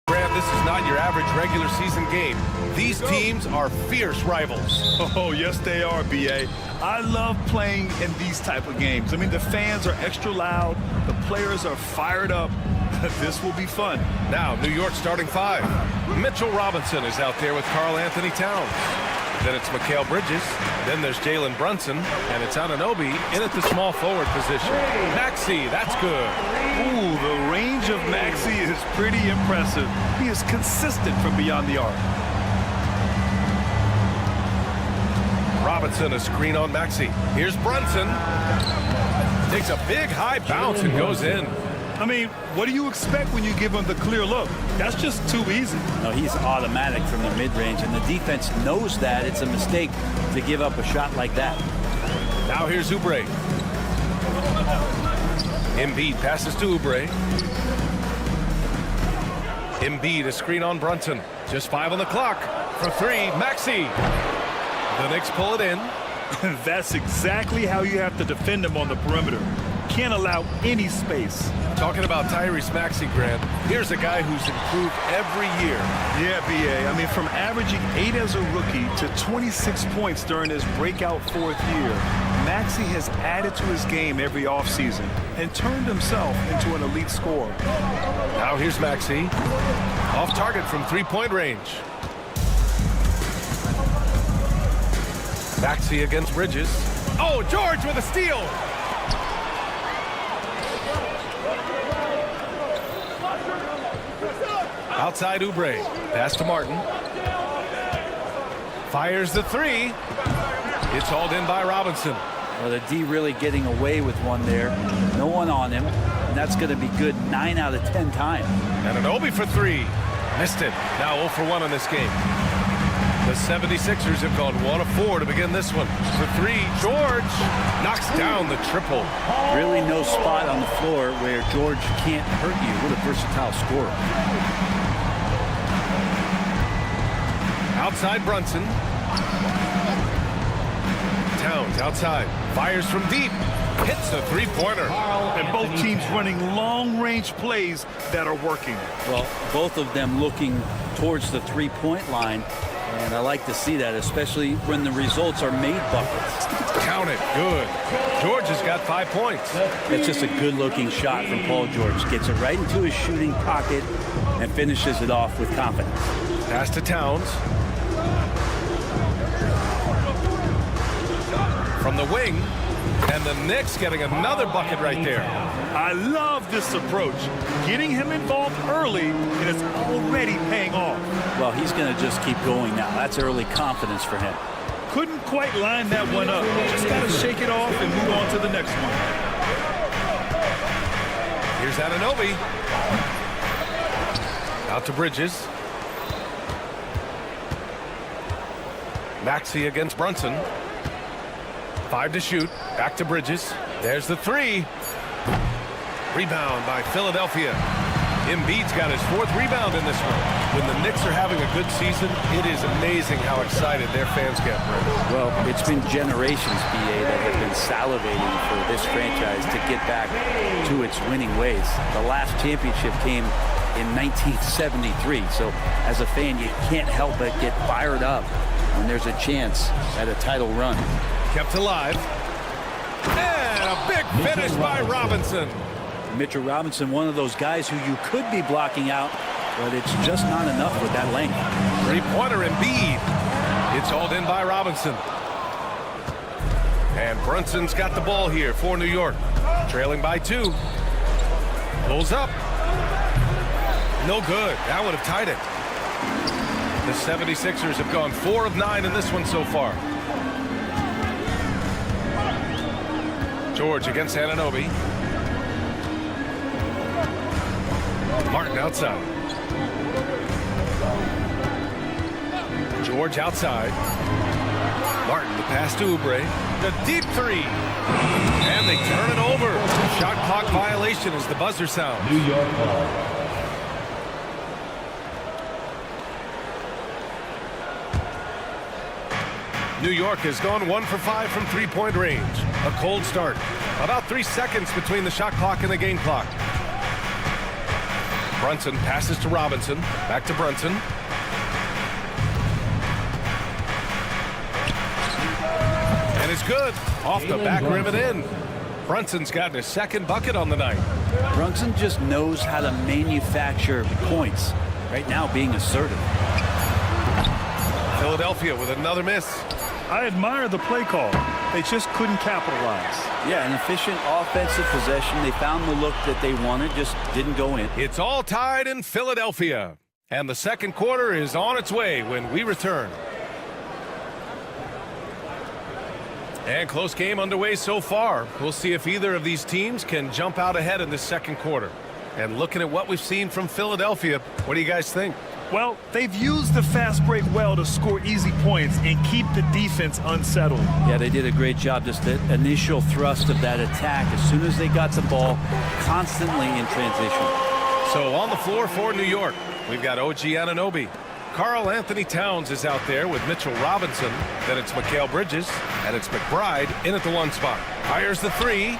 Grant, this is not your average regular season game. These teams are fierce rivals. Oh, yes, they are, B.A. I love playing in these type of games. I mean, the fans are extra loud. The players are fired up. This will be fun. Now, New York starting five. Mitchell Robinson is out there with Karl Anthony Towns. Then it's Mikal Bridges. Then there's Jalen Brunson. And it's Anunoby in at the small forward position. Maxey, that's good. Ooh, the range of Maxey is pretty impressive. He is consistent from beyond the arc. Robinson, a screen on Maxey. Here's Brunson. Takes a big high bounce and goes in. I mean, what do you expect when you give him the clear look? That's just too easy. No, he's automatic from the mid-range, and the defense knows that it's a mistake to give up a shot like that. Now here's Oubre. Embiid passes to Oubre. Embiid, a screen on Brunson. Just 5 on the clock. For 3, Maxey. The Knicks pull it in. That's exactly how you have to defend him on the perimeter. Can't allow any space. Talking about Tyrese Maxey, Grant, here's a guy who's improved every year. Yeah, B.A. I mean, from averaging 8 as a rookie to 26 points during his breakout 4th year, Maxey has added to his game every offseason and turned himself into an elite scorer. Now here's Maxey. Off target from 3-point range. Maxey against Bridges. Oh, George with a steal. Outside Oubre. Pass to Martin. Fires the 3. It's hauled in by Robinson. Well, the D really getting away with one there. No one on him. And that's going to be good 9 out of 10 times. Anunoby for 3. Missed it. Now 0 for 1 in this game. The 76ers have gone 1 of 4 to begin this one. For 3, George knocks down the triple. Really no spot on the floor where George can't hurt you. What a versatile scorer. Outside Brunson. Towns outside. Fires from deep. Hits the 3-pointer. And both teams running long-range plays that are working. Well, both of them looking towards the 3-point line. And I like to see that, especially when the results are made buckets. Count it. Good. George has got 5 points. It's just a good-looking shot from Paul George. Gets it right into his shooting pocket and finishes it off with confidence. Pass to Towns. From the wing. And the Knicks getting another bucket right there. I love this approach. Getting him involved early, and it's already paying off. Well, he's going to just keep going now. That's early confidence for him. Couldn't quite line that one up. Just got to shake it off and move on to the next one. Here's Anunoby. Out to Bridges. Maxey against Brunson. 5 to shoot. Back to Bridges. There's the 3. Rebound by Philadelphia. Embiid's got his 4th rebound in this one. When the Knicks are having a good season, it is amazing how excited their fans get. Well, it's been generations, BA, that have been salivating for this franchise to get back to its winning ways. The last championship came in 1973. So as a fan, you can't help but get fired up when there's a chance at a title run. Kept alive. And a big finish by Robinson. Mitchell Robinson, one of those guys who you could be blocking out, but it's just not enough with that length. 3-pointer Embiid. It's hauled in by Robinson. And Brunson's got the ball here for New York. Trailing by 2. Pulls up. No good. That would have tied it. The 76ers have gone 4 of 9 in this one so far. George against Anunoby. Martin outside. George outside. Martin, the pass to Oubre. The deep three. And they turn it over. Shot clock violation as the buzzer sounds. New York ball. New York has gone 1 for 5 from three-point range. A cold start. About 3 seconds between the shot clock and the game clock. Brunson passes to Robinson. Back to Brunson. And it's good. Off the back rim and in. Brunson's gotten his second bucket on the night. Brunson just knows how to manufacture points. Right now being assertive. Philadelphia with another miss. I admire the play call. They just couldn't capitalize. Yeah, an efficient offensive possession. They found the look that they wanted, just didn't go in. It's all tied in Philadelphia. And the second quarter is on its way when we return. And close game underway so far. We'll see if either of these teams can jump out ahead in the second quarter. And looking at what we've seen from Philadelphia, what do you guys think? Well, they've used the fast break well to score easy points and keep the defense unsettled. Yeah, they did a great job. Just the initial thrust of that attack, as soon as they got the ball, constantly in transition. So on the floor for New York, we've got OG Anunoby. Karl Anthony Towns is out there with Mitchell Robinson. Then it's Mikal Bridges, and it's McBride in at the 1 spot. Fires the 3.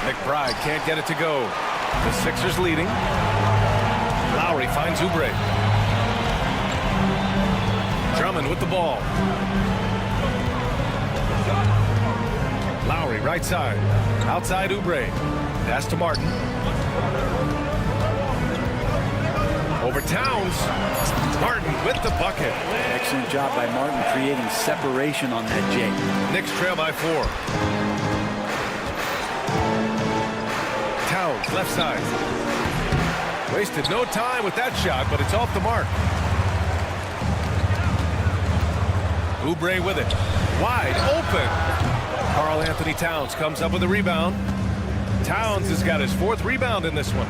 McBride can't get it to go. The Sixers leading. Lowry finds Oubre. Drummond with the ball. Lowry right side. Outside Oubre. Pass to Martin. Over Towns. Martin with the bucket. Excellent job by Martin creating separation on that J. Knicks trail by 4. Towns left side. Wasted no time with that shot, but it's off the mark. Oubre with it. Wide open. Karl Anthony Towns comes up with a rebound. Towns has got his 4th rebound in this one.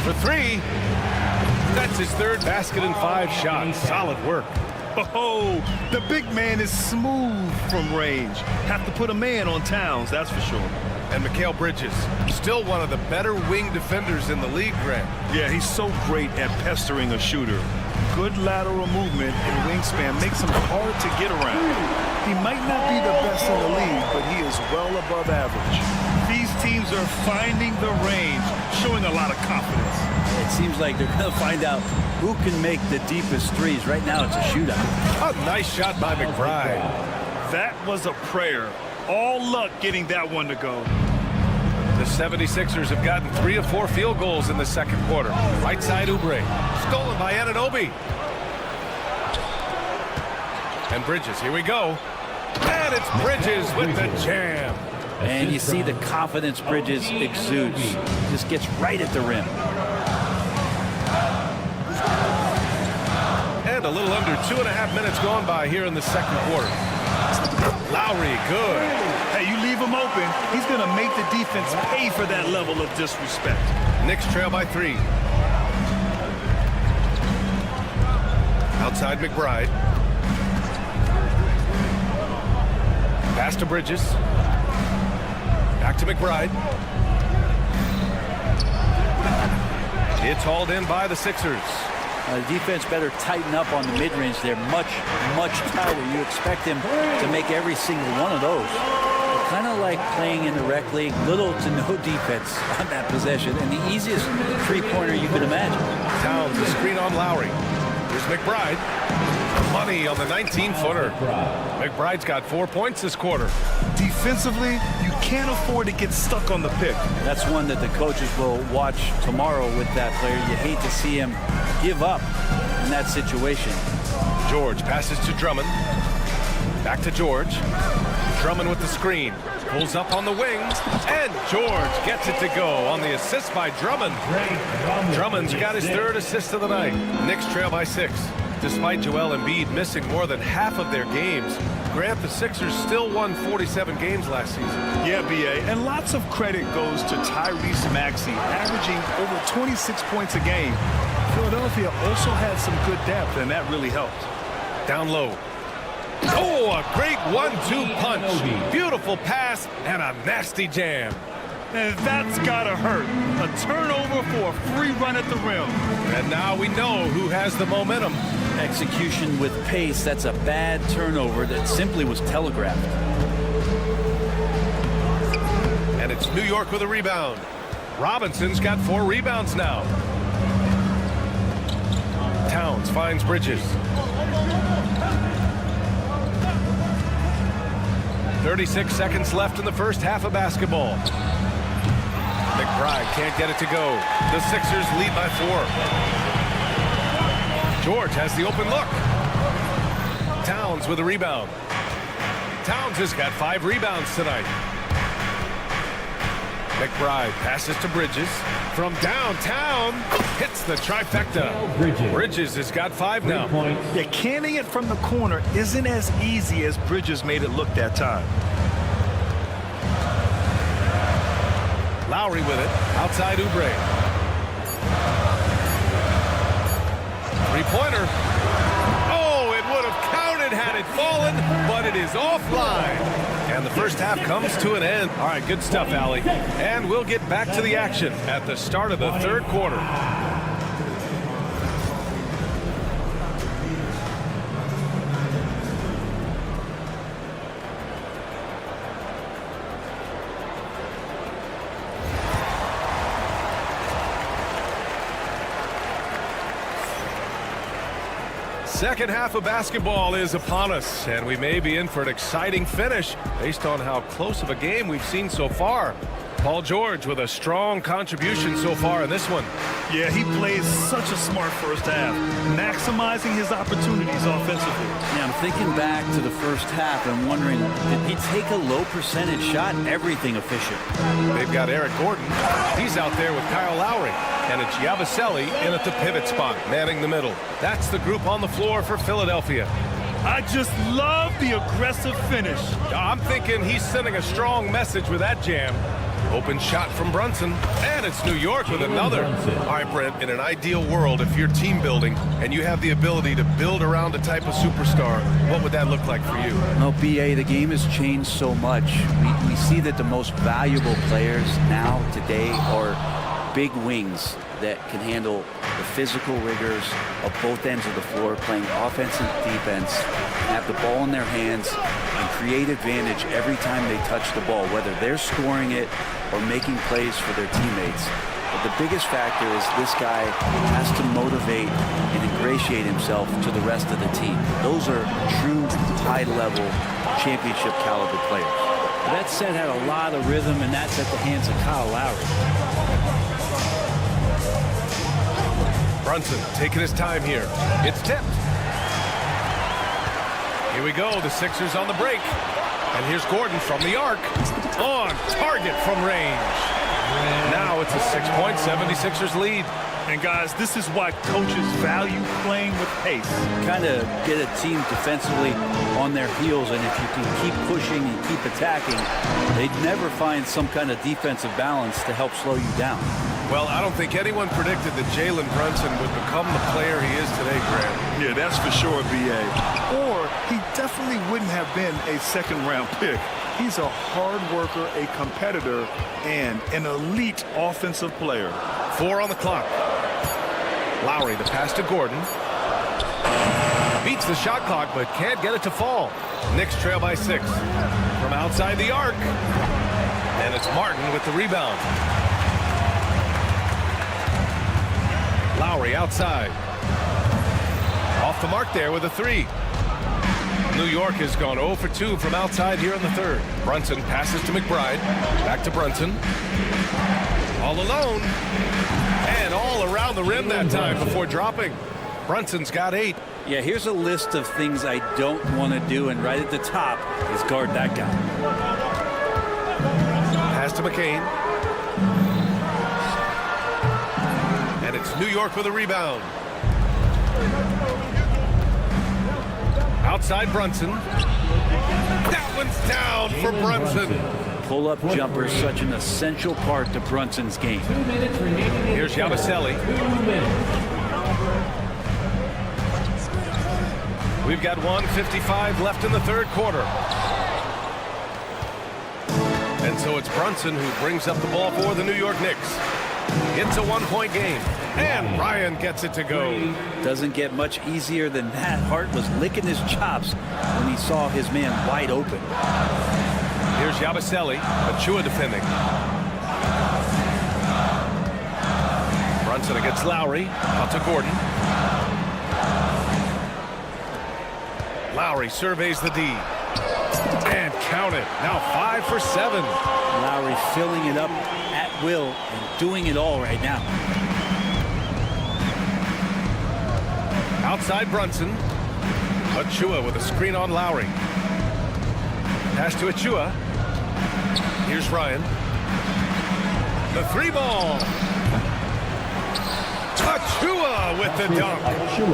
For 3. That's his 3rd basket in 5 shots. Solid work. Oh, the big man is smooth from range. Have to put a man on Towns, that's for sure. And Mikal Bridges, still one of the better wing defenders in the league, Grant. Yeah, he's so great at pestering a shooter. Good lateral movement and wingspan makes him hard to get around. He might not be the best in the league, but he is well above average. These teams are finding the range, showing a lot of confidence. It seems like they're going to find out who can make the deepest threes. Right now, it's a shootout. A nice shot by McBride. That was a prayer. All luck getting that one to go. The 76ers have gotten 3 of 4 field goals in the second quarter. Right side Oubre. Stolen by Anunoby. And Bridges, here we go. And it's Bridges with the jam. And you see the confidence Bridges exudes. Just gets right at the rim. And a little under 2.5 minutes gone by here in the second quarter. Lowry, good. Hey, you leave him open, he's going to make the defense pay for that level of disrespect. Knicks trail by 3. Outside McBride. Pass to Bridges. Back to McBride. It's hauled in by the Sixers. The defense better tighten up on the mid-range. They're much tighter. You expect him to make every single one of those. Kind of like playing in the rec league, little to no defense on that possession, and the easiest three-pointer you could imagine. Towns, the screen on Lowry. Here's McBride. Money on the 19-footer. McBride's got 4 points this quarter. Defensively, you can't afford to get stuck on the pick. That's one that the coaches will watch tomorrow with that player. You hate to see him give up in that situation. George passes to Drummond. Back to George. Drummond with the screen. Pulls up on the wing. And George gets it to go on the assist by Drummond. Drummond's got his 3rd assist of the night. Knicks trail by 6. Despite Joel Embiid missing more than half of their games, Grant, the Sixers still won 47 games last season. Yeah, B.A., and lots of credit goes to Tyrese Maxey, averaging over 26 points a game. Philadelphia also had some good depth, and that really helped. Down low. Oh, a great 1-2 punch. Beautiful pass and a nasty jam. And that's gotta hurt. A turnover for a free run at the rim. And now we know who has the momentum. Execution with pace. That's a bad turnover that simply was telegraphed. And it's New York with a rebound. Robinson's got 4 rebounds now. Towns finds Bridges. 36 seconds left in the first half of basketball. McBride can't get it to go. The Sixers lead by 4. George has the open look. Towns with a rebound. Towns has got 5 rebounds tonight. McBride passes to Bridges. From downtown, hits the trifecta. Bridges has got 5 now. Yeah, canning it from the corner isn't as easy as Bridges made it look that time. Lowry with it, outside Oubre. Three-pointer. Oh, it would have counted had it fallen, but it is offline. And the first half comes to an end. All right, good stuff, Allie. And we'll get back to the action at the start of the third quarter. Second half of basketball is upon us, and we may be in for an exciting finish based on how close of a game we've seen so far. Paul George with a strong contribution so far in this one. Yeah, he plays such a smart first half, maximizing his opportunities offensively. Yeah, I'm thinking back to the first half and wondering, did he take a low percentage shot? Everything efficient. They've got Eric Gordon. He's out there with Kyle Lowry. And it's Yabusele in at the pivot spot, manning the middle. That's the group on the floor for Philadelphia. I just love the aggressive finish. I'm thinking he's sending a strong message with that jam. Open shot from Brunson, and it's New York with another. All right, Brent, in an ideal world, if you're team building and you have the ability to build around a type of superstar, what would that look like for you? Well, B.A., the game has changed so much. We see that the most valuable players now, today, are big wings that can handle the physical rigors of both ends of the floor, playing offense and defense, have the ball in their hands, and create advantage every time they touch the ball, whether they're scoring it or making plays for their teammates. But the biggest factor is this guy has to motivate and ingratiate himself to the rest of the team. Those are true high-level championship caliber players. That set had a lot of rhythm, and that's at the hands of Kyle Lowry. Brunson taking his time here. It's tipped. Here we go. The Sixers on the break. And here's Gordon from the arc. On target from range. Now it's a 6-point 76ers lead. And guys, this is why coaches value playing with pace. Kind of get a team defensively on their heels, and if you can keep pushing and keep attacking, they'd never find some kind of defensive balance to help slow you down. Well, I don't think anyone predicted that Jalen Brunson would become the player he is today, Grant. Yeah, that's for sure, B.A. Or he definitely wouldn't have been a second-round pick. He's a hard worker, a competitor, and an elite offensive player. 4 on the clock. Lowry, the pass to Gordon. Beats the shot clock, but can't get it to fall. Knicks trail by 6. From outside the arc. And it's Martin with the rebound. Lowry outside. Off the mark there with a 3. New York has gone 0 for 2 from outside here in the third. Brunson passes to McBride. Back to Brunson. All alone. And all around the rim that time before dropping. Brunson's got 8. Yeah, here's a list of things I don't want to do, and right at the top is guard that guy. Pass to McCain. And it's New York with a rebound. Outside Brunson. That one's down for Brunson. Pull-up jumper is such an essential part to Brunson's game. Here's Yabusele. We've got 1:55 left in the third quarter. And so it's Brunson who brings up the ball for the New York Knicks. It's a one-point game. And Ryan gets it to go. Doesn't get much easier than that. Hart was licking his chops when he saw his man wide open. Here's Yabusele. Achua defending. Brunson against Lowry. Out to Gordon. Lowry surveys the D. And count it. Now 5 for 7. Lowry filling it up at will and doing it all right now. Outside Brunson. Achua with a screen on Lowry. Pass to Achua. Here's Ryan. The 3-ball. Achua with the dunk.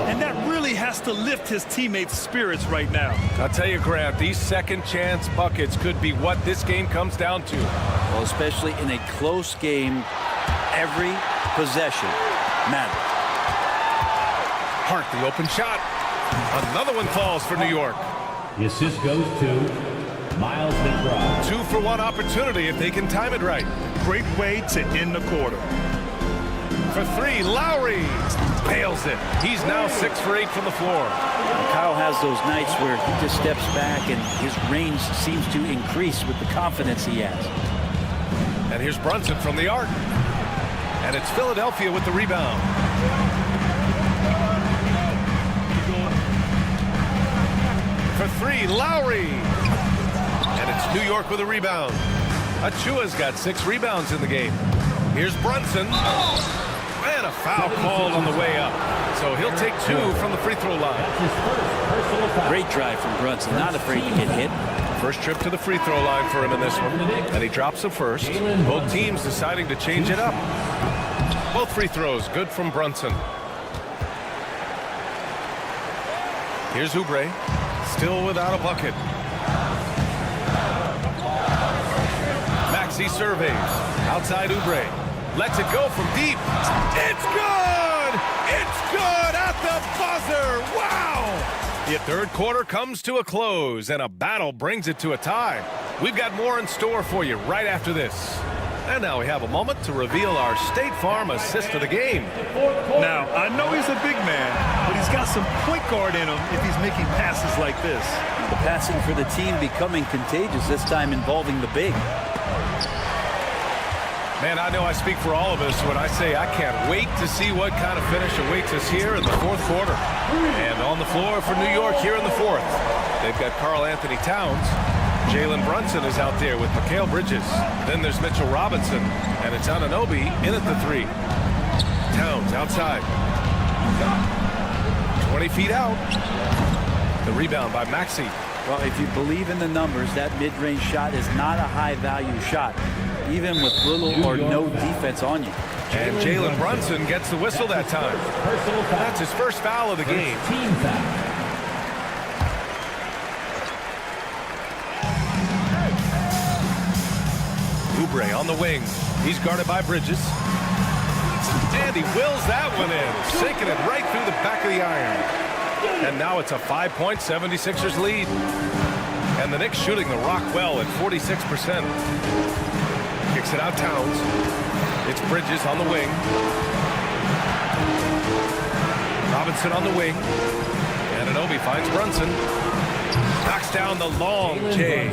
And that really has to lift his teammates' spirits right now. I'll tell you, Grant, these second chance buckets could be what this game comes down to. Well, especially in a close game, every possession matters. Hart, the open shot. Another one falls for New York. The assist goes to Miles McBride. 2-for-1 opportunity if they can time it right. Great way to end the quarter. For 3, Lowry nails it. He's now 6 for 8 from the floor. And Kyle has those nights where he just steps back and his range seems to increase with the confidence he has. And here's Brunson from the arc. And it's Philadelphia with the rebound. For 3, Lowry. And it's New York with a rebound. Achua's got 6 rebounds in the game. Here's Brunson. And a foul called on the way up. So he'll take 2 from the free throw line. Great drive from Brunson. Not afraid to get hit. First trip to the free throw line for him in this one. And he drops the first. Both teams deciding to change it up. Both free throws good from Brunson. Here's Oubre. Still without a bucket. Maxey surveys. Outside Oubre. Lets it go from deep. It's good! It's good at the buzzer! Wow! The third quarter comes to a close, and a battle brings it to a tie. We've got more in store for you right after this. And now we have a moment to reveal our State Farm assist of the game. Now, I know he's a big man, but he's got some point guard in him if he's making passes like this. The passing for the team becoming contagious, this time involving the big. Man, I know I speak for all of us when I say I can't wait to see what kind of finish awaits us here in the fourth quarter. And on the floor for New York here in the fourth, they've got Karl Anthony Towns. Jalen Brunson is out there with Mikal Bridges. Then there's Mitchell Robinson, and it's Anunoby in at the 3. Towns outside. 20 feet out. The rebound by Maxey. Well, if you believe in the numbers, that mid-range shot is not a high-value shot, even with little or no defense on you. And Jalen Brunson gets the whistle that time. That's his first foul of the game. Oubre on the wing. He's guarded by Bridges. And he wills that one in, sinking it right through the back of the iron. And now it's a 5-point 76ers lead. And the Knicks shooting the rock well at 46%. Kicks it out Towns. It's Bridges on the wing. Robinson on the wing. Anunoby finds Brunson. Knocks down the long J.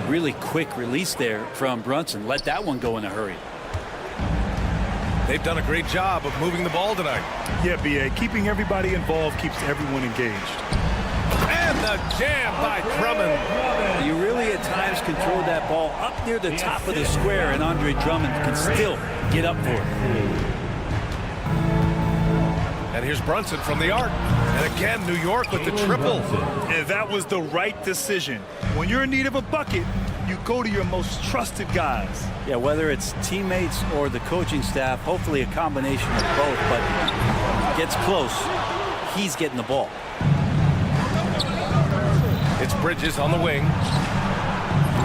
Really quick release there from Brunson. Let that one go in a hurry. They've done a great job of moving the ball tonight. Yeah, B.A. Keeping everybody involved keeps everyone engaged. And the jam by Drummond. You really at times control that ball up near the top of the square, and Andre Drummond can still get up for it. And here's Brunson from the arc. And again, New York with the triple. And that was the right decision. When you're in need of a bucket, you go to your most trusted guys. Yeah, whether it's teammates or the coaching staff, hopefully a combination of both, but gets close, he's getting the ball. Bridges on the wing.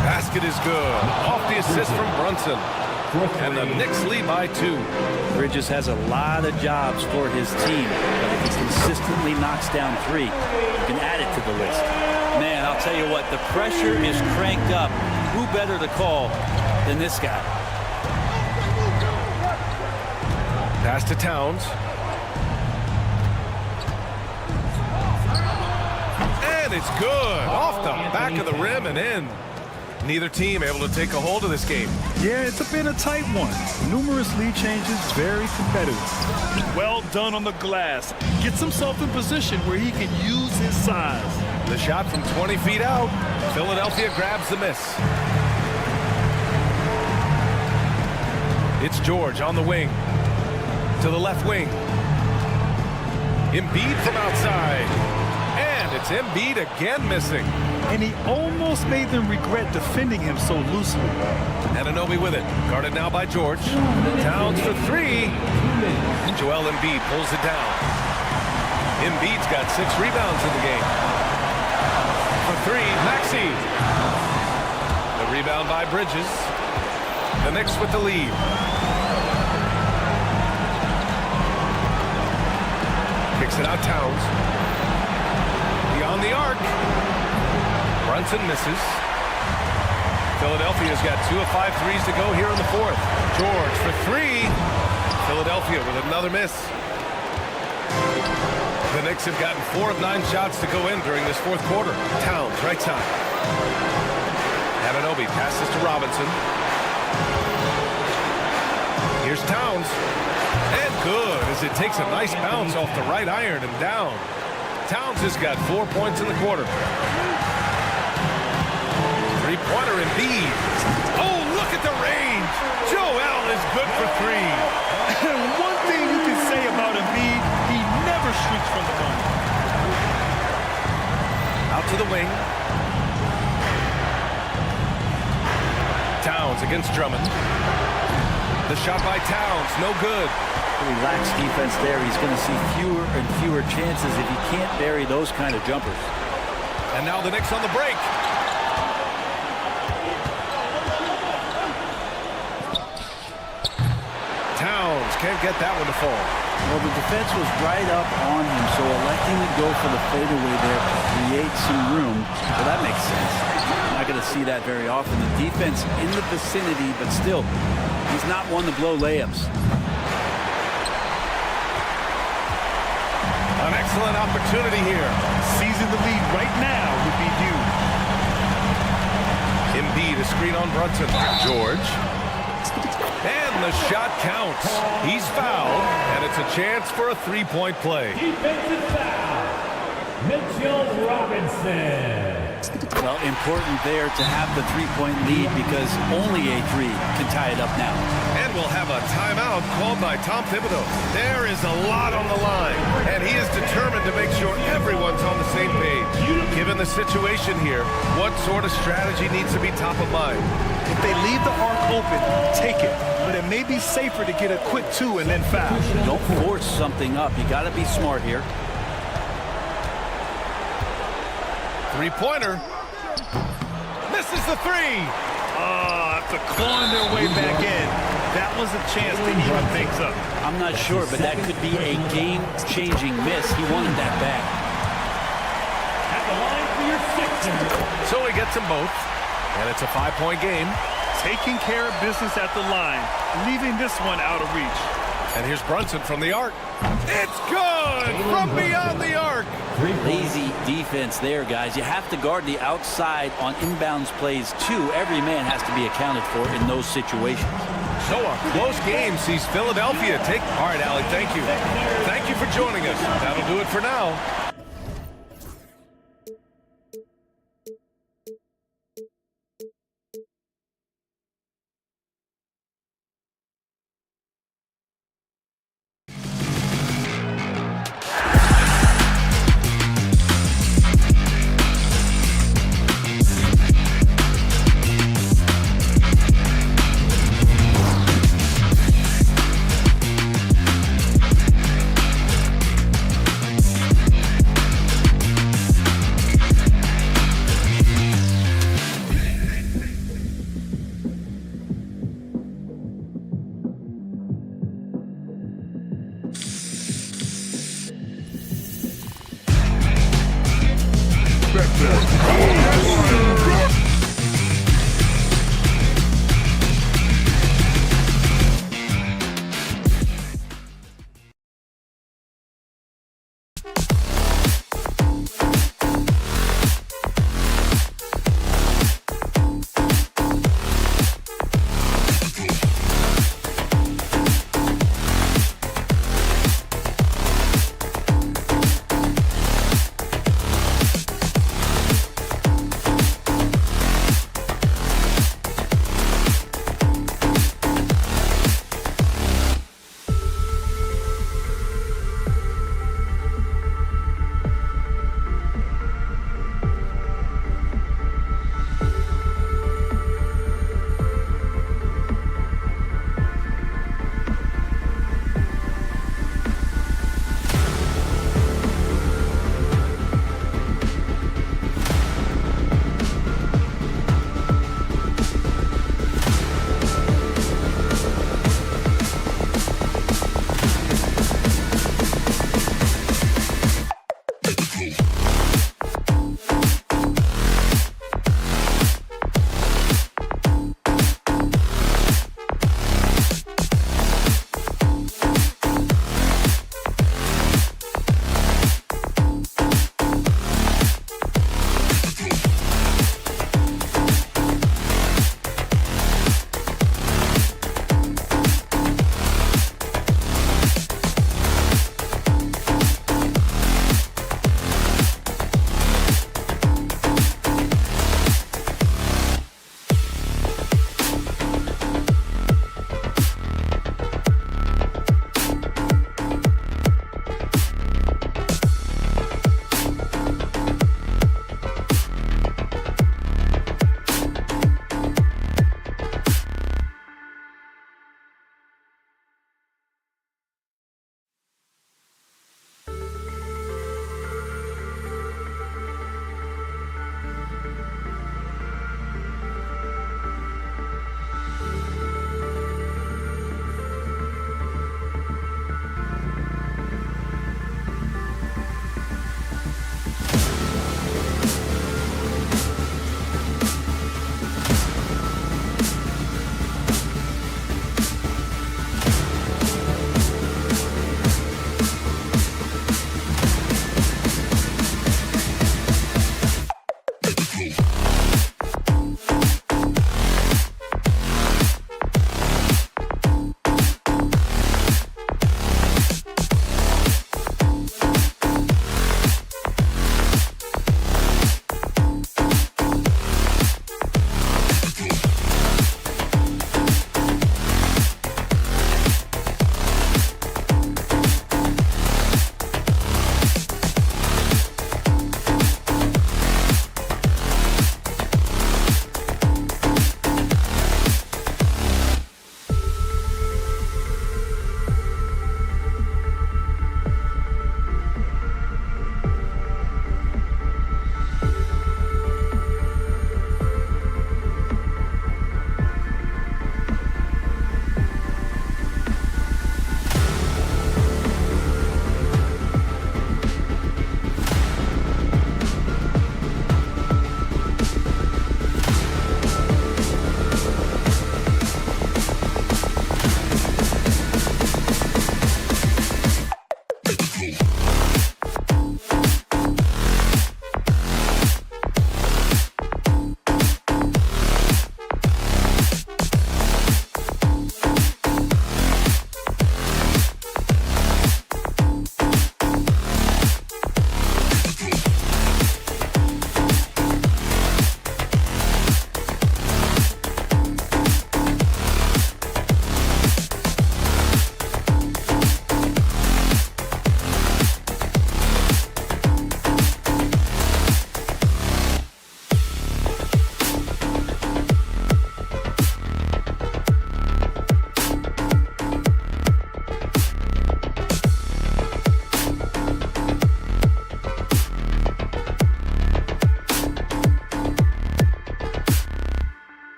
Basket is good. Off the assist from Brunson. And the Knicks lead by 2. Bridges has a lot of jobs for his team, but if he consistently knocks down 3, you can add it to the list. Man, I'll tell you what, the pressure is cranked up. Who better to call than this guy? Pass to Towns. And it's good. Off the back of the rim and in. Neither team able to take a hold of this game. Yeah, it's been a tight one. Numerous lead changes, very competitive. Well done on the glass. Gets himself in position where he can use his size. The shot from 20 feet out. Philadelphia grabs the miss. It's George on the wing. To the left wing. Embiid from outside. And it's Embiid again missing. And he almost made them regret defending him so loosely. Anunoby with it. Guarded now by George. Towns for 3. Joel Embiid pulls it down. Embiid's got 6 rebounds in the game. For 3, Maxey. The rebound by Bridges. The Knicks with the lead. Kicks it out Towns. Beyond the arc. Brunson misses. Philadelphia's got 2 of 5 threes to go here in the 4th. George for 3. Philadelphia with another miss. The Knicks have gotten 4 of 9 shots to go in during this 4th quarter. Towns, right side. Anunoby passes to Robinson. Here's Towns. And good as it takes a nice bounce off the right iron and down. Towns has got 4 points in the quarter. Three-pointer Embiid. Oh, look at the range. Joel is good for 3. One thing you can say about Embiid, he never shrinks from the gun. Out to the wing. Towns against Drummond. The shot by Towns, no good. Relaxed defense there. He's going to see fewer and fewer chances if he can't bury those kind of jumpers. And now the Knicks on the break. Towns can't get that one to fall. Well, the defense was right up on him, so electing to go for the fadeaway there to create some room. Well, that makes sense. Not going to see that very often. The defense in the vicinity, but still, he's not one to blow layups. An excellent opportunity here. Seizing the lead right now would be due. Embiid, a screen on Brunson. George. And the shot counts. He's fouled, and it's a chance for a 3-point play. Defensive foul. Mitchell Robinson. Well, important there to have the 3-point lead because only a 3 can tie it up now. And we'll have a timeout called by Tom Thibodeau. There is a lot on the line, and he is determined to make sure everyone's on the same page. Given the situation here, what sort of strategy needs to be top of mind? If they leave the arc open, take it. But it may be safer to get a quick 2 and then foul. Don't force something up. You got to be smart here. Three-pointer. Misses the 3. After clawing their way back in, that was a chance to even things up. I'm not sure, but that could be a game-changing miss. He wanted that back. At the line for your 6th. So he gets them both, and it's a 5-point game. Taking care of business at the line, leaving this one out of reach. And here's Brunson from the arc. It's good from beyond the arc. Lazy defense there, guys. You have to guard the outside on inbounds plays, too. Every man has to be accounted for in those situations. So a close game sees Philadelphia take... All right, Allie, thank you. Thank you for joining us. That'll do it for now.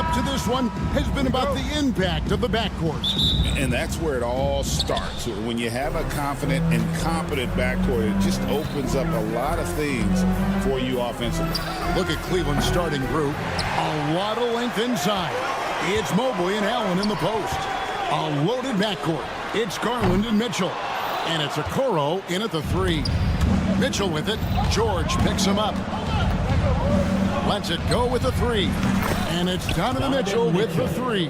up to this one has been about the impact of the backcourt. And that's where it all starts. When you have a confident and competent backcourt, it just opens up a lot of things for you offensively. Look at Cleveland's starting group. A lot of length inside. It's Mobley and Allen in the post. A loaded backcourt. It's Garland and Mitchell. And it's Okoro in at the 3. Mitchell with it. George picks him up. Lets it go with the 3. And it's Donovan Mitchell with the 3.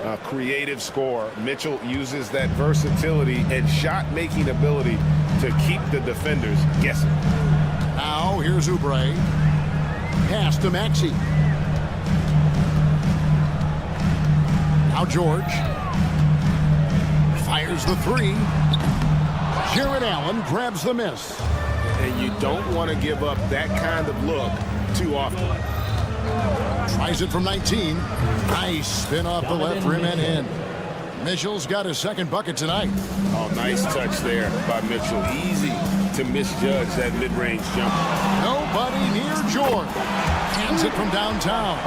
A creative scorer. Mitchell uses that versatility and shot-making ability to keep the defenders guessing. Now here's Oubre. Pass to Maxey. Now George. Fires the 3. Jared Allen grabs the miss. And you don't want to give up that kind of look too often. Tries it from 19. Nice spin off the left rim and in. Mitchell's got his second bucket tonight. Oh, nice touch there by Mitchell. Easy to misjudge that mid-range jumper. Nobody near George. Hands it from downtown.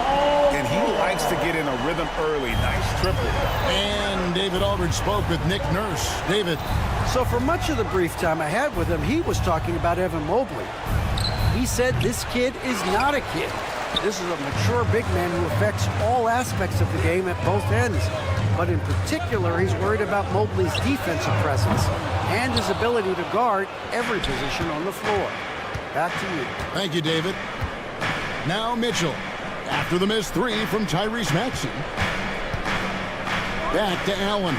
And he likes to get in a rhythm early. Nice triple. And David Aldridge spoke with Nick Nurse. David. So for much of the brief time I had with him, he was talking about Evan Mobley. He said this kid is not a kid. This is a mature big man who affects all aspects of the game at both ends. But in particular, he's worried about Mobley's defensive presence and his ability to guard every position on the floor. Back to you. Thank you, David. Now Mitchell. After the missed 3 from Tyrese Maxey. Back to Allen.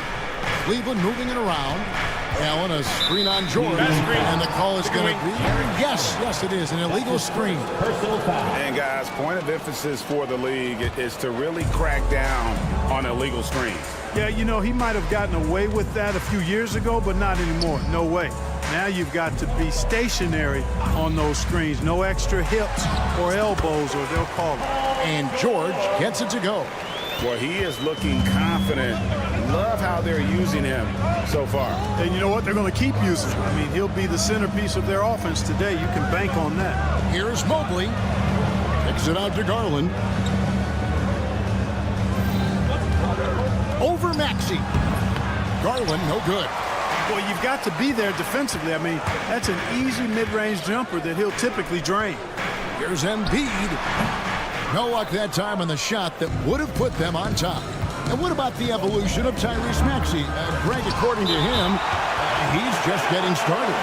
Cleveland moving it around. Allen, a screen on George. And the call is going to be... Yes, it is. An illegal screen. And guys, point of emphasis for the league is to really crack down on illegal screens. Yeah, you know, he might have gotten away with that a few years ago, but not anymore. No way. Now you've got to be stationary on those screens. No extra hips or elbows, or they'll call it. And George gets it to go. Well, he is looking confident. Love how they're using him so far. And you know what? They're going to keep using him. I mean, he'll be the centerpiece of their offense today. You can bank on that. Here's Mobley. Kicks it out to Garland. Over Maxey. Garland, no good. Well, you've got to be there defensively. I mean, that's an easy mid-range jumper that he'll typically drain. Here's Embiid. No luck that time on the shot that would have put them on top. And what about the evolution of Tyrese Maxey? Greg, according to him, he's just getting started.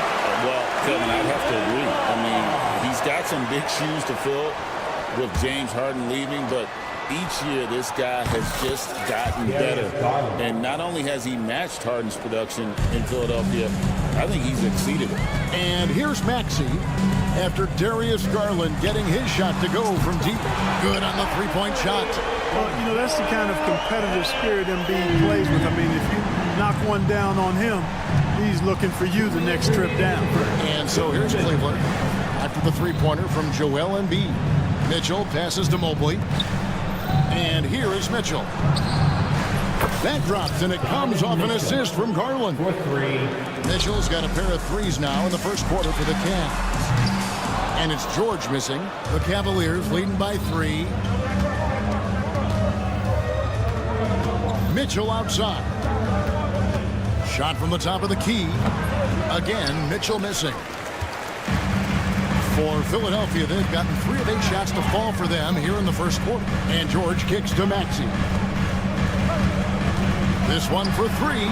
Well, Kevin, I'd have to agree. I mean, he's got some big shoes to fill with James Harden leaving, but each year this guy has just gotten better. And not only has he matched Harden's production in Philadelphia, I think he's exceeded it. And here's Maxey after Darius Garland getting his shot to go from deep. Good on the three-point shot. Well, you know, that's the kind of competitive spirit Embiid plays with. I mean, if you knock one down on him, he's looking for you the next trip down. And so here's Cleveland after the three-pointer from Joel Embiid. Mitchell passes to Mobley. And here is Mitchell. That drops, and it comes off an assist from Garland. Mitchell's got a pair of threes now in the first quarter for the Cavs. And it's George missing. The Cavaliers leading by 3. Mitchell outside. Shot from the top of the key. Again, Mitchell missing. For Philadelphia, they've gotten 3 of 8 shots to fall for them here in the first quarter. And George kicks to Maxey. This one for 3.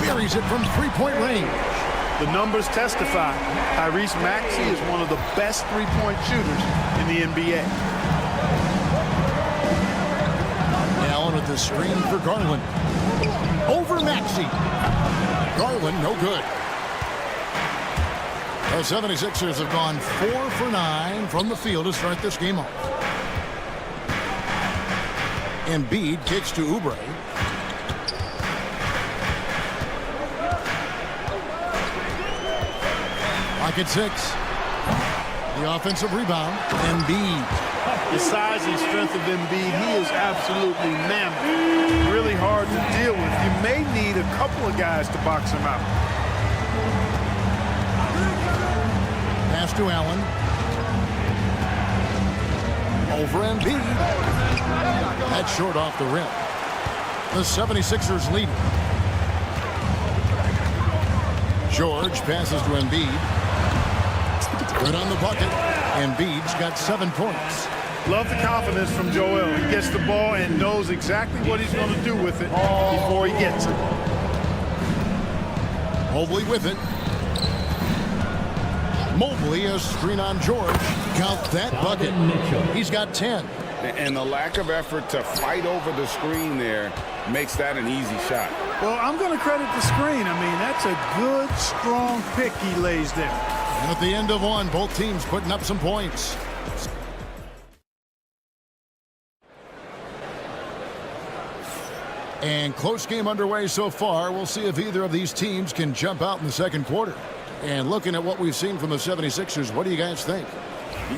Buries it from three-point range. The numbers testify. Tyrese Maxey is one of the best three-point shooters in the NBA. Allen with the screen for Garland. Over Maxey. Garland, no good. The 76ers have gone 4 for 9 from the field to start this game off. Embiid kicks to Oubre. Pocket 6. The offensive rebound. Embiid. The size and strength of Embiid, he is absolutely mammoth. Really hard to deal with. You may need a couple of guys to box him out. Pass to Allen. Over Embiid. That's short off the rim. The 76ers lead. George passes to Embiid. Good on the bucket. Embiid's got 7 points. Love the confidence from Joel. He gets the ball and knows exactly what he's going to do with it before he gets it. Mobley with it. Mobley a screen on George. Count that bucket. He's got 10. And the lack of effort to fight over the screen there makes that an easy shot. Well, I'm going to credit the screen. I mean, that's a good, strong pick he lays there. And at the end of one, both teams putting up some points. And close game underway so far. We'll see if either of these teams can jump out in the second quarter. And looking at what we've seen from the 76ers, what do you guys think?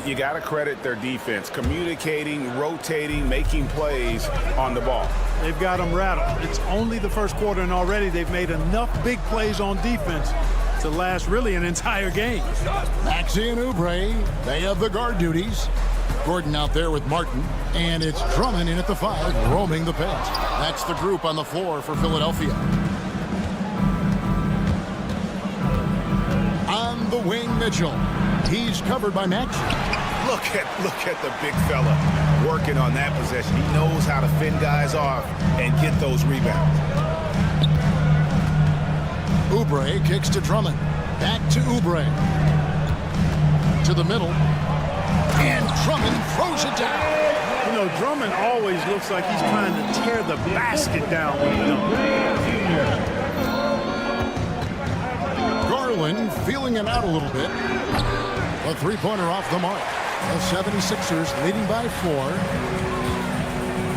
You got to credit their defense, communicating, rotating, making plays on the ball. They've got them rattled. It's only the first quarter, and already they've made enough big plays on defense to last really an entire game. Maxey and Oubre, they have the guard duties. Gordon out there with Martin, and it's Drummond in at the 5, roaming the paint. That's the group on the floor for Philadelphia. On the wing, Mitchell. He's covered by Maxey. Look at the big fella working on that possession. He knows how to fend guys off and get those rebounds. Oubre kicks to Drummond. Back to Oubre. To the middle. And Drummond throws it down. You know, Drummond always looks like he's trying to tear the basket down when he dunks. Garland feeling him out a little bit. A three-pointer off the mark. The 76ers leading by 4.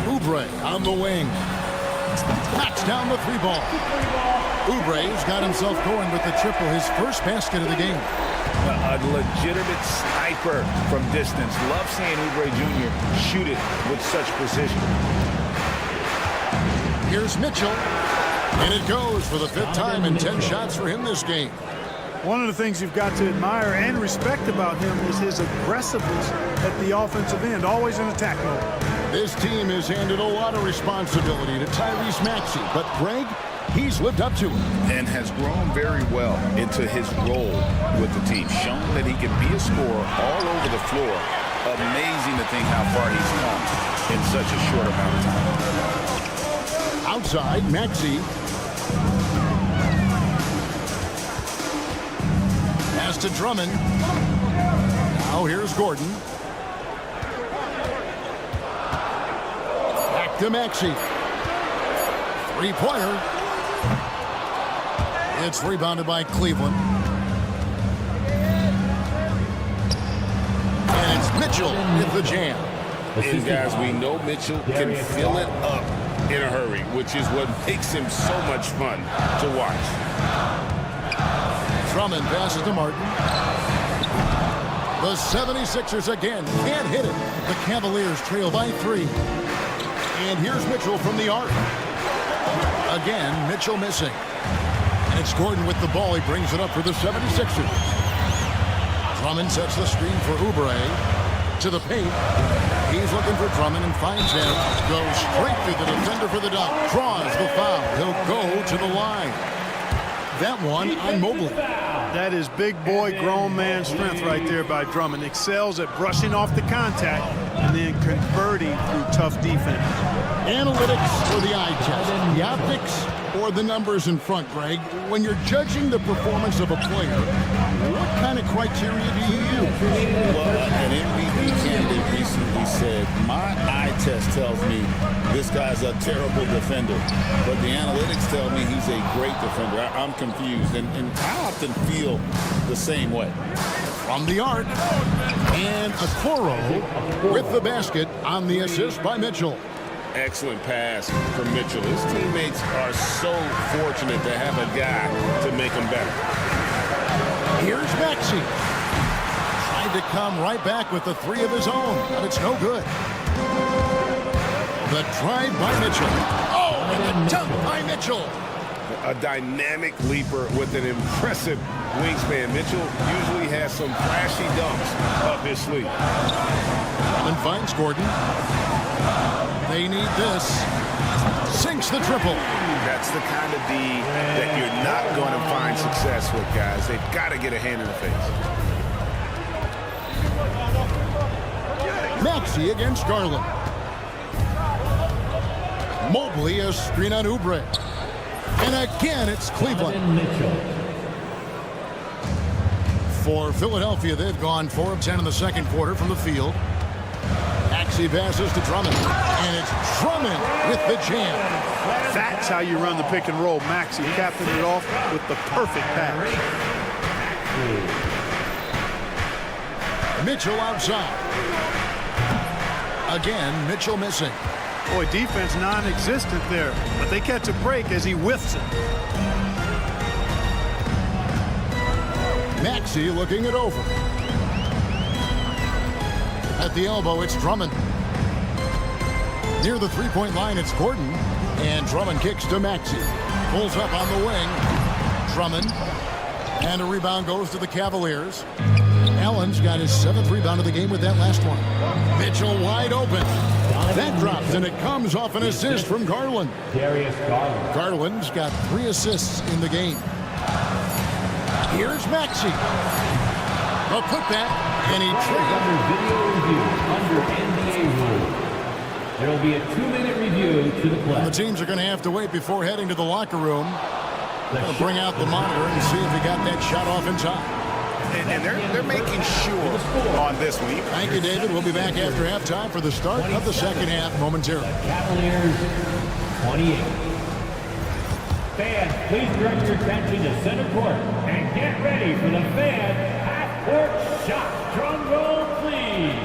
Oubre on the wing. Knocks down the 3-ball. Oubre's got himself going with the triple, his first basket of the game. A legitimate sniper from distance. Love seeing Oubre Jr. shoot it with such precision. Here's Mitchell. And it goes for the 5th time in 10 shots for him this game. One of the things you've got to admire and respect about him is his aggressiveness at the offensive end, always in attack mode. This team has handed a lot of responsibility to Tyrese Maxey, but Greg, he's lived up to it. And has grown very well into his role with the team. Shown that he can be a scorer all over the floor. Amazing to think how far he's come in such a short amount of time. Outside, Maxey. Pass to Drummond. Now here's Gordon. Back to Maxey. Three-pointer. It's rebounded by Cleveland. And it's Mitchell with the jam. And guys, we know Mitchell can fill it up in a hurry, which is what makes him so much fun to watch. Drummond passes to Martin. The 76ers again can't hit it. The Cavaliers trail by 3. And here's Mitchell from the arc. Again, Mitchell missing. And it's Gordon with the ball. He brings it up for the 76ers. Drummond sets the screen for Oubre. To the paint. He's looking for Drummond and finds him. Goes straight through the defender for the dunk. Draws the foul. He'll go to the line. That one on Mobley. That is big boy, grown man strength right there by Drummond. Excels at brushing off the contact and then converting through tough defense. Analytics for the eye test. The optics or the numbers in front, Greg. When you're judging the performance of a player, what kind of criteria do you use? Well, an MVP candidate recently said, my eye test tells me this guy's a terrible defender, but the analytics tell me he's a great defender. I'm confused, and I often feel the same way. From the arc, and Okoro with the basket on the assist by Mitchell. Excellent pass from Mitchell. His teammates are so fortunate to have a guy to make them better. Here's Maxey. Tried to come right back with the 3 of his own, but it's no good. The drive by Mitchell. Oh, and the dunk by Mitchell. A dynamic leaper with an impressive wingspan. Mitchell usually has some flashy dunks up his sleeve. And finds Gordon. They need this. Sinks the triple. That's the kind of D that you're not going to find success with, guys. They've got to get a hand in the face. Maxey against Garland. Mobley a screen on Oubre. And again, it's Cleveland. For Philadelphia, they've gone 4 of 10 in the second quarter from the field. Maxey passes to Drummond. And it's Drummond with the jam. That's how you run the pick and roll. Maxey capping it off with the perfect pass. Mitchell outside. Again, Mitchell missing. Boy, defense non-existent there, but they catch a break as he whiffs it. Maxey looking it over. At the elbow, it's Drummond. Near the three-point line, it's Gordon. And Drummond kicks to Maxey. Pulls up on the wing. Drummond. And a rebound goes to the Cavaliers. Allen's got his 7th rebound of the game with that last one. Mitchell wide open. That drops, and it comes off an assist from Garland. Garland's got 3 assists in the game. Here's Maxey. A putback, and he Under video review, under NBA rules. There will be a 2-minute review to the play. The teams are going to have to wait before heading to the locker room. They'll bring out the monitor and see if he got that shot off in time. And they're making sure on this one. Thank you, David. We'll be back after halftime for the start of the second half momentarily. Cavaliers 28. Fans, please direct your attention to center court and get ready for the fan half-court shot. Drum roll, please.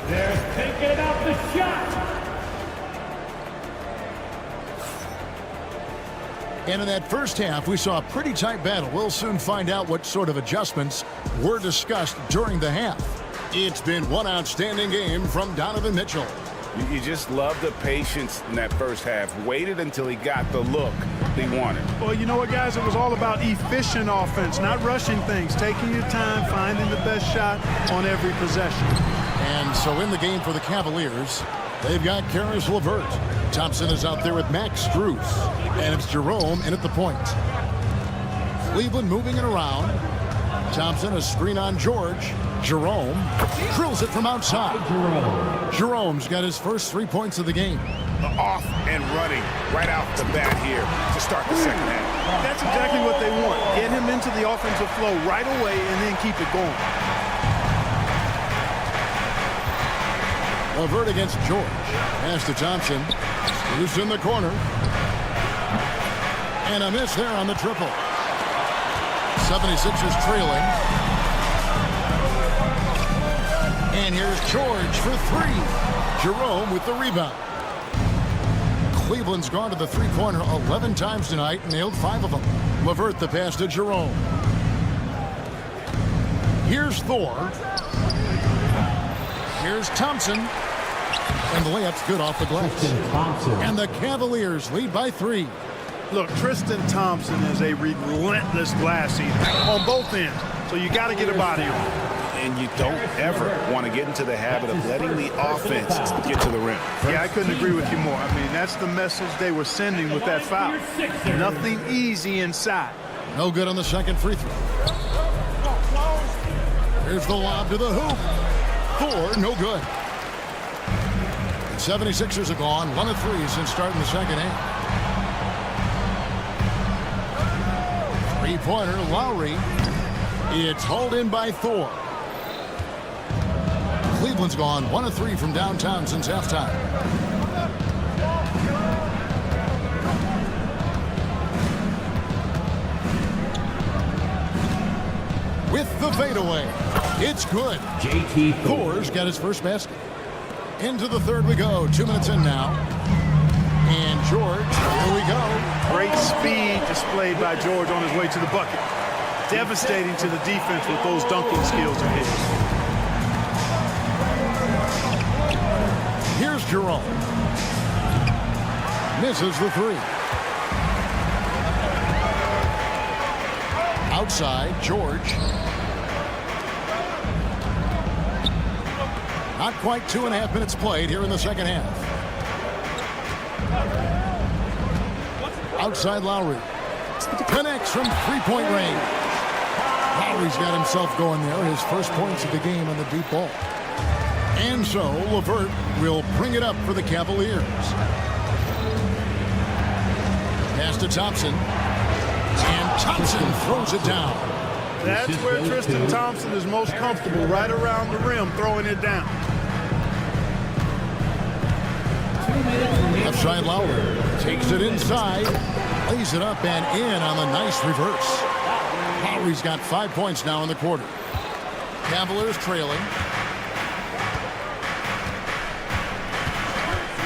They're thinking about the shot. And in that first half, we saw a pretty tight battle. We'll soon find out what sort of adjustments were discussed during the half. It's been one outstanding game from Donovan Mitchell. You just love the patience in that first half. Waited until he got the look he wanted. Well, you know what, guys? It was all about efficient offense, not rushing things, taking your time, finding the best shot on every possession. And so in the game for the Cavaliers, they've got Karis LeVert. Thompson is out there with Max Strus. And it's Jerome in at the point. Cleveland moving it around. Thompson a screen on George. Jerome drills it from outside. Jerome's got his first 3 points of the game. Off and running right out the bat here to start the second half. That's exactly what they want. Get him into the offensive flow right away and then keep it going. LeVert against George. Pass to Thompson. Loose in the corner. And a miss there on the triple. 76ers trailing. And here's George for 3. Jerome with the rebound. Cleveland's gone to the three-pointer 11 times tonight and nailed 5 of them. LeVert the pass to Jerome. Here's Thor. Here's Thompson. And the layup's good off the glass. And the Cavaliers lead by 3. Look, Tristan Thompson is a relentless glass eater on both ends. So you got to get a body on him. And you don't ever want to get into the habit of letting the offense get to the rim. Yeah, I couldn't agree with you more. I mean, that's the message they were sending with that foul. Nothing easy inside. No good on the second free throw. Here's the lob to the hoop. Thor, no good. The 76ers have gone 1 of 3 since starting the second half. Three-pointer, Lowry. It's hauled in by Thor. Cleveland's gone 1 of 3 from downtown since halftime. With the fadeaway, it's good. JT Thor's got his first basket. Into the third we go. 2 minutes in now. And George, here we go. Great speed displayed by George on his way to the bucket. Devastating to the defense with those dunking skills of his. Here's Jerome. Misses the 3. Outside, George. Not quite 2.5 minutes played here in the second half. Outside Lowry. Connects from three-point range. Lowry's got himself going there. His first points of the game on the deep ball. And so LeVert will bring it up for the Cavaliers. Pass to Thompson. And Thompson throws it down. That's where Tristan Thompson is most comfortable, right around the rim, throwing it down. Left side Lowry takes it inside, lays it up and in on the nice reverse. Lowry's got 5 points now in the quarter. Cavaliers trailing.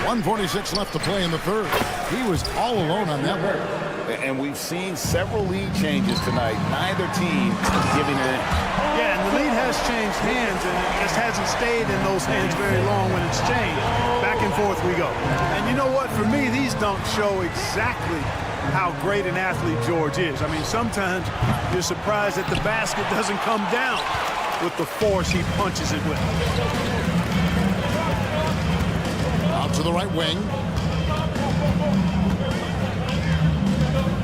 1:46 left to play in the third. He was all alone on that one. And we've seen several lead changes tonight. Neither team is giving it in. Yeah, and the lead has changed hands, and it just hasn't stayed in those hands very long when it's changed. Back and forth we go. And you know what? For me, these dunks show exactly how great an athlete George is. I mean, sometimes you're surprised that the basket doesn't come down with the force he punches it with. Out to the right wing.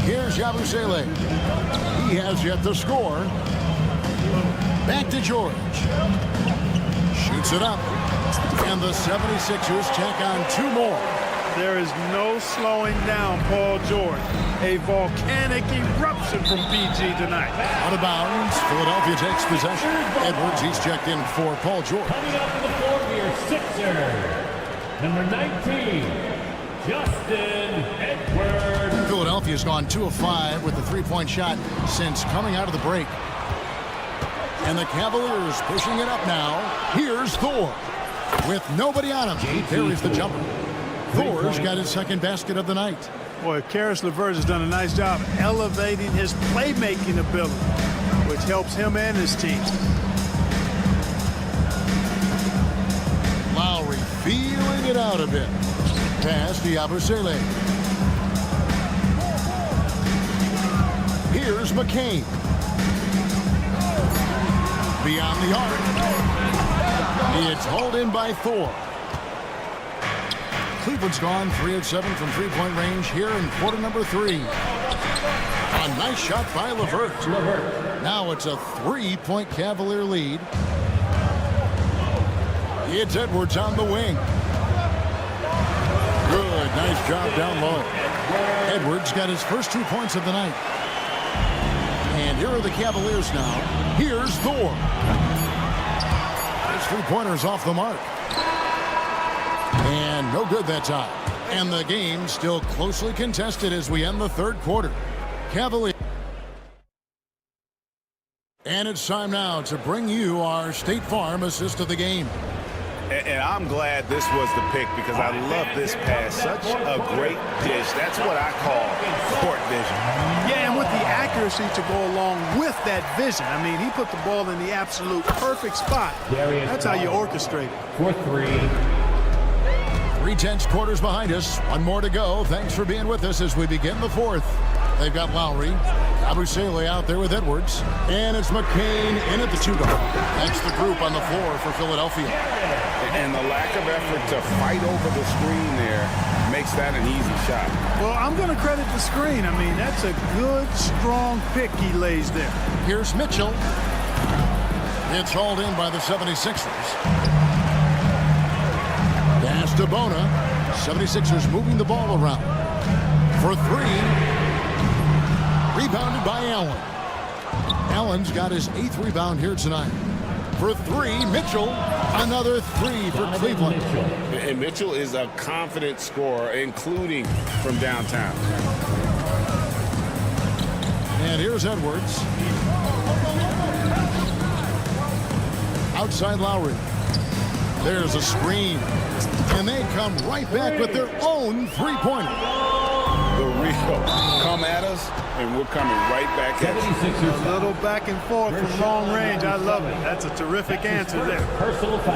Here's Yabusele. He has yet to score. Back to George. Shoots it up. And the 76ers tack on 2 more. There is no slowing down Paul George. A volcanic eruption from PG tonight. Out of bounds. Philadelphia takes possession. Edwards, he's checked in for Paul George. Coming up to the floor here, Sixers. Number 19, Justin Edwards. Philadelphia's gone 2 of 5 with the three-point shot since coming out of the break. And the Cavaliers pushing it up now. Here's Thor. With nobody on him, he carries the jumper. Thor's got his second basket of the night. Boy, Karis LeVert has done a nice job elevating his playmaking ability, which helps him and his team. Lowry feeling it out a bit. Pass to Yabusele. Here's McCain. Beyond the arc. It's hauled in by Thor. Cleveland's gone 3 of 7 from three-point range here in quarter number 3. A nice shot by LeVert. Now it's a 3-point Cavalier lead. It's Edwards on the wing. Good, nice job down low. Edwards got his first 2 points of the night. And here are the Cavaliers now. Here's Thor. His three-pointer's off the mark. And no good that time. And the game still closely contested as we end the third quarter. Cavaliers. And it's time now to bring you our State Farm assist of the game. And I'm glad this was the pick because I love this pass. Such a great dish. That's what I call court vision. Yeah, and with the accuracy to go along with that vision. I mean, he put the ball in the absolute perfect spot. That's how you orchestrate it. For 3. 3/10 quarters behind us. 1 more to go. Thanks for being with us as we begin the fourth. They've got Lowry. Yabusele out there with Edwards. And it's McCain in at the 2-guard. That's the group on the floor for Philadelphia. And the lack of effort to fight over the screen there makes that an easy shot. Well, I'm going to credit the screen. I mean, that's a good, strong pick he lays there. Here's Mitchell. It's hauled in by the 76ers. Pass to Bona. 76ers moving the ball around. For 3. Rebounded by Allen. Allen's got his 8th rebound here tonight. For 3, Mitchell. Another 3 for Cleveland. And Mitchell is a confident scorer, including from downtown. And here's Edwards. Outside Lowry. There's a screen. And they come right back with their own three-pointer. The real come at us, and we're coming right back at you. A little back and forth from long range. I love it. That's a terrific answer there.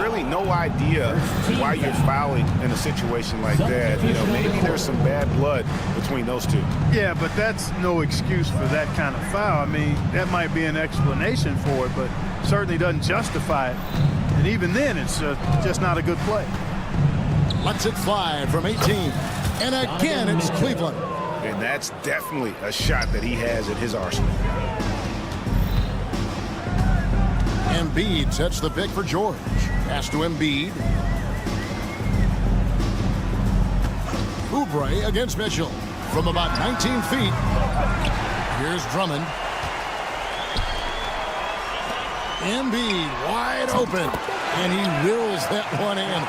Really no idea why you're fouling in a situation like that. You know, maybe there's some bad blood between those two. Yeah, but that's no excuse for that kind of foul. I mean, that might be an explanation for it, but certainly doesn't justify it. And even then, it's just not a good play. Lets it fly from 18. And again, it's Cleveland. And that's definitely a shot that he has at his arsenal. Embiid sets the pick for George. Pass to Embiid. Oubre against Mitchell from about 19 feet. Here's Drummond. Embiid wide open. And he wills that one in,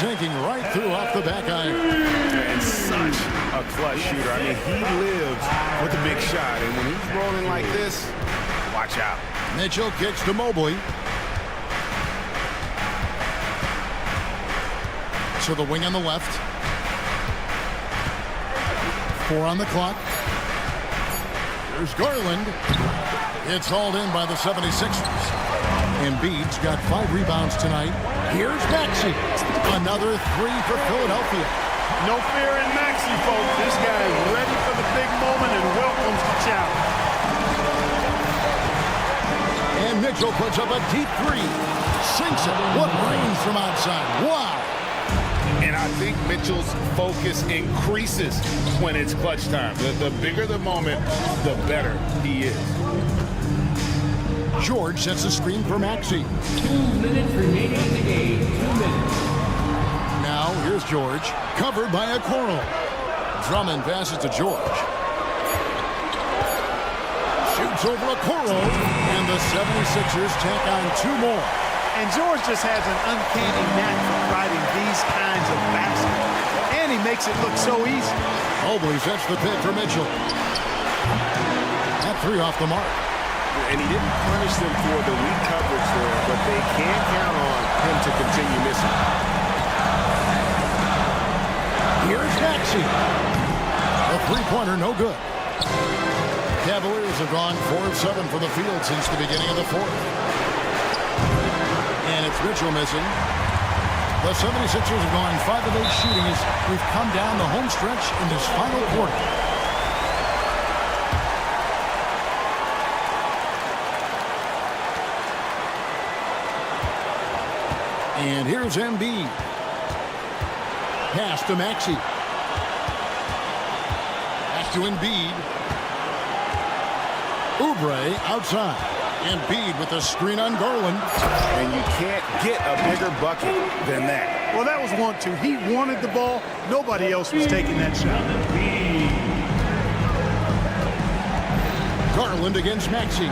sinking right through off the back iron. And such a clutch shooter. I mean, he lives with a big shot. And when he's rolling like this, watch out. Mitchell kicks to Mobley. To the wing on the left. 4 on the clock. Here's Garland. It's hauled in by the 76ers. Embiid's got 5 rebounds tonight. Here's Maxey. Another 3 for Philadelphia. No fear in Maxey, folks. This guy is ready for the big moment and welcomes the challenge. And Mitchell puts up a deep 3. Sinks it. What range from outside. Wow. And I think Mitchell's focus increases when it's clutch time. The bigger the moment, the better he is. George sets a screen for Maxey. 2 minutes remaining in the game. 2 minutes. Now here's George, covered by Okoro. Drummond passes to George. Shoots over Okoro, and the 76ers tack on 2 more. And George just has an uncanny knack for writing these kinds of baskets. And he makes it look so easy. Mobley sets the pick for Mitchell. That 3 off the mark. And he didn't punish them for the weak coverage there, but they can't count on him to continue missing. Here's Maxey. The 3-pointer, no good. Cavaliers have gone 4 of 7 for the field since the beginning of the 4th. And it's Mitchell missing. The 76ers have gone 5 of 8 shooting as we've come down the home stretch in this final quarter. And here's Embiid. Pass to Maxey. Pass to Embiid. Oubre outside. Embiid with a screen on Garland. And you can't get a bigger bucket than that. Well, that was 1-2. He wanted the ball. Nobody else was taking that shot. Garland against Maxey.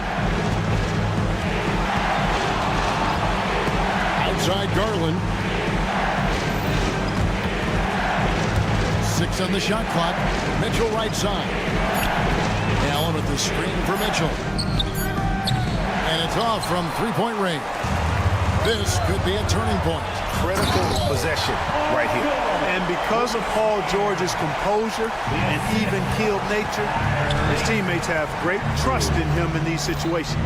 Outside Garland. 6 on the shot clock. Mitchell right side. Allen with the screen for Mitchell. And it's off from 3-point range. This could be a turning point. Critical possession right here. And because of Paul George's composure and even-keeled nature, his teammates have great trust in him in these situations.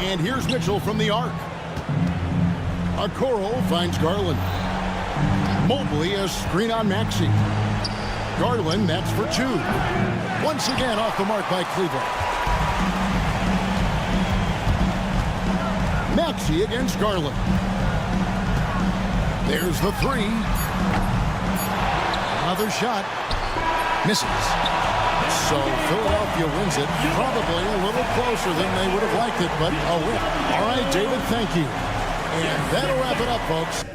And here's Mitchell from the arc. Okoro finds Garland. Mobley a screen on Maxey. Garland, that's for 2. Once again off the mark by Cleveland. Maxey against Garland. There's the 3. Another shot. Misses. So Philadelphia wins it. Probably a little closer than they would have liked it, but a win. All right, David, thank you. And that'll wrap it up, folks.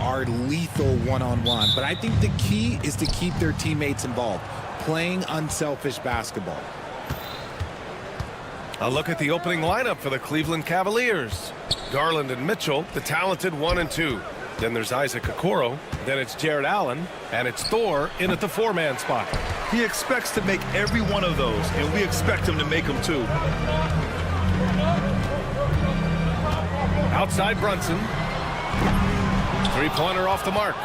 are lethal one-on-one. But I think the key is to keep their teammates involved, playing unselfish basketball. A look at the opening lineup for the Cleveland Cavaliers. Garland and Mitchell, the talented 1 and 2. Then there's Isaac Okoro. Then it's Jared Allen. And it's Thor in at the 4-man spot. He expects to make every one of those, and we expect him to make them too. Outside Brunson. Three-pointer off the mark.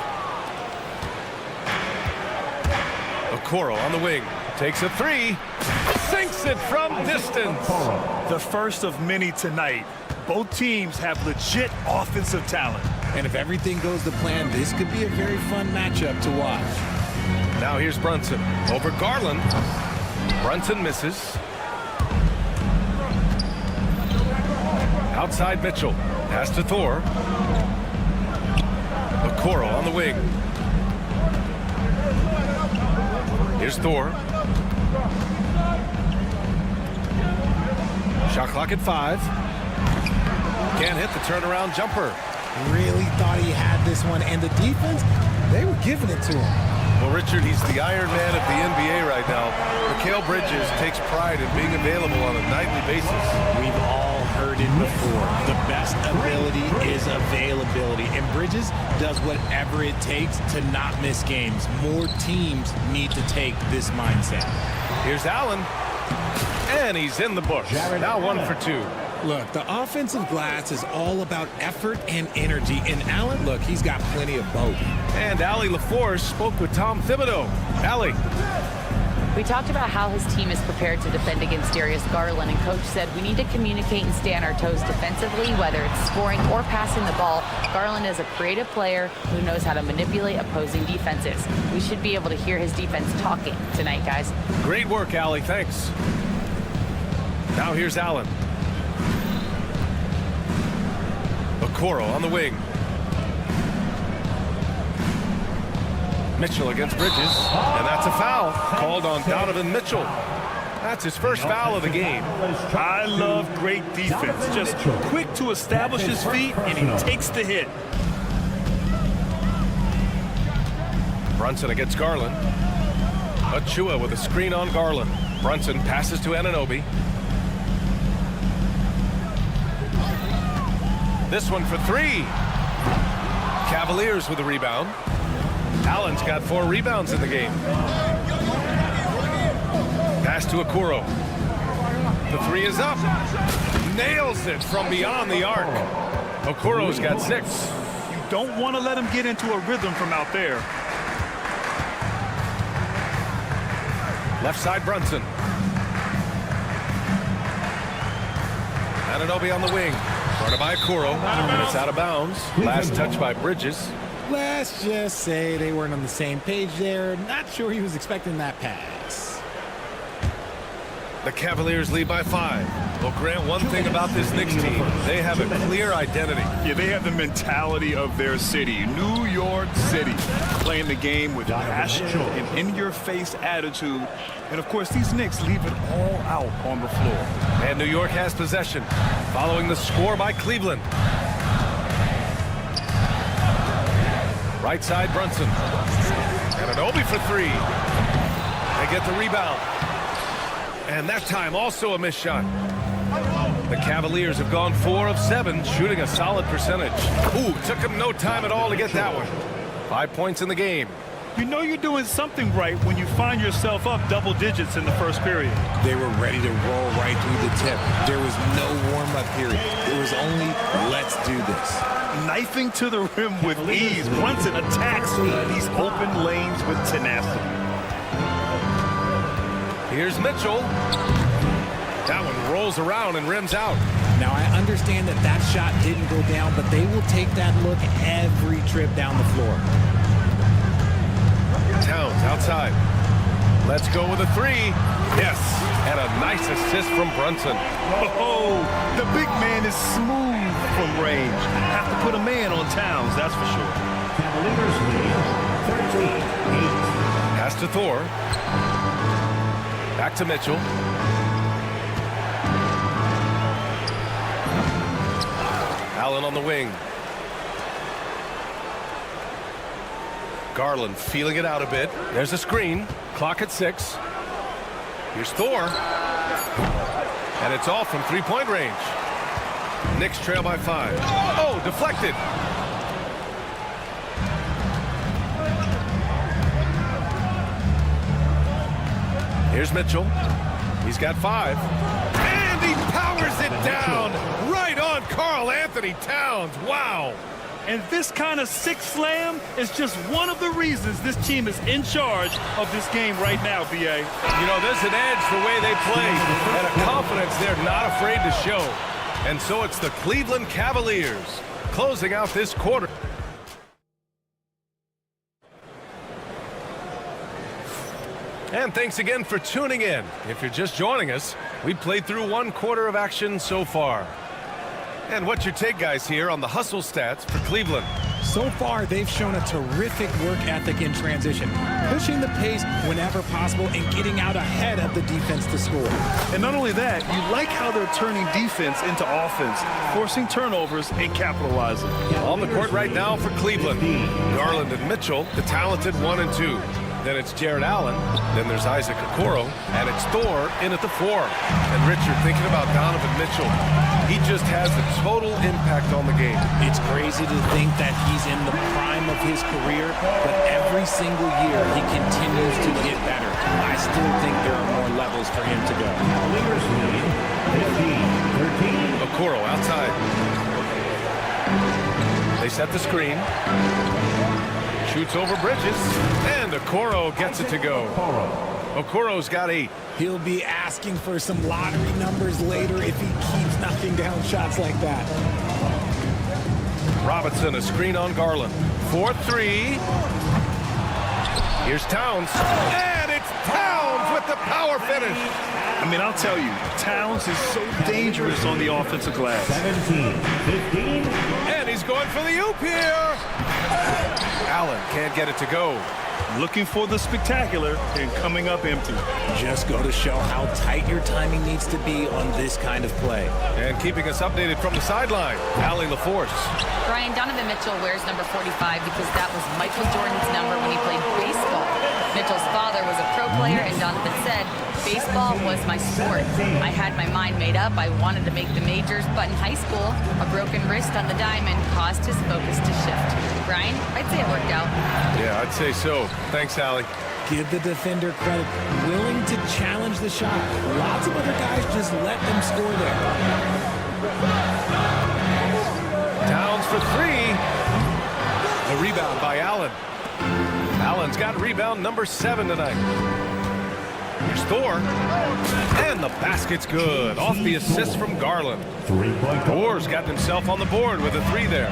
Okoro on the wing. Takes a 3. Sinks it from distance. The first of many tonight. Both teams have legit offensive talent. And if everything goes to plan, this could be a very fun matchup to watch. Now here's Brunson. Over Garland. Brunson misses. Outside Mitchell. Pass to Thor. Okoro on the wing. Here's Thor. Shot clock at 5. Can't hit the turnaround jumper. Really thought he had this one, and the defense, they were giving it to him. Well, Richard, he's the Iron Man of the NBA right now. Mikal Bridges takes pride in being available on a nightly basis. We've all heard it before. The best ability is availability, and Bridges does whatever it takes to not miss games. More teams need to take this mindset. Here's Allen, and he's in the books. Now 1 for 2. Look, the offensive glass is all about effort and energy, and Allen, look, he's got plenty of both. And Allie LaForce spoke with Tom Thibodeau. Allie. We talked about how his team is prepared to defend against Darius Garland, and Coach said we need to communicate and stay on our toes defensively, whether it's scoring or passing the ball. Garland is a creative player who knows how to manipulate opposing defenses. We should be able to hear his defense talking tonight, guys. Great work, Allie. Thanks. Now here's Allen. Okoro on the wing. Mitchell against Bridges, and that's a foul called on Donovan Mitchell. That's his first foul of the game. I love great defense. Just quick to establish his feet, and he takes the hit. Brunson against Garland. Achua with a screen on Garland. Brunson passes to Anunoby. This one for 3. Cavaliers with a rebound. Allen's got 4 rebounds in the game. Pass to Okoro. The 3 is up. Nails it from beyond the arc. Okoro's got 6. You don't want to let him get into a rhythm from out there. Left side Brunson. Anunoby on the wing. Guarded by Okoro, and it's out of bounds. Last touch by Bridges. Let's just say they weren't on the same page there. Not sure he was expecting that pass. The Cavaliers lead by 5. Well, Grant, one thing about this Knicks team, they have a clear identity. Yeah, they have the mentality of their city, New York City, playing the game with passion and in-your-face attitude. And, of course, these Knicks leave it all out on the floor. And New York has possession, following the score by Cleveland. Right side, Brunson. And Anunoby for 3. They get the rebound. And that time also a missed shot. The Cavaliers have gone 4 of 7, shooting a solid percentage. Ooh, took them no time at all to get that one. 5 points in the game. You know you're doing something right when you find yourself up double digits in the first period. They were ready to roll right through the tip. There was no warm-up period. It was only, let's do this. Knifing to the rim with ease. Brunson attacks these open lanes with tenacity. Here's Mitchell. That one rolls around and rims out. Now, I understand that that shot didn't go down, but they will take that look every trip down the floor. Towns outside. Let's go with a 3. Yes, and a nice assist from Brunson. Oh, the big man is smooth from range. Have to put a man on Towns, that's for sure. Cavaliers lead 13-8. Pass to Thor. Back to Mitchell. Allen on the wing. Garland feeling it out a bit. There's a screen. Clock at 6. Here's Thor. And it's off from three-point range. Knicks trail by 5. Oh, deflected. Here's Mitchell. He's got 5. And he powers it down right on Karl Anthony Towns. Wow. And this kind of sick slam is just one of the reasons this team is in charge of this game right now, B.A. You know, there's an edge the way they play and a confidence they're not afraid to show. And so it's the Cleveland Cavaliers closing out this quarter. And thanks again for tuning in. If you're just joining us, we played through one quarter of action so far. And what's your take, guys, here on the hustle stats for Cleveland? So far, they've shown a terrific work ethic in transition, pushing the pace whenever possible and getting out ahead of the defense to score. And not only that, you like how they're turning defense into offense, forcing turnovers and capitalizing. On the court right now for Cleveland, Garland and Mitchell, the talented 1 and 2. Then it's Jared Allen. Then there's Isaac Okoro. And it's Thor in at the 4. And Richard, thinking about Donovan Mitchell, he just has a total impact on the game. It's crazy to think that he's in the prime of his career, but every single year he continues to get better. I still think there are more levels for him to go. Okoro outside. They set the screen. Shoots over Bridges, and Okoro gets it to go. Okoro's got 8. He'll be asking for some lottery numbers later if he keeps knocking down shots like that. Robinson, a screen on Garland. 4-3. Here's Towns, and it's Towns with the power finish. I mean, I'll tell you, Towns is so dangerous on the offensive glass. 17-15. And he's going for the oop here. Allen can't get it to go. Looking for the spectacular and coming up empty. Just go to show how tight your timing needs to be on this kind of play. And keeping us updated from the sideline, Allie LaForce. Brian, Donovan Mitchell wears number 45 because that was Michael Jordan's number when he played baseball. Mitchell's father was a pro player, and Donovan said, baseball was my sport. I had my mind made up. I wanted to make the majors, but in high school, a broken wrist on the diamond caused his focus to shift. Brian, I'd say it worked out. Yeah, I'd say so. Thanks, Allie. Give the defender credit. Willing to challenge the shot. Lots of other guys just let them score there. Towns for 3. The rebound by Allen. Allen's got rebound number 7 tonight. Here's Thor. And the basket's good. Off the assist from Garland. Thor's got himself on the board with a 3 there.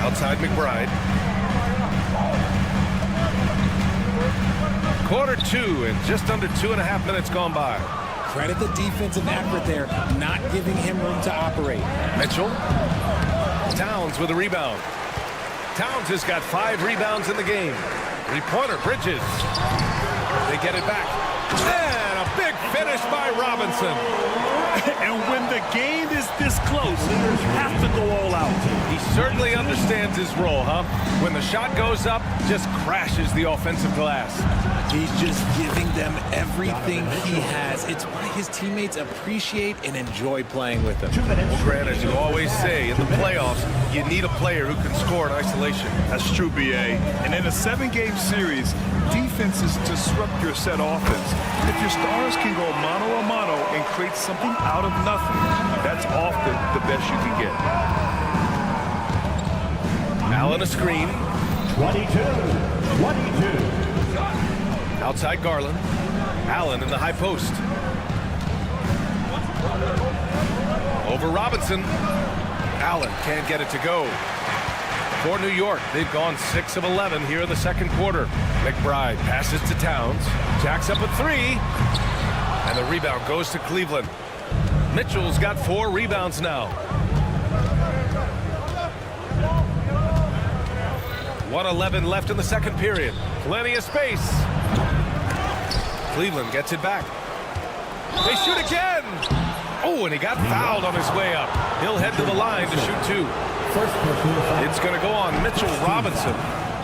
Outside McBride. Quarter 2 and just under 2.5 minutes gone by. Credit the defensive effort there, not giving him room to operate. Mitchell. Towns with a rebound. Towns has got 5 rebounds in the game. 3-pointer, Bridges. They get it back. And a big finish by Robinson. And when the game is this close, leaders have to go all out. He certainly understands his role, huh? When the shot goes up, just crashes the offensive glass. He's just giving them everything he has. It's why his teammates appreciate and enjoy playing with him. Well, Grant, as you always say, in the playoffs, you need a player who can score in isolation. That's true, B.A. And in a 7-game series, defenses disrupt your set offense. If your stars can go mano-a-mano and create something out of nothing, that's often the best you can get. Allen a screen. 22. Outside Garland. Allen in the high post. Over Robinson. Allen can't get it to go. For New York, they've gone 6 of 11 here in the second quarter. McBride passes to Towns. Jacks up a 3. And the rebound goes to Cleveland. Mitchell's got 4 rebounds now. 1:11 left in the second period. Plenty of space. Cleveland gets it back. They shoot again. Oh, and he got fouled on his way up. He'll head to the line to shoot 2. It's going to go on Mitchell Robinson.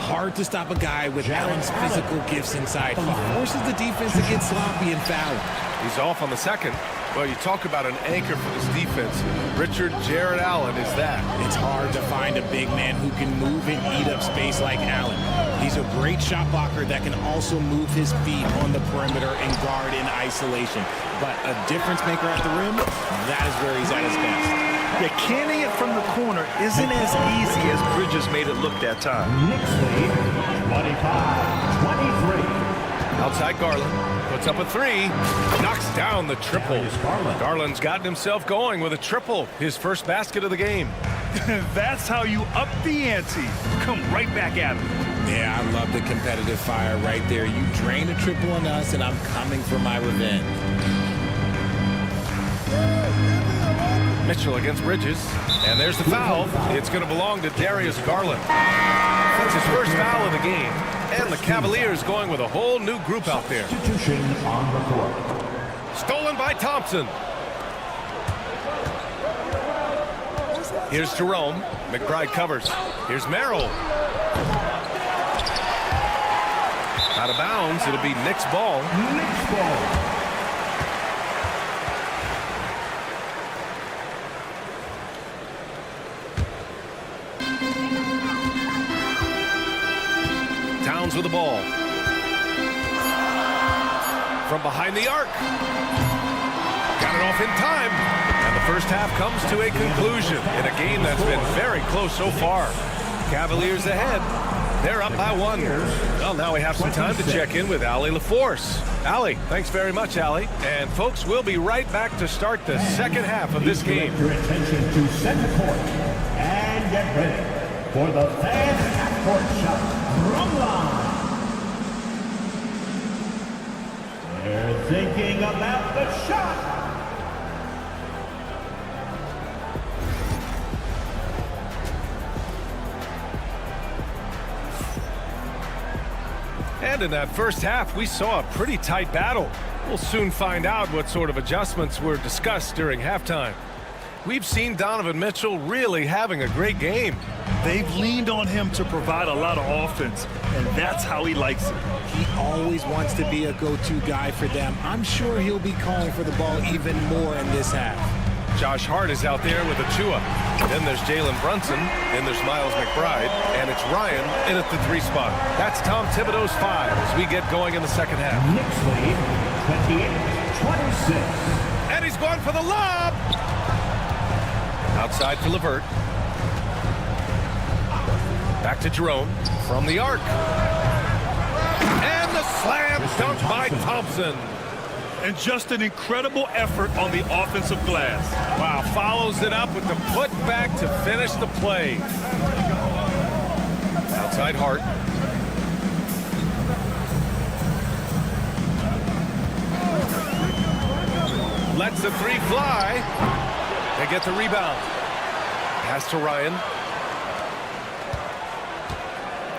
Hard to stop a guy with Allen's physical gifts inside. He forces the defense to get sloppy and foul. He's off on the second. Well, you talk about an anchor for this defense. Richard Jared Allen is that. It's hard to find a big man who can move and eat up space like Allen. He's a great shot blocker that can also move his feet on the perimeter and guard in isolation. But a difference maker at the rim, that is where he's at his best. Yeah, canning it from the corner isn't as easy as Bridges made it look that time. Knicks lead 25-23. Outside Garland. Puts up a three. Knocks down the triple. Garland's gotten himself going with a triple. His first basket of the game. That's how you up the ante. Come right back at him. Yeah, I love the competitive fire right there. You drain a triple on us, and I'm coming for my revenge. Mitchell against Bridges. And there's the foul. It's going to belong to Darius Garland. That's his first foul of the game. And the Cavaliers going with a whole new group out there. On the court. Stolen by Thompson. Here's Jerome. McBride covers. Here's Merrill. Out of bounds. It'll be Knicks ball. Knicks ball. Towns with the ball. From behind the arc. Got it off in time. And the first half comes to a conclusion in a game that's been very close so far. Cavaliers ahead. They're up by one. Well, now we have some time to check in with Allie LaForce. Allie, thanks very much, Allie. And folks, we'll be right back to start the second half of this game. Your attention to center court and get ready for the fan half-court shot from line. They're thinking about the shot. And in that first half, we saw a pretty tight battle. We'll soon find out what sort of adjustments were discussed during halftime. We've seen Donovan Mitchell really having a great game. They've leaned on him to provide a lot of offense, and that's how he likes it. He always wants to be a go-to guy for them. I'm sure he'll be calling for the ball even more in this half. Josh Hart is out there with Achua. Then there's Jalen Brunson. Then there's Miles McBride. And it's Ryan in at the three spot. That's Tom Thibodeau's five as we get going in the second half. Knicks lead 28-26. And he's going for the lob. Outside for LeVert. Back to Jerome from the arc. And the slam dunk by Thompson. And just an incredible effort on the offensive glass. Wow, follows it up with the putback to finish the play. Outside Hart. Lets the three fly. They get the rebound. Pass to Ryan.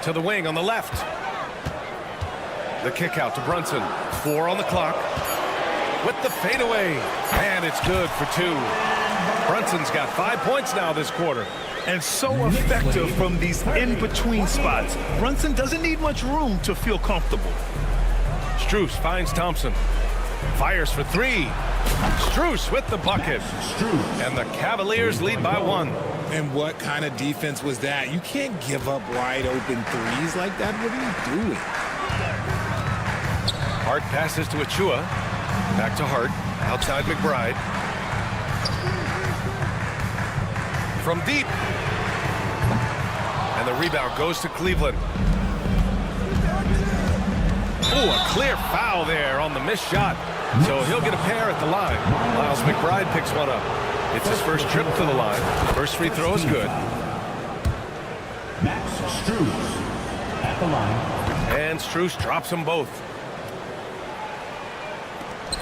To the wing on the left. The kick out to Brunson. 4 on the clock. With the fadeaway. And it's good for 2. Brunson's got 5 points now this quarter. And so effective from these in-between spots. Brunson doesn't need much room to feel comfortable. Strus finds Thompson. Fires for 3. Strus with the bucket. And the Cavaliers lead by 1. And what kind of defense was that? You can't give up wide open threes like that. What are you doing? Hart passes to Achua. Back to Hart. Outside McBride. From deep. And the rebound goes to Cleveland. Oh, a clear foul there on the missed shot. So he'll get a pair at the line. Miles McBride picks one up. It's his first trip to the line. First free throw is good. Max Strus at the line. And Strus drops them both.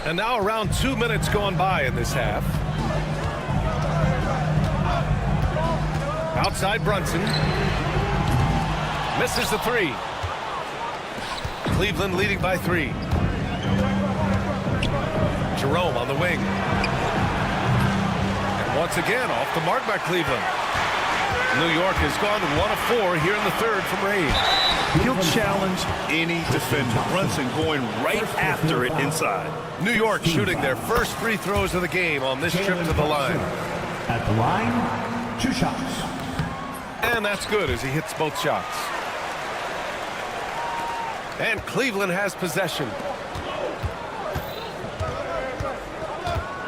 And now around 2 minutes gone by in this half. Outside Brunson. Misses the 3. Cleveland leading by 3. Jerome on the wing. And once again off the mark by Cleveland. New York has gone 1 of 4 here in the third from range. He'll challenge any defender. Brunson going right after it inside. New York shooting their first free throws of the game on this trip to the line. At the line, 2 shots. And that's good as he hits both shots. And Cleveland has possession.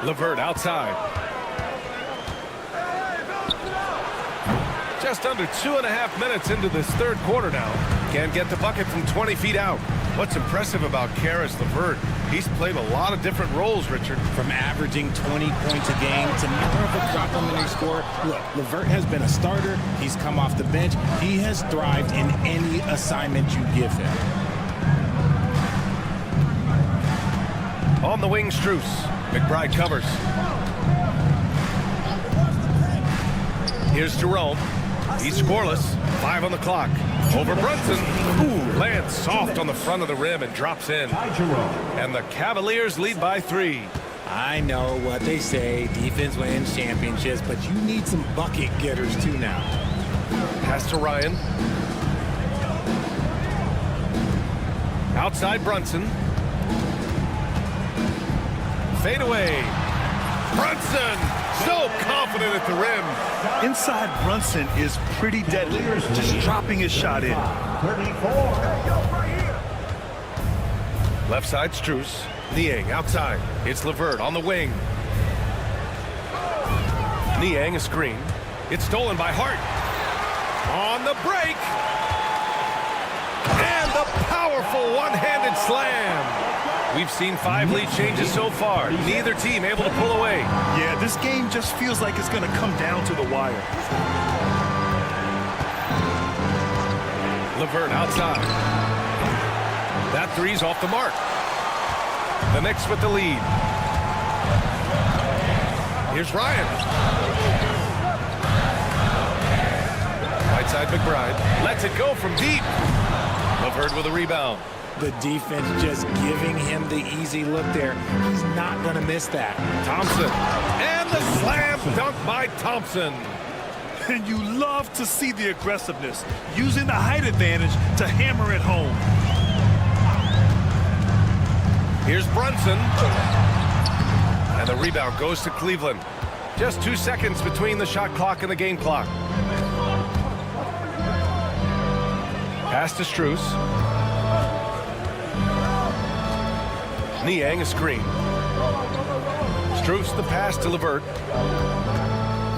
LeVert outside. Just under 2.5 minutes into this third quarter now. Can't get the bucket from 20 feet out. What's impressive about Karis LeVert, he's played a lot of different roles, Richard. From averaging 20 points a game to more of a complimentary scorer. Look, LeVert has been a starter. He's come off the bench. He has thrived in any assignment you give him. On the wing, Strus. McBride covers. Here's Jerome. He's scoreless. 5 on the clock. Over Brunson. Ooh, lands soft on the front of the rim and drops in. And the Cavaliers lead by 3. I know what they say. Defense wins championships, but you need some bucket getters too now. Pass to Ryan. Outside Brunson. Fade away. Brunson, so confident at the rim. Inside Brunson is pretty deadly, just dropping his shot in. 34. Left side, Strus. Niang outside. It's LeVert on the wing. Niang a screen. It's stolen by Hart. On the break. And the powerful one-handed slam. We've seen 5 lead changes so far. Neither team able to pull away. Yeah, this game just feels like it's going to come down to the wire. LeVert outside. That three's off the mark. The Knicks with the lead. Here's Ryan. Right side McBride. Lets it go from deep. LeVert with a rebound. The defense just giving him the easy look there. He's not going to miss that. Thompson. And the slam dunk by Thompson. And you love to see the aggressiveness, using the height advantage to hammer it home. Here's Brunson. And the rebound goes to Cleveland. Just 2 seconds between the shot clock and the game clock. Pass to Strus. Niang a screen. Strus the pass to LeVert.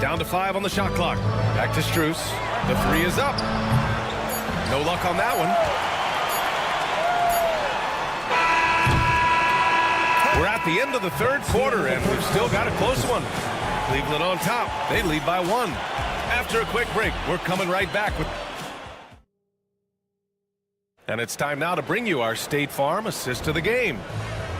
Down to 5 on the shot clock. Back to Strus. The 3 is up. No luck on that one. We're at the end of the third quarter, and we've still got a close one. Cleveland on top. They lead by 1. After a quick break, we're coming right back with... And it's time now to bring you our State Farm assist of the game.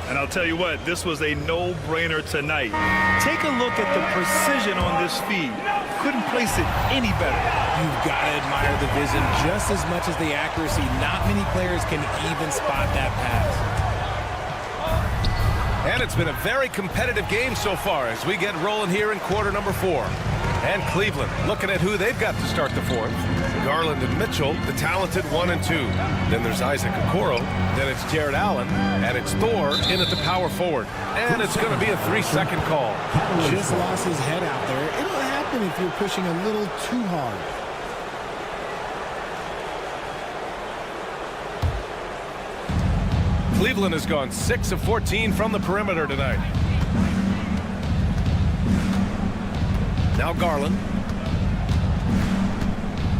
And I'll tell you what, this was a no-brainer tonight. Take a look at the precision on this feed. Couldn't place it any better. You've got to admire the vision just as much as the accuracy. Not many players can even spot that pass. And it's been a very competitive game so far as we get rolling here in quarter number 4. And Cleveland looking at who they've got to start the 4th. Garland and Mitchell, the talented 1 and 2. Then there's Isaac Okoro. Then it's Jared Allen. And it's Thor in at the power forward. And it's going to be a 3-second call. Just lost his head out there. It'll happen if you're pushing a little too hard. Cleveland has gone 6 of 14 from the perimeter tonight. Now Garland.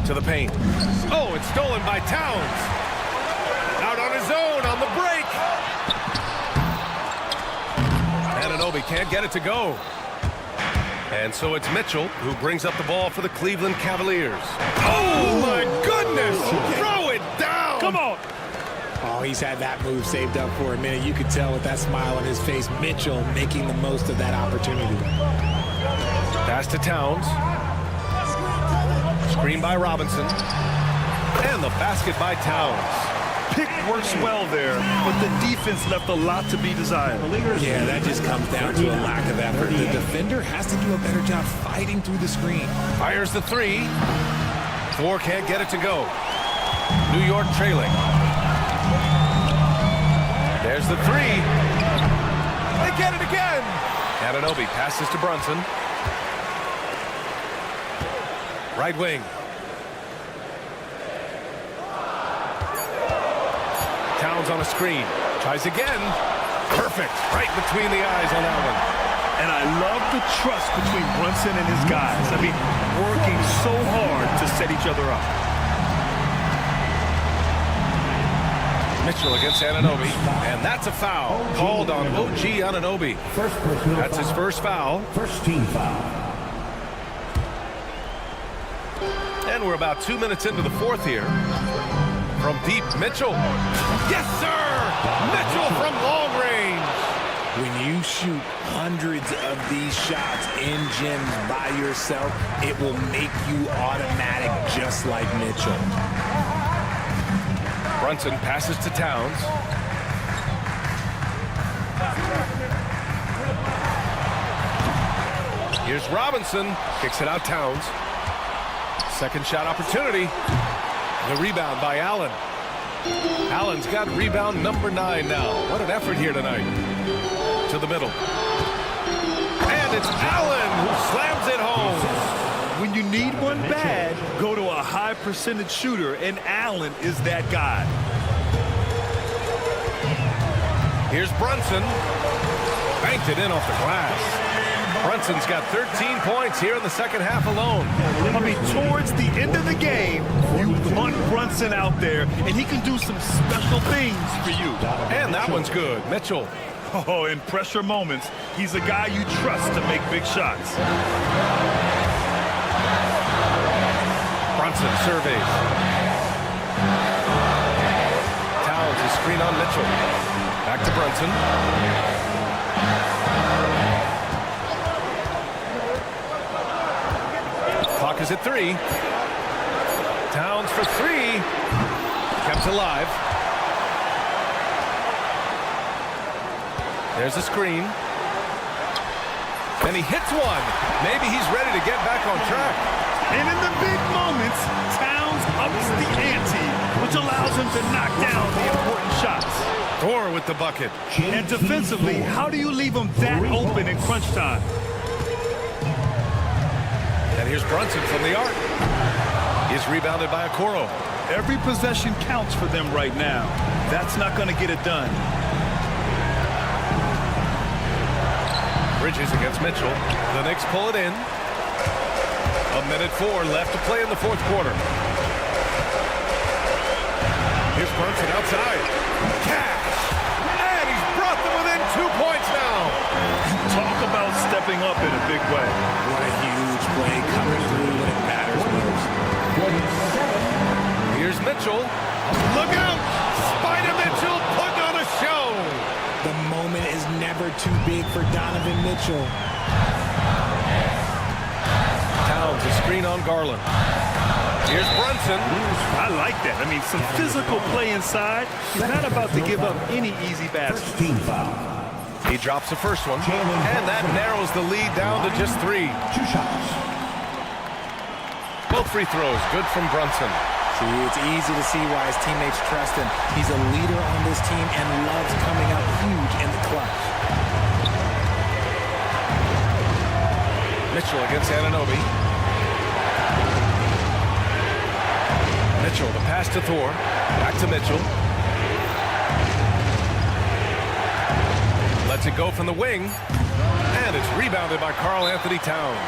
To the paint. Oh, it's stolen by Towns. Out on his own on the break. Anunoby can't get it to go. And so it's Mitchell who brings up the ball for the Cleveland Cavaliers. Oh, my goodness. Throw it down. Come on. Oh, he's had that move saved up for a minute. You could tell with that smile on his face, Mitchell making the most of that opportunity. Pass to Towns. Screen by Robinson. And the basket by Towns. pick works well there, but the defense left a lot to be desired. Yeah, that just comes down to a lack of effort. The defender has to do a better job fighting through the screen. Fires the three. Thor can't get it to go. New York trailing. There's the three. They get it again. Anunoby passes to Brunson. Right wing. Towns on a screen. Tries again. Perfect. Right between the eyes on that one. And I love the trust between Brunson and his guys. I mean, working so hard to set each other up. Mitchell against Anunoby, and that's a foul called on OG Anunoby. That's his first foul. First team foul. And we're about 2 minutes into the fourth here. From deep, Mitchell. Yes, sir! Mitchell from long range. When you shoot hundreds of these shots in gyms by yourself, it will make you automatic just like Mitchell. Brunson passes to Towns. Here's Robinson. Kicks it out Towns. Second shot opportunity. The rebound by Allen. Allen's got rebound number 9 now. What an effort here tonight. To the middle. And it's Allen who slams it home. When you need one bad, go to a high percentage shooter, and Allen is that guy. Here's Brunson. Banked it in off the glass. Brunson's got 13 points here in the second half alone. I mean, towards the end of the game, you want Brunson out there, and he can do some special things for you. And that one's good. Mitchell. Oh, in pressure moments, he's a guy you trust to make big shots. Brunson surveys. Towns is screen on Mitchell. Back to Brunson. Clock is at 3. Towns for 3. Kept alive. There's a screen. And he hits one. Maybe he's ready to get back on track. And in the big moments, Towns ups the ante, which allows him to knock down the important shots. Thor with the bucket. And defensively, how do you leave him that open in crunch time? And here's Brunson from the arc. He's rebounded by Okoro. Every possession counts for them right now. That's not going to get it done. Bridges against Mitchell. The Knicks pull it in. 1:04 left to play in the fourth quarter. Here's Brunson outside. Cash! And he's brought them within 2 points now. Talk about stepping up in a big way. What a huge play coming through when it matters most. Here's Mitchell. Look out! Spider Mitchell putting on a show. The moment is never too big for Donovan Mitchell. Towns a screen on Garland. Here's Brunson. I like that. I mean, some physical play inside. He's not about to give up any easy baskets. Team foul. He drops the first one, and that narrows the lead down to just 3. 2 shots. Both free throws, good from Brunson. See, it's easy to see why his teammates trust him. He's a leader on this team and loves coming up huge in the clutch. Mitchell against Anunoby. Mitchell, the pass to Thor. Back to Mitchell. Lets it go from the wing. And it's rebounded by Karl Anthony Towns.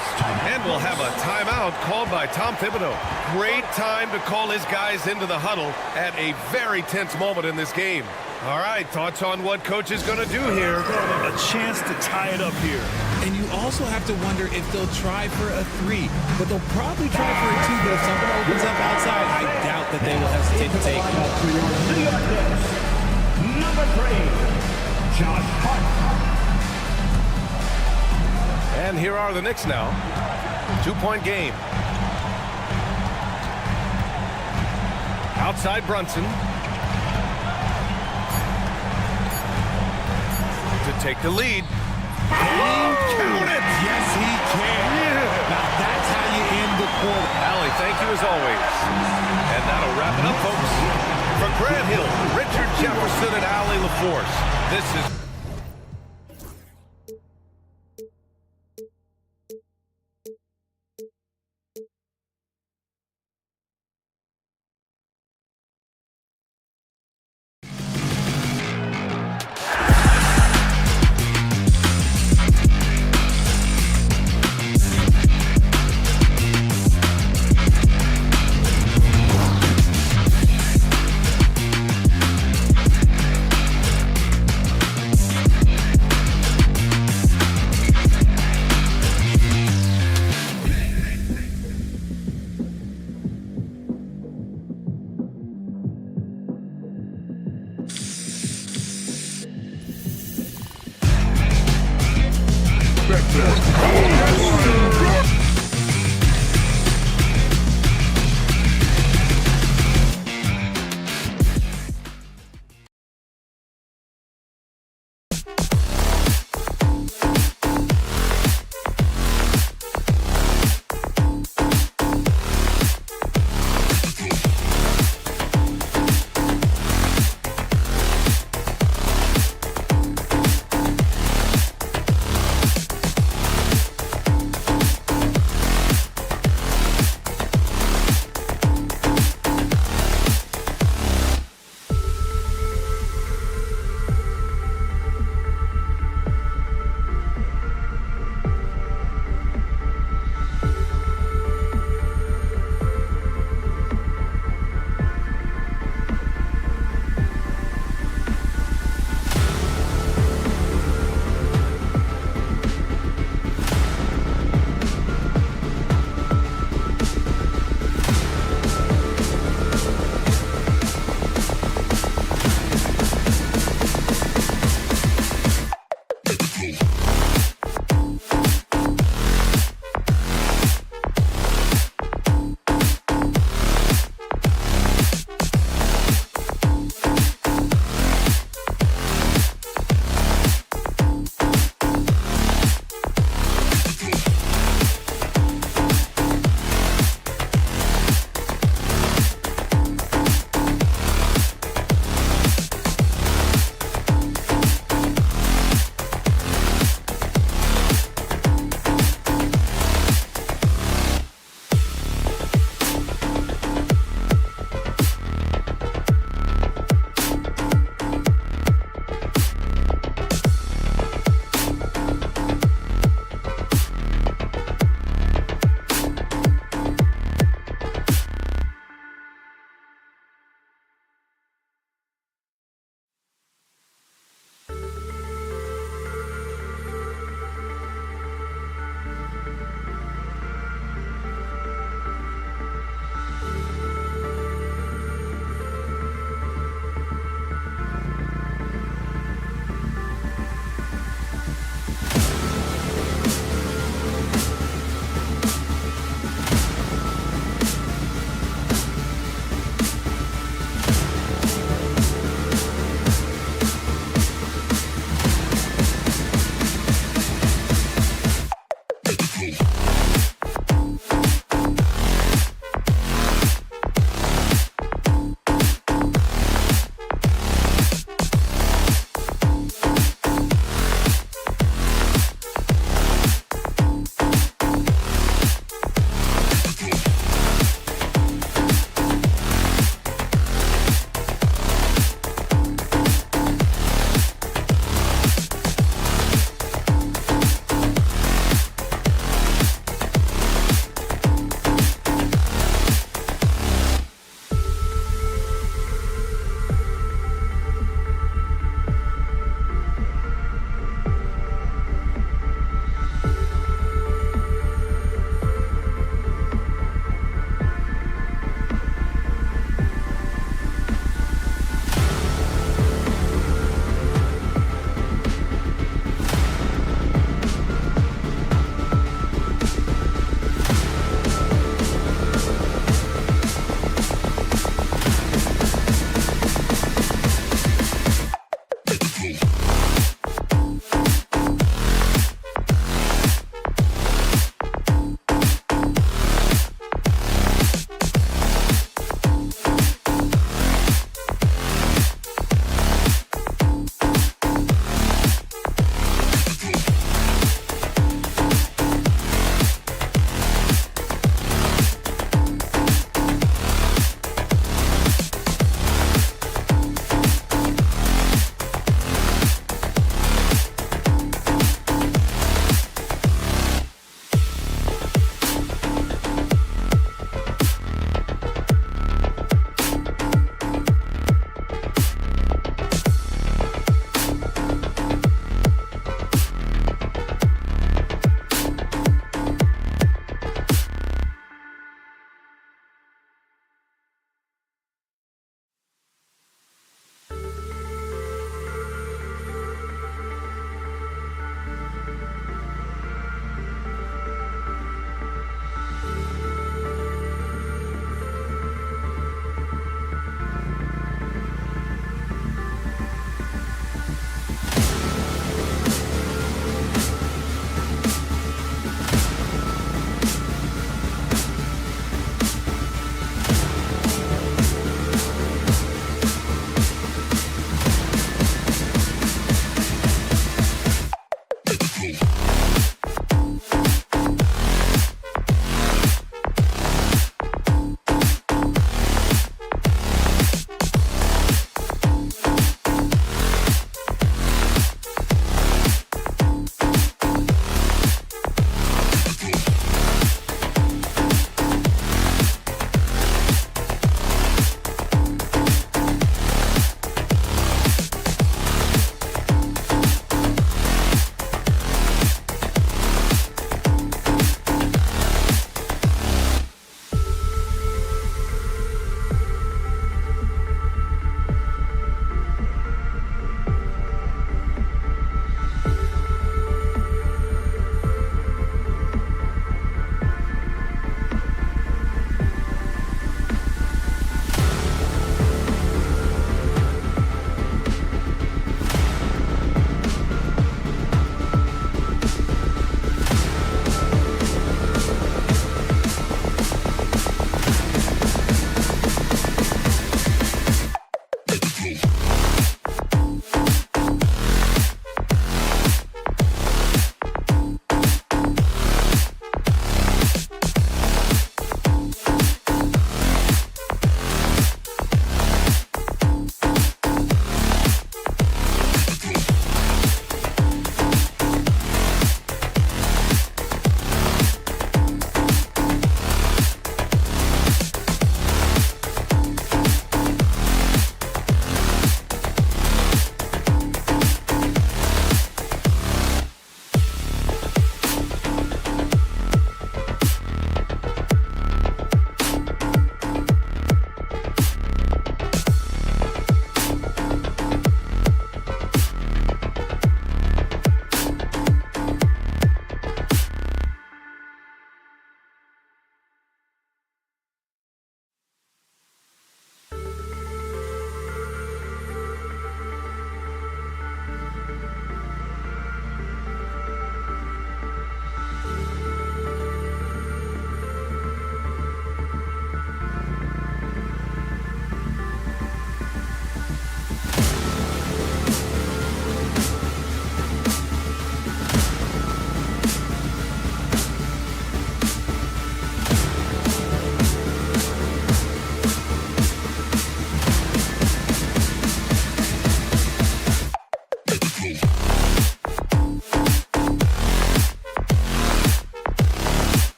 And we'll have a timeout called by Tom Thibodeau. Great time to call his guys into the huddle at a very tense moment in this game. All right, thoughts on what coach is going to do here? A chance to tie it up here. And you also have to wonder if they'll try for a 3, but they'll probably try for a 2, but if something opens up outside, I doubt that they will hesitate to take it. New York Knicks, number 3, Josh Hart. And here are the Knicks now. 2-point game. Outside Brunson. take the lead. Count it! Yes, he can. Yeah. Now that's how you end the quarter. Allie, thank you as always. And that'll wrap it up, folks. For Grant Hill, Richard Jefferson, and Allie LaForce, this is...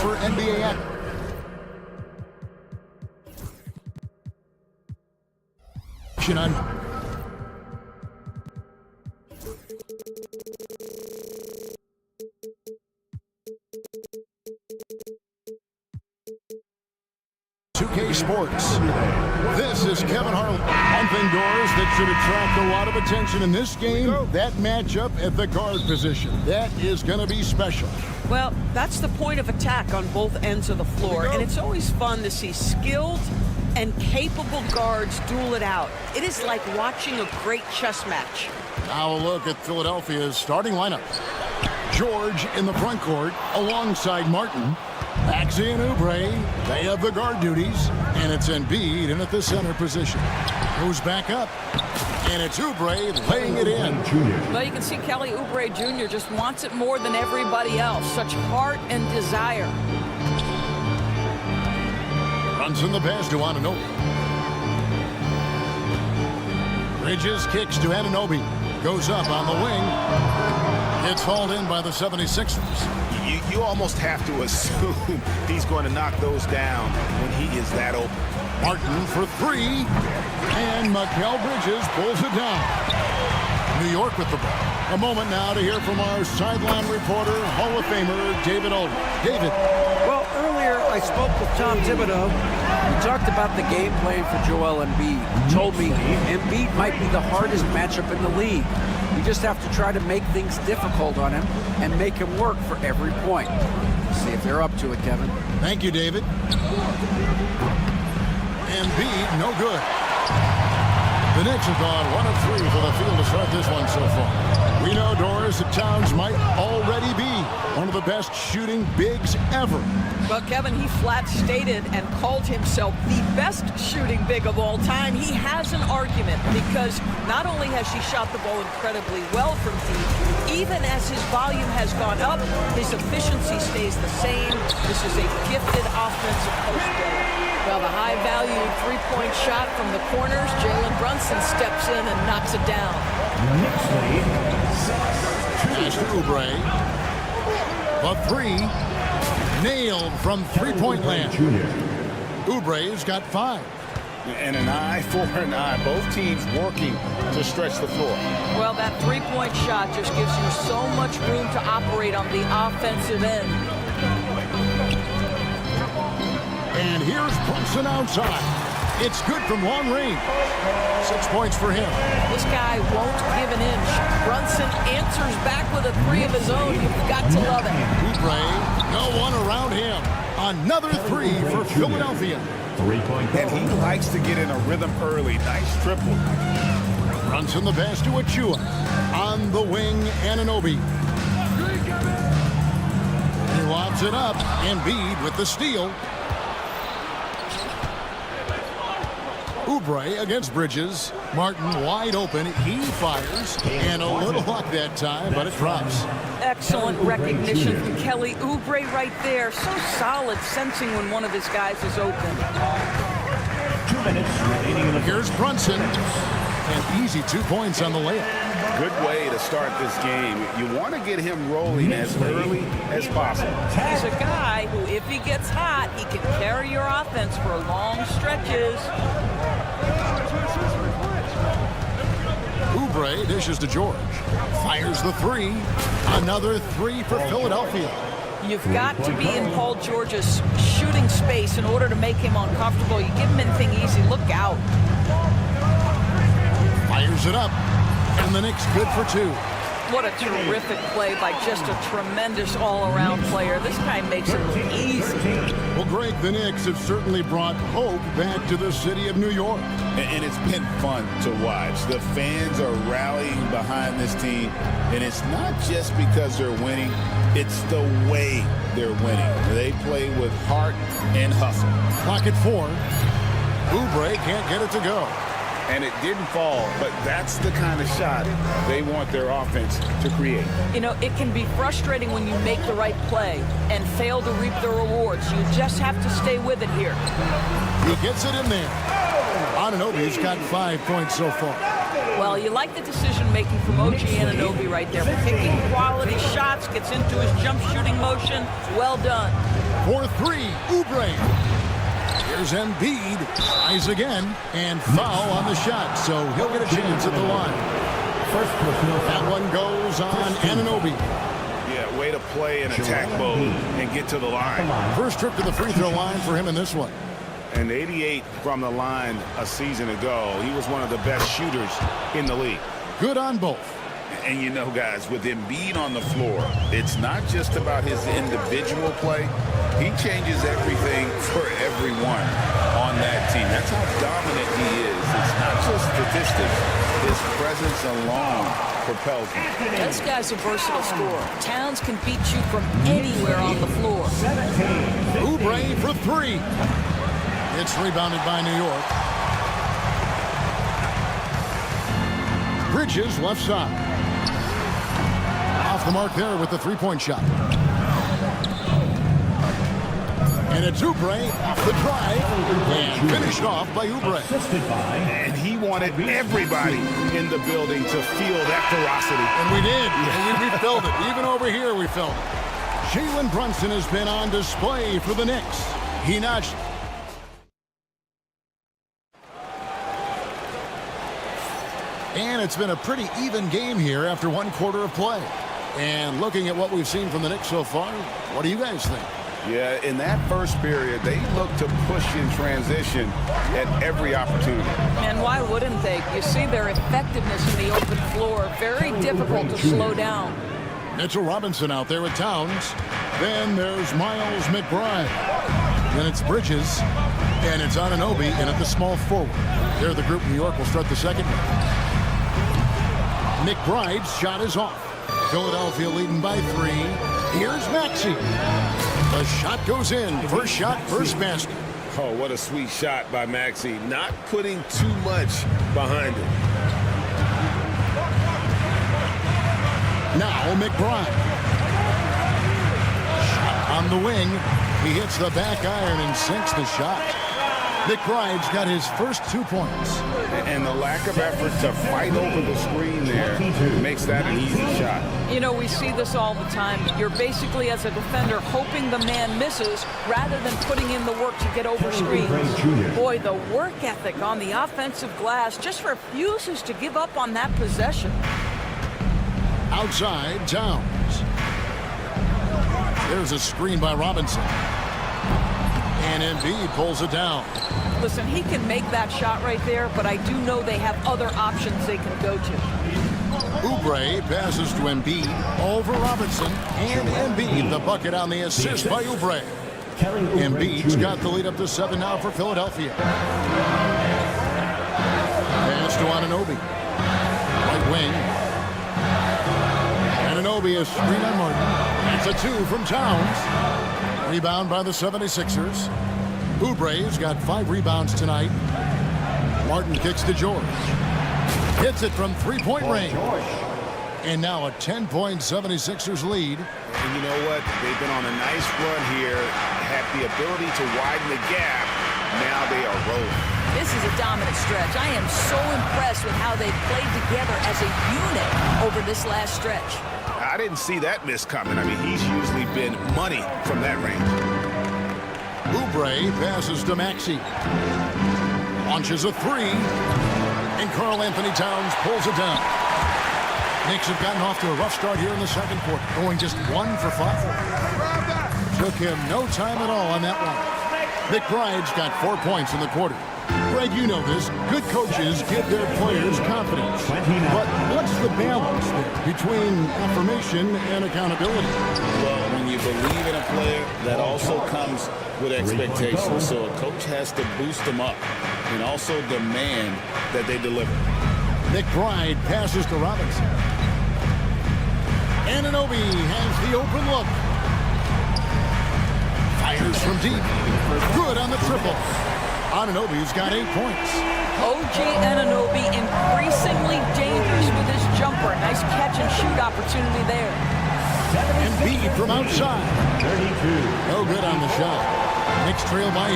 for NBA action. On 2K Sports. This is Kevin Harlan. One thing, Doris, that should attract a lot of attention in this game, that matchup at the guard position. That is going to be special. Well, that's the point of attack on both ends of the floor, and it's always fun to see skilled and capable guards duel it out. It is like watching a great chess match. Now a look at Philadelphia's starting lineup. George in the front court alongside Martin. Maxey and Oubre, they have the guard duties, and it's Embiid in at the center position. Goes back up, and it's Oubre laying it in. Well, you can see Kelly Oubre Jr. just wants it more than everybody else. Such heart and desire. Runs in the pass to Anunoby. Bridges kicks to Anunoby. Goes up on the wing. It's hauled in by the 76ers. You almost have to assume he's going to knock those down when he is that open. Martin for three. And Mikal Bridges pulls it down. New York with the ball. A moment now to hear from our sideline reporter, Hall of Famer David Olden. David. Well, earlier I spoke with Tom Thibodeau. We talked about the game plan for Joel Embiid. He told me Embiid might be the hardest matchup in the league. We just have to try to make things difficult on him and make him work for every point. See if they're up to it, Kevin. Thank you, David. Embiid, no good. The Knicks have gone 1 of 3 for the field to start this one so far. We know, Doris, that Towns might already be one of the best shooting bigs ever. Well, Kevin, he flat stated and called himself the best shooting big of all time. He has an argument because not only has he shot the ball incredibly well from deep, even as his volume has gone up, his efficiency stays the same. This is a gifted offensive post player. Well, the high-value three-point shot from the corners, Jalen Brunson steps in and knocks it down. Pass to Oubre. The three, nailed from three-point land. Oubre's got 5. And an eye for an eye. Both teams working to stretch the floor. Well, that three-point shot just gives you so much room to operate on the offensive end. And here's Brunson outside. It's good from long range. 6 points for him. This guy won't give an inch. Brunson answers back with a 3 of his own. You've got to love it. Oubre, no one around him. Another 3 for Philadelphia. And he likes to get in a rhythm early. Nice triple. Brunson the pass to Achua. On the wing, Anunoby. He lobs it up. Embiid with the steal. Oubre against Bridges. Martin wide open. He fires. And a little luck that time, but it drops. Excellent recognition from Kelly Oubre right there. So solid, sensing when one of his guys is open. 2 minutes remaining in the Here's Brunson. And easy 2 points on the layup. Good way to start this game. You want to get him rolling as early as possible. He's a guy who, if he gets hot, he can carry your offense for long stretches. Oubre dishes to George. Fires the 3. Another 3 for Philadelphia. You've got to be in Paul George's shooting space in order to make him uncomfortable. You give him anything easy, look out. Fires it up. And the Knicks good for 2. What a terrific play by just a tremendous all-around player. This guy makes it look easy. Well, Greg, the Knicks have certainly brought hope back to the city of New York. And it's been fun to watch. The fans are rallying behind this team. And it's not just because they're winning. It's the way they're winning. They play with heart and hustle. Clock at 4. Oubre can't get it to go. And it didn't fall, but that's the kind of shot they want their offense to create. You know, it can be frustrating when you make the right play and fail to reap the rewards. You just have to stay with it here. He gets it in there. Anunoby's got 5 points so far. Well, you like the decision-making from OG Anunoby right there. Picking quality shots, gets into his jump shooting motion. Well done. For three, Oubre. Here's Embiid. Tries again. And foul on the shot, so he'll get a chance at the line. That one goes on Anunoby. Yeah, way to play in attack mode and get to the line. First trip to the free throw line for him in this one. And 88 from the line a season ago. He was one of the best shooters in the league. Good on both. And you know, guys, with Embiid on the floor, it's not just about his individual play. He changes everything for everyone on that team. That's how dominant he is. It's not just statistics. His presence alone propels him. This guy's a versatile scorer. Towns can beat you from anywhere on the floor. Oubre for three. It's rebounded by New York. Bridges left side. Off the mark there with the three-point shot. And it's Oubre off the drive and finished off by Oubre. And he wanted everybody in the building to feel that ferocity. And we did. And we felt it. Even over here we felt it. Jalen Brunson has been on display for the Knicks. He notched. And it's been a pretty even game here after one quarter of play. And looking at what we've seen from the Knicks so far, what do you guys think? Yeah, in that first period, they looked to push in transition at every opportunity. And why wouldn't they? You see their effectiveness in the open floor. Very difficult to slow down. Mitchell Robinson out there with Towns. Then there's Miles McBride. Then it's Bridges. And it's Anunoby and at the small forward. There the group New York will start the second one. McBride's shot is off. Philadelphia leading by 3. Here's Maxey. The shot goes in. First shot, first basket. Oh, what a sweet shot by Maxey. Not putting too much behind it. Now McBride. Shot on the wing. He hits the back iron and sinks the shot. McBride's got his first 2 points. And the lack of effort to fight over the screen there makes that an easy shot. You know, we see this all the time. You're basically, as a defender, hoping the man misses rather than putting in the work to get over screens. Boy, the work ethic on the offensive glass just refuses to give up on that possession. Outside, Towns. There's a screen by Robinson. And Embiid pulls it down. Listen, he can make that shot right there, but I do know they have other options they can go to. Oubre passes to Embiid over Robinson. And Embiid, the bucket on the assist by Oubre. Embiid's got the lead up to 7 now for Philadelphia. Pass to Anunoby. Right wing. Anunoby is screen on Martin. That's a 2 from Towns. Rebound by the 76ers. Oubre's got 5 rebounds tonight. Martin kicks to George. Hits it from three-point range. And now a 10-point 76ers lead. And you know what? They've been on a nice run here. Have the ability to widen the gap. Now they are rolling. This is a dominant stretch. I am so impressed with how they played together as a unit over this last stretch. I didn't see that miss coming. I mean, he's usually been money from that range. Oubre passes to Maxey. Launches a 3. And Karl Anthony Towns pulls it down. Knicks have gotten off to a rough start here in the second quarter, going just 1 for 5. Took him no time at all on that one. McBride's got 4 points in the quarter. Greg, you know this. Good coaches give their players confidence. But what's the balance there between affirmation and accountability? Well, when you believe in a player, that also comes with expectations. So a coach has to boost them up and also demand that they deliver. McBride passes to Robinson. Anunoby has the open look. Fires from deep. Good on the triple. Anunoby's got 8 points. OG Anunoby increasingly dangerous with his jumper. Nice catch and shoot opportunity there. Embiid from outside. 32. No good on the shot. Knicks trail by 8.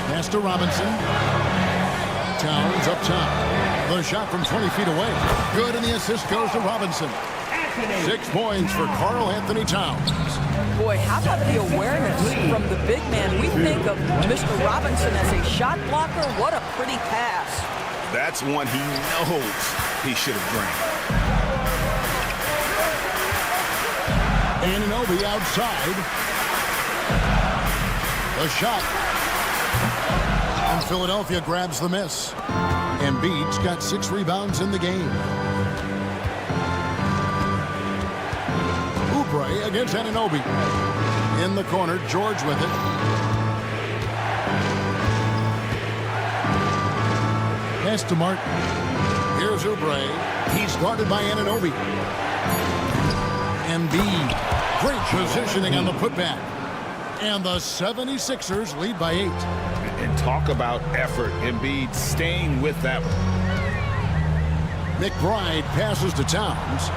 Pass pass to Robinson. Towns up top. The shot from 20 feet away. Good, and the assist goes to Robinson. 6 points for Karl Anthony Towns. Boy, how about the awareness from the big man? We think of Mr. Robinson as a shot blocker. What a pretty pass. That's one he knows he should have drained. Anunoby outside. The shot. And Philadelphia grabs the miss. Embiid's got 6 rebounds in the game. Oubre against Anunoby. In the corner, George with it. Pass to Martin. Here's Oubre. He's guarded by Anunoby. Embiid. Great positioning on the putback. And the 76ers lead by 8. And talk about effort. Embiid staying with that one. McBride passes to Towns.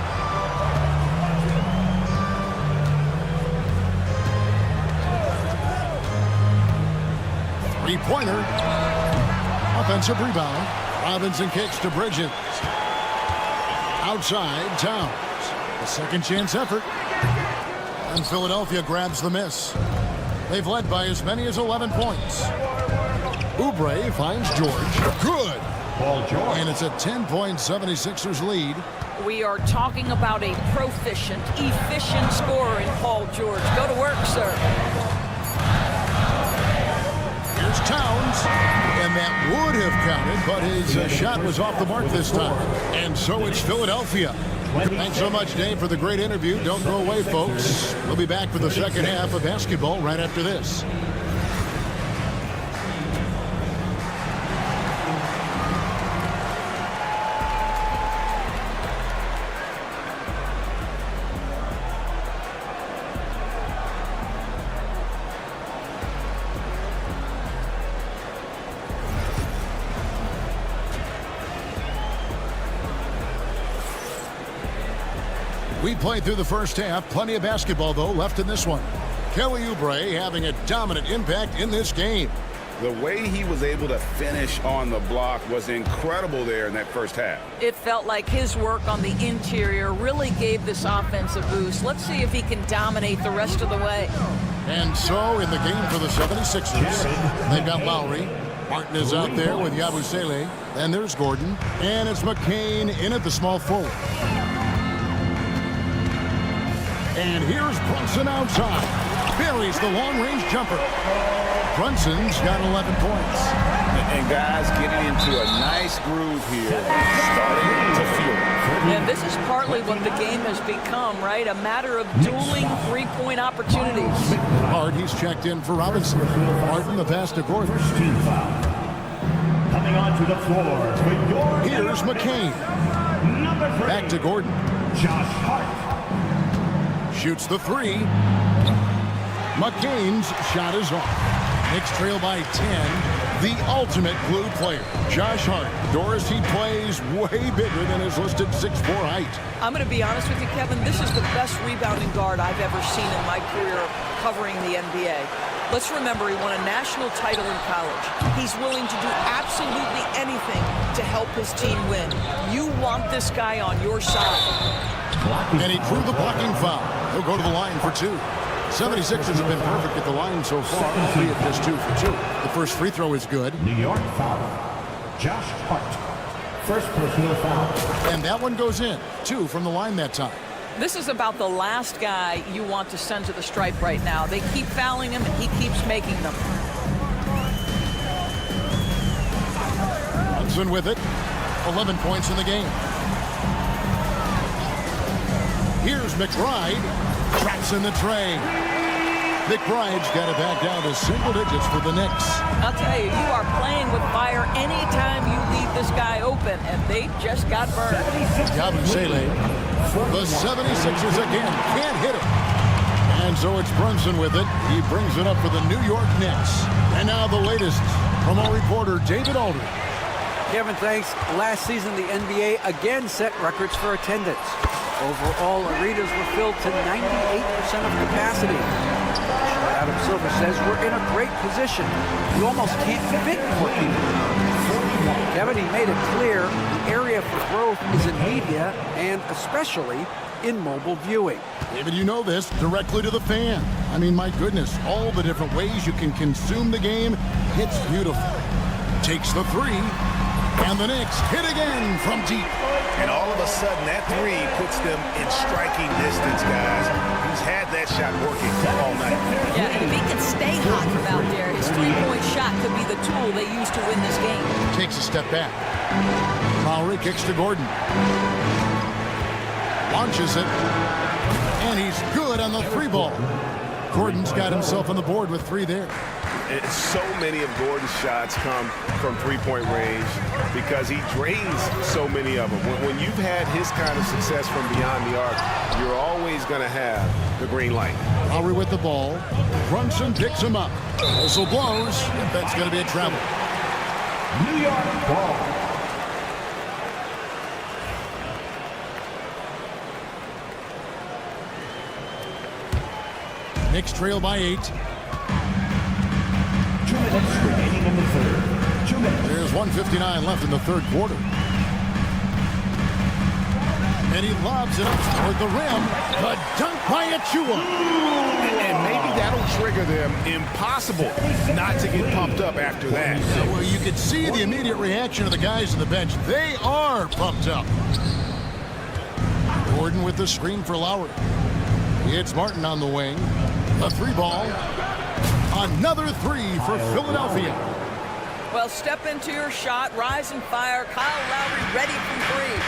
Three-pointer. Offensive rebound. Robinson kicks to Bridges. Outside, Towns. A second chance effort. And Philadelphia grabs the miss. They've led by as many as 11 points. Oubre finds George. Good. And it's a 10-point 76ers lead. We are talking about a proficient, efficient scorer in Paul George. Go to work, sir. Here's Towns. And that would have counted, but his shot was off the mark this time. And so it's Philadelphia. Thanks so much, Dave, for the great interview. Don't go away, folks. We'll be back for the second half of basketball right after this. We played through the first half. Plenty of basketball, though, left in this one. Kelly Oubre having a dominant impact in this game. The way he was able to finish on the block was incredible there in that first half. It felt like his work on the interior really gave this offense a boost. Let's see if he can dominate the rest of the way. And so in the game for the 76ers, they've got Lowry. Martin is out there with Yabusele. And there's Gordon. And it's McCain in at the small forward. And here's Brunson outside. Buries the long-range jumper. Brunson's got 11 points. And guys getting into a nice groove here, starting to feel it. And this is partly what the game has become, right? A matter of dueling three-point opportunities. Hard, he's checked in for Robinson. Martin, the pass to Gordon. Coming onto the floor for York. Here's McCain. Back to Gordon. Josh Hart. Shoots the three. McCain's shot is off. Knicks trail by 10. The ultimate glue player, Josh Hart. Doris, he plays way bigger than his listed 6'4" height. I'm going to be honest with you, Kevin. This is the best rebounding guard I've ever seen in my career covering the NBA. Let's remember he won a national title in college. He's willing to do absolutely anything to help his team win. You want this guy on your side. And he drew the blocking foul. He'll go to the line for 2. 76ers have been perfect at the line so far, albeit just 2 for 2. The first free throw is good. New York foul. Josh Hart. First personal foul. And that one goes in. 2 from the line that time. This is about the last guy you want to send to the stripe right now. They keep fouling him, and he keeps making them. Brunson with it. 11 points in the game. Here's McBride. Traps in the tray. McBride's got it back down to single digits for the Knicks. I'll tell you, you are playing with fire anytime you leave this guy open, and they just got burned. Yabusele. The 76ers again can't hit him. And so it's Brunson with it. He brings it up for the New York Knicks. And now the latest from our reporter, David Aldridge. Kevin, thanks. Last season, the NBA again set records for attendance. Overall, arenas were filled to 98% of capacity. Adam Silver says we're in a great position. You almost can't fit more people. Kevin, he made it clear the area for growth is in media and especially in mobile viewing. David, you know this, directly to the fan. I mean, my goodness, all the different ways you can consume the game. It's beautiful. Takes the three, and the Knicks hit again from deep. And all of a sudden, that three puts them in striking distance, guys. He's had that shot working all night. Yeah, and if he can stay hot from out there, his three-point shot could be the tool they use to win this game. Takes a step back. Lowry kicks to Gordon. Launches it. And he's good on the three ball. Gordon's got himself on the board with three there. So many of Gordon's shots come from three-point range because he drains so many of them. When you've had his kind of success from beyond the arc, you're always going to have the green light. Lowry with the ball. Brunson picks him up. Whistle blows. That's going to be a travel. New York ball. Knicks trail by 8. 2 minutes remaining in the third. 2 minutes. There's 1:59 left in the third quarter. And he lobs it up toward the rim. The dunk by Achua. And maybe that'll trigger them. Impossible not to get pumped up after that. Well, you could see the immediate reaction of the guys on the bench. They are pumped up. Gordon with the screen for Lowry. It's Martin on the wing. The three ball. Another three for Philadelphia. Well, step into your shot, rise and fire. Kyle Lowry ready from three.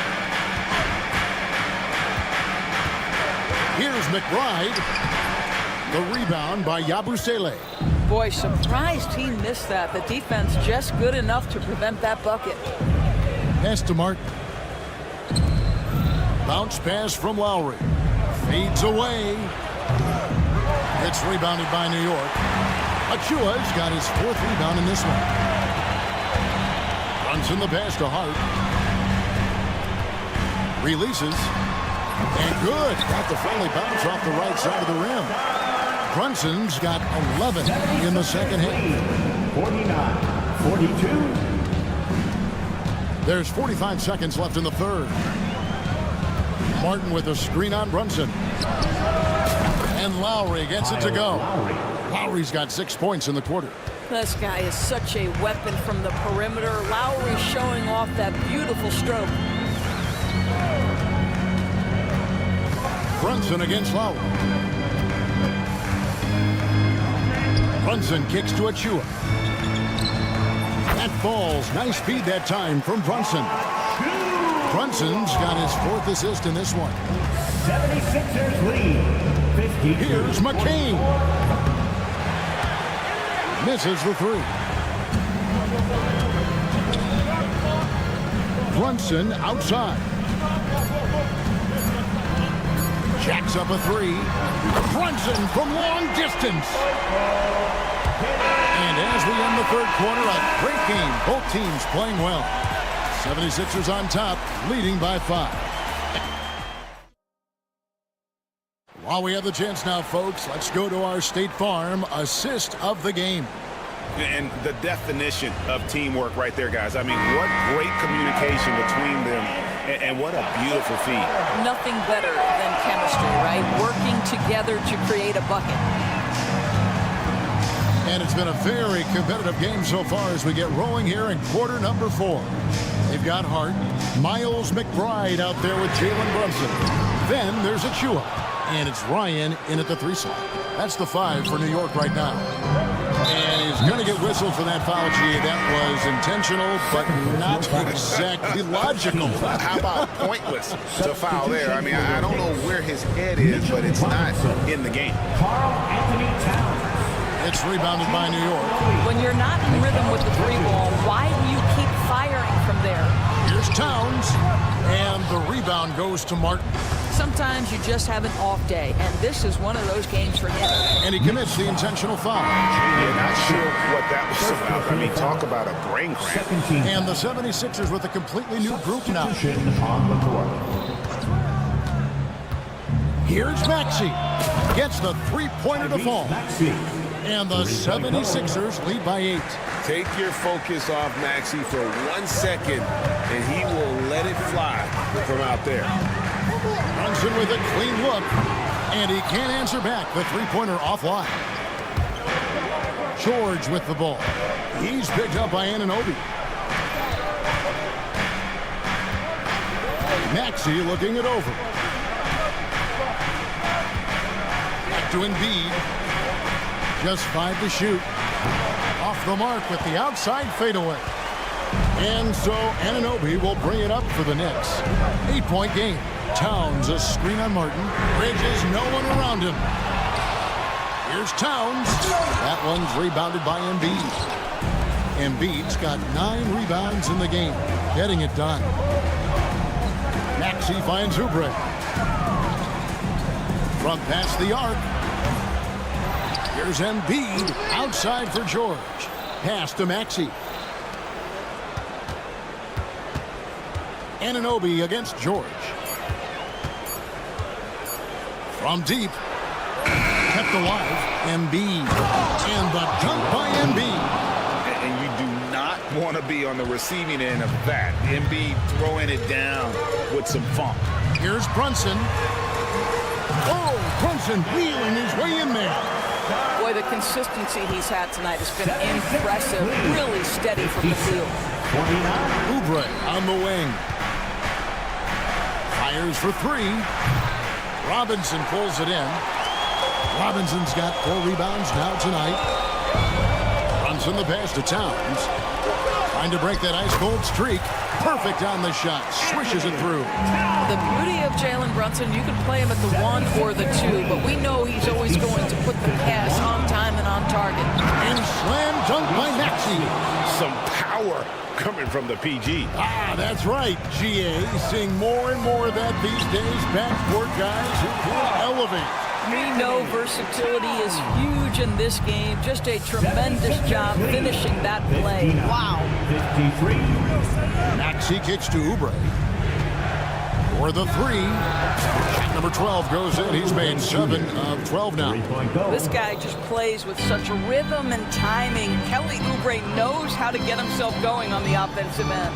Here's McBride. The rebound by Yabusele. Boy, surprised he missed that. The defense just good enough to prevent that bucket. Pass to Martin. Bounce pass from Lowry. Fades away. It's rebounded by New York. Achua's got his fourth rebound in this one. Runs in the pass to Hart. Releases. And good. Got the friendly bounce off the right side of the rim. Brunson's got 11 in the second half. 49-42. There's 45 seconds left in the third. Martin with a screen on Brunson. And Lowry gets it to go. Lowry's got 6 points in the quarter. This guy is such a weapon from the perimeter. Lowry showing off that beautiful stroke. Brunson against Lowry. Brunson kicks to Achua. That falls. Nice speed that time from Brunson. Brunson's got his fourth assist in this one. 76ers lead. Here's McCain. Misses the three. Brunson outside. Jacks up a three. Brunson from long distance. And as we end the third quarter, a great game. Both teams playing well. 76ers on top, leading by 5. While we have the chance now, folks, let's go to our State Farm assist of the game. And the definition of teamwork right there, guys. I mean, what great communication between them, and what a beautiful feat. Nothing better than chemistry, right? Working together to create a bucket. And it's been a very competitive game so far as we get rolling here in quarter number 4. They've got Hart, Miles McBride out there with Jalen Brunson. Then there's Achua, and it's Ryan in at the 3 slot. That's the 5 for New York right now. And he's going to get whistled for that foul, G. That was intentional, but not exactly logical. How about pointless to foul there? I mean, I don't know where his head is, but it's not in the game. Carl Anthony Towns. It's rebounded by New York. When you're not in rhythm with the 3 ball, why do you keep firing from there? Here's Towns, and the rebound goes to Martin. Sometimes you just have an off day, and this is one of those games for him. And he commits the intentional foul. Yeah, not sure what that was about. I mean, talk about a brain cramp. And the 76ers with a completely new group now. On the court. Here's Maxey. Gets the three-pointer to fall. And the 76ers lead by 8. Take your focus off Maxey for 1 second, and he will let it fly from out there. Brunson with a clean look, and he can't answer back. The three-pointer offline. George with the ball. He's picked up by Anunoby. Maxey looking it over. Back to Embiid. Just 5 to shoot. Off the mark with the outside fadeaway. And so Anunoby will bring it up for the Knicks. 8-point game. Towns a screen on Martin. Bridges, no one around him. Here's Towns. That one's rebounded by Embiid. Embiid's got 9 rebounds in the game. Getting it done. Maxey finds Oubre. From past the arc. Here's Embiid outside for George. Pass to Maxey. Anunoby against George. From deep. Kept alive. Embiid. And the dunk by Embiid. And you do not want to be on the receiving end of that. Embiid throwing it down with some funk. Here's Brunson. Oh, Brunson wheeling his way in there. Boy, the consistency he's had tonight has been impressive. Really steady from the field. Oubre on the wing. Fires for 3. Robinson pulls it in. Robinson's got 4 rebounds now tonight. Brunson the pass to Towns. Trying to break that ice-cold streak. Perfect on the shot. Swishes it through. The beauty of Jalen Brunson, you can play him at the 1 or the 2, but we know he's always going to put the pass on time and on target. And slam dunk by Maxey. Some power coming from the PG. Ah, that's right, GA. Seeing more and more of that these days. Backcourt guys who can elevate. We know versatility is huge in this game. Just a tremendous job finishing that play. Wow. Maxey kicks to Oubre. For the 3. Shot number 12 goes in. He's made 7 of 12 now. This guy just plays with such rhythm and timing. Kelly Oubre knows how to get himself going on the offensive end.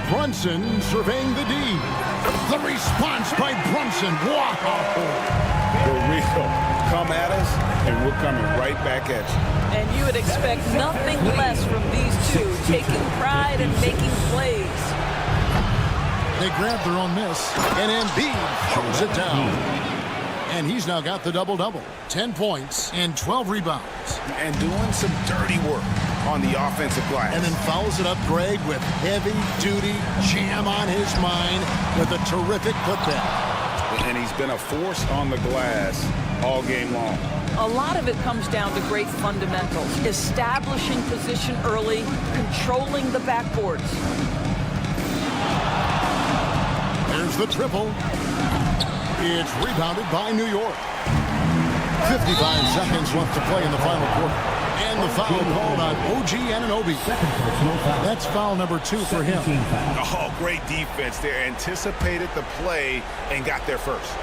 Brunson surveying the D. The response by Brunson. Wow. For real. Come at us, and we're coming right back at you. And you would expect nothing less from these two, taking pride and making plays. They grab their own miss, and Embiid shows it down. And he's now got the double-double. 10 points and 12 rebounds. And doing some dirty work on the offensive glass. And then fouls it up, Greg, with heavy-duty jam on his mind with a terrific putback. And he's been a force on the glass all game long. A lot of it comes down to great fundamentals. Establishing position early, controlling the backboards. There's the triple. It's rebounded by New York. 55 seconds left to play in the final quarter. And the foul called on OG Anunoby. That's foul number 2 for him. Oh, great defense there. Anticipated the play and got there first.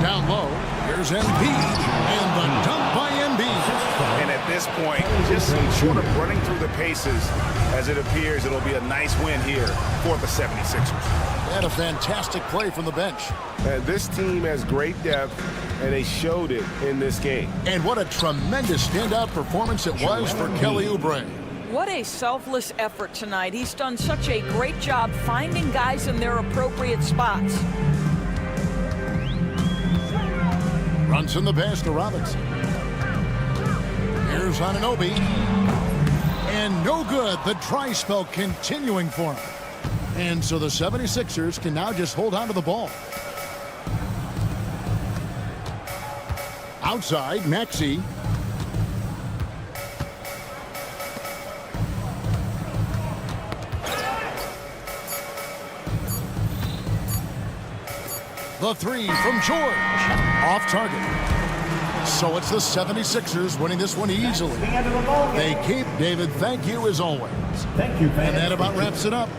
Down low, here's Embiid. And the dunk by Embiid. And at this point, just short of running through the paces, as it appears it'll be a nice win here for the 76ers. And a fantastic play from the bench. This team has great depth, and they showed it in this game. And what a tremendous standout performance it was for Kelly Oubre. What a selfless effort tonight. He's done such a great job finding guys in their appropriate spots. Brunson the pass to Robinson. Here's Anunoby. And no good. The dry spell continuing for him. And so the 76ers can now just hold on to the ball. Outside, Maxey. The 3 from George. Off target. So it's the 76ers winning this one easily. They keep David. Thank you as always. Thank you, and that about wraps it up.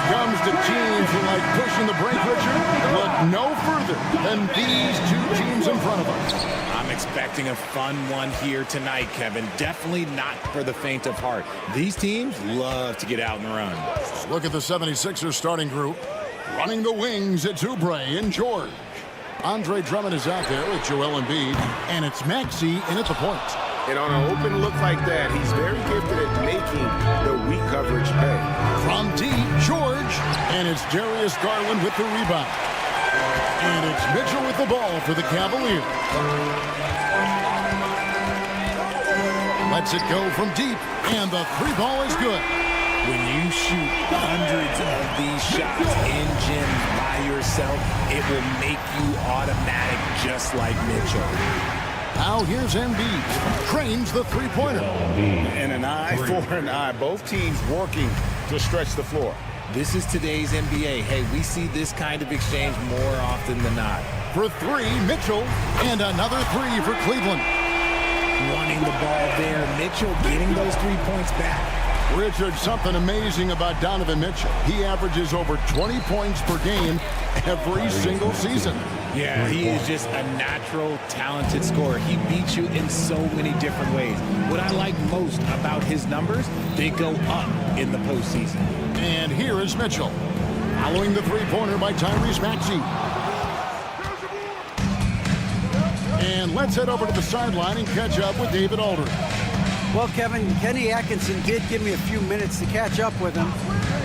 comes to teams who like pushing the break, Richard, look no further than these two teams in front of us. I'm expecting a fun one here tonight, Kevin. Definitely not for the faint of heart. These teams love to get out and run. Look at the 76ers starting group. Running the wings, it's Oubre and George. Andre Drummond is out there with Joel Embiid, and it's Maxey in at the point. And on an open look like that, he's very gifted at making the weak coverage pay. From deep, George, and it's Darius Garland with the rebound. And it's Mitchell with the ball for the Cavaliers. Lets it go from deep, and the three ball is good. When you shoot hundreds of these shots in gym by yourself, it will make you automatic just like Mitchell. Now here's Embiid. Trains the three-pointer. And an eye for an eye. Both teams working to stretch the floor. This is today's NBA. Hey, we see this kind of exchange more often than not. For three, Mitchell, and another three for Cleveland. Wanting the ball there. Mitchell getting those 3 points back. Richard, something amazing about Donovan Mitchell. He averages over 20 points per game every single season. Yeah, he is just a natural, talented scorer. He beats you in so many different ways. What I like most about his numbers, they go up in the postseason. And here is Mitchell, following the three-pointer by Tyrese Maxey. And let's head over to the sideline and catch up with David Aldridge. Well, Kevin, Kenny Atkinson did give me a few minutes to catch up with him.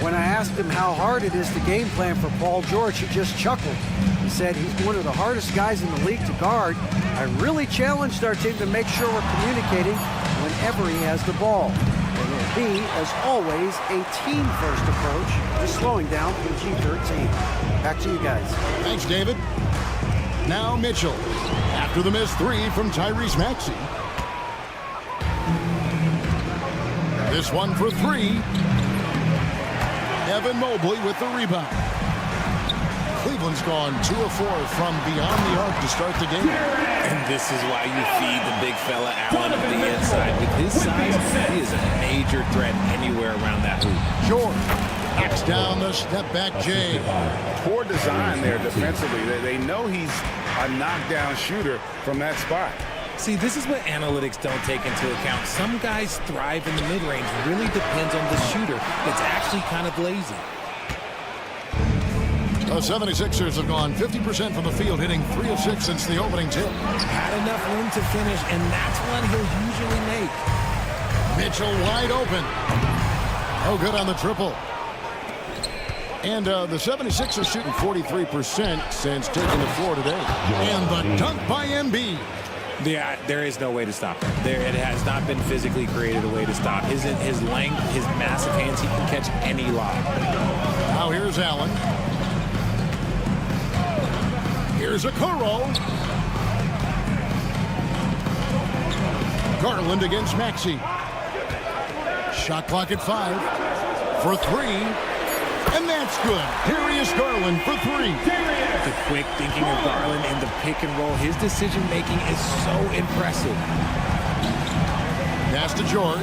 When I asked him how hard it is to game plan for Paul George, he just chuckled. He said he's one of the hardest guys in the league to guard. I really challenged our team to make sure we're communicating whenever he has the ball. It will be, as always, a team-first approach to slowing down PG-13. Back to you guys. Thanks, David. Now Mitchell, after the missed three from Tyrese Maxey. This one for three. Evan Mobley with the rebound. Cleveland's gone 2 of 4 from beyond the arc to start the game. And this is why you feed the big fella Allen on the inside. With his size, he is a major threat anywhere around that hoop. George knocks down the step-back J. Poor design there defensively. They know he's a knockdown shooter from that spot. See, this is what analytics don't take into account. Some guys thrive in the mid-range. Really depends on the shooter that's actually kind of lazy. The 76ers have gone 50% from the field, hitting 3 of 6 since the opening tip. Had enough room to finish, and that's one he'll usually make. Mitchell wide open. Oh, good on the triple. And the 76ers shooting 43% since taking the floor today. And the dunk by Embiid. Yeah, there is no way to stop him. It has not been physically created a way to stop. His length, his massive hands, he can catch any lob. Now here's Allen. Here's a Okoro. Garland against Maxey. Shot clock at 5. For 3. And that's good. Darius Garland for 3. The quick thinking of Garland in the pick and roll. His decision-making is so impressive. Pass to George.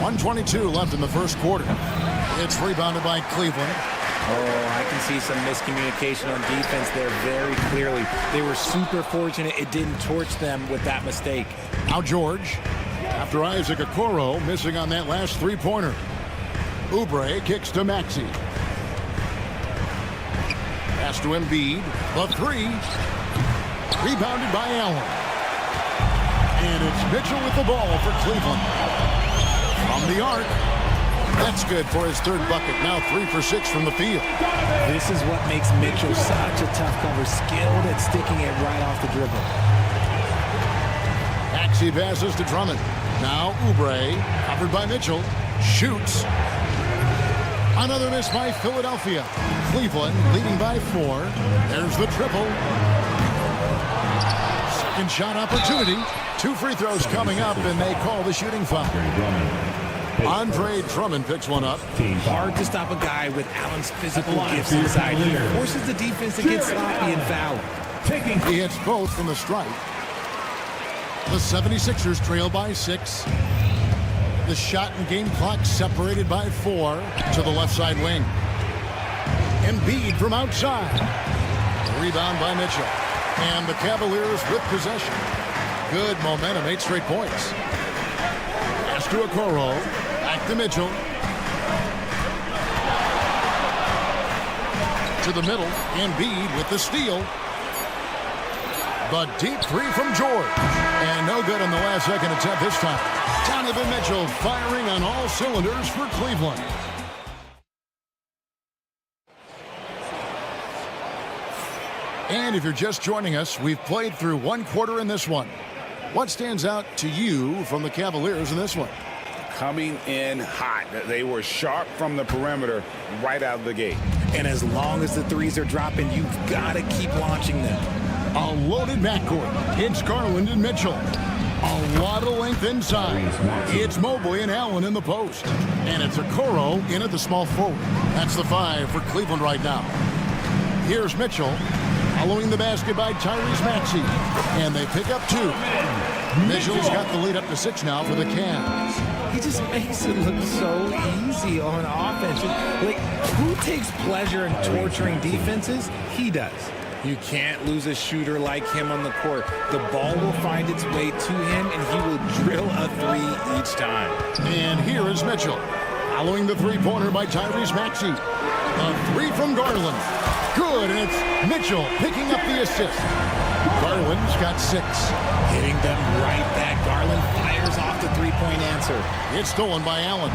1:22 left in the first quarter. It's rebounded by Cleveland. Oh, I can see some miscommunication on defense there very clearly. They were super fortunate it didn't torch them with that mistake. Now George, after Isaac Okoro missing on that last three-pointer. Oubre kicks to Maxey. Pass to Embiid. The 3. Rebounded by Allen. And it's Mitchell with the ball for Cleveland. From the arc. That's good for his third bucket. Now 3 for 6 from the field. This is what makes Mitchell such a tough cover. Skilled at sticking it right off the dribble. Maxey passes to Drummond. Now Oubre, covered by Mitchell, shoots. Another miss by Philadelphia. Cleveland leading by 4. There's the triple. Second shot opportunity. 2 free throws coming up, and they call the shooting foul. Andre Drummond picks one up. Hard to stop a guy with Allen's physical gifts inside. He forces the defense to get sloppy and foul. He hits both from the stripe. The 76ers trail by 6. The shot and game clock separated by 4 to the left side wing. Embiid from outside. Rebound by Mitchell. And the Cavaliers with possession. Good momentum, 8 straight points. Pass to Okoro. Back to Mitchell. To the middle. Embiid with the steal. The deep 3 from George. And no good on the last second attempt this time. Donovan Mitchell firing on all cylinders for Cleveland. And if you're just joining us, we've played through 1 quarter in this one. What stands out to you from the Cavaliers in this one? Coming in hot. They were sharp from the perimeter right out of the gate. And as long as the threes are dropping, you've got to keep launching them. A loaded backcourt. It's Garland and Mitchell. A lot of length inside. It's Mobley and Allen in the post. And it's Okoro in at the small forward. That's the 5 for Cleveland right now. Here's Mitchell. Following the basket by Tyrese Maxey. And they pick up 2. Mitchell's got the lead up to 6 now for the Cavs. He just makes it look so easy on offense. Like, who takes pleasure in torturing defenses? He does. You can't lose a shooter like him on the court. The ball will find its way to him, and he will drill a 3 each time. And here is Mitchell. Following the three-pointer by Tyrese Maxey. A 3 from Garland. Good, and it's Mitchell picking up the assist. Garland's got 6. Hitting them right back. Garland fires off the three-point answer. It's stolen by Allen.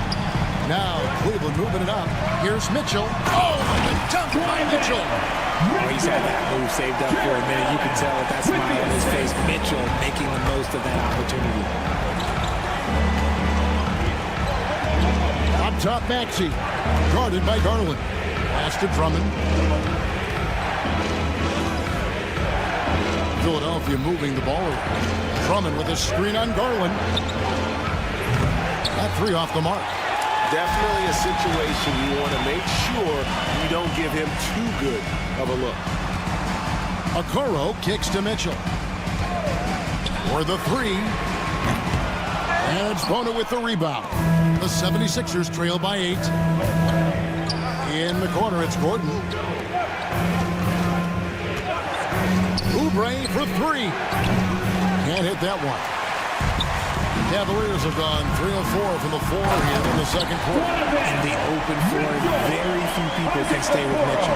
Now Cleveland moving it up. Here's Mitchell. Oh, and the dunk by Mitchell. Oh, he's had that move saved up for a minute. You can tell with that smile on his face. Mitchell making the most of that opportunity. Up top, Maxey. Guarded by Garland. Pass to Drummond. Philadelphia moving the ball around. Drummond with a screen on Garland. That 3 off the mark. Definitely a situation you want to make sure you don't give him too good of a look. Okoro kicks to Mitchell. For the 3. And it's Bona with the rebound. The 76ers trail by 8. In the corner, it's Gordon. Oubre for 3. Can't hit that one. Cavaliers have gone 3 of 4 from the floor here in the second quarter. And the open floor, very few people can stay with Mitchell.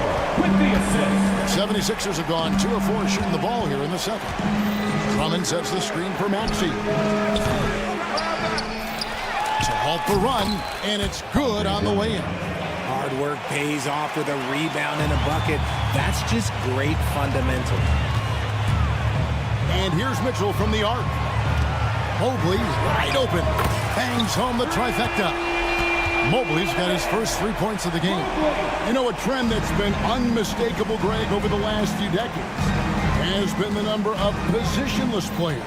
76ers have gone 2 of 4 shooting the ball here in the second. Drummond sets the screen for Maxey. To halt the run, and it's good on the way in. Hard work pays off with a rebound and a bucket. That's just great fundamental. And here's Mitchell from the arc. Mobley wide open. Bangs home the trifecta. Mobley's got his first 3 points of the game. You know, a trend that's been unmistakable, Greg, over the last few decades has been the number of positionless players.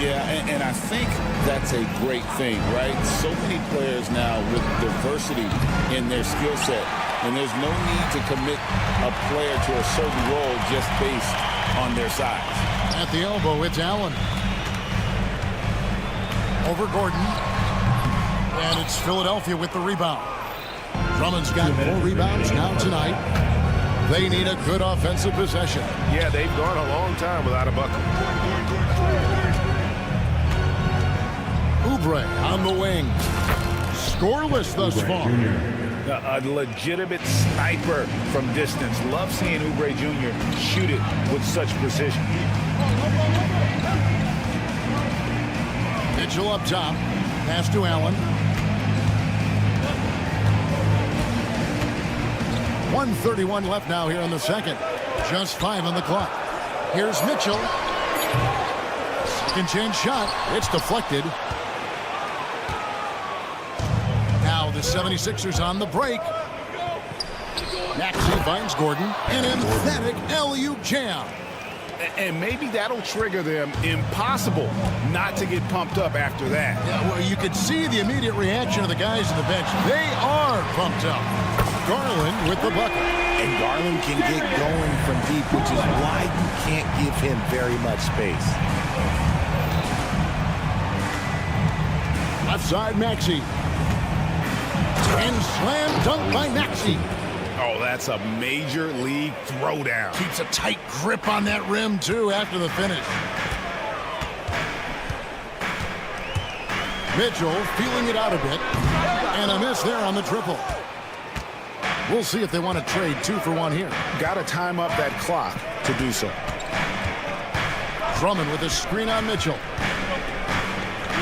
Yeah, and I think that's a great thing, right? So many players now with diversity in their skill set, and there's no need to commit a player to a certain role just based on their size. At the elbow, it's Allen. Over Gordon. And it's Philadelphia with the rebound. Drummond's got 4 rebounds now tonight. They need a good offensive possession. Yeah, they've gone a long time without a bucket. Oubre on the wing. Scoreless thus far. A legitimate sniper from distance. Love seeing Oubre Jr. shoot it with such precision. Mitchell up top. Pass to Allen. 1:31 left now here in the second. Just 5 on the clock. Here's Mitchell. Second chance shot. It's deflected. Now the 76ers on the break. Maxey finds Gordon. An emphatic alley-oop jam. And maybe that'll trigger them. Impossible not to get pumped up after that. Yeah, well, you could see the immediate reaction of the guys on the bench. They are pumped up. Garland with the bucket. And Garland can get going from deep, which is why you can't give him very much space. Left side, Maxey. And slam dunk by Maxey. Oh, that's a major league throwdown. Keeps a tight grip on that rim, too, after the finish. Mitchell feeling it out a bit. And a miss there on the triple. We'll see if they want to trade 2 for 1 here. Got to time up that clock to do so. Drummond with a screen on Mitchell.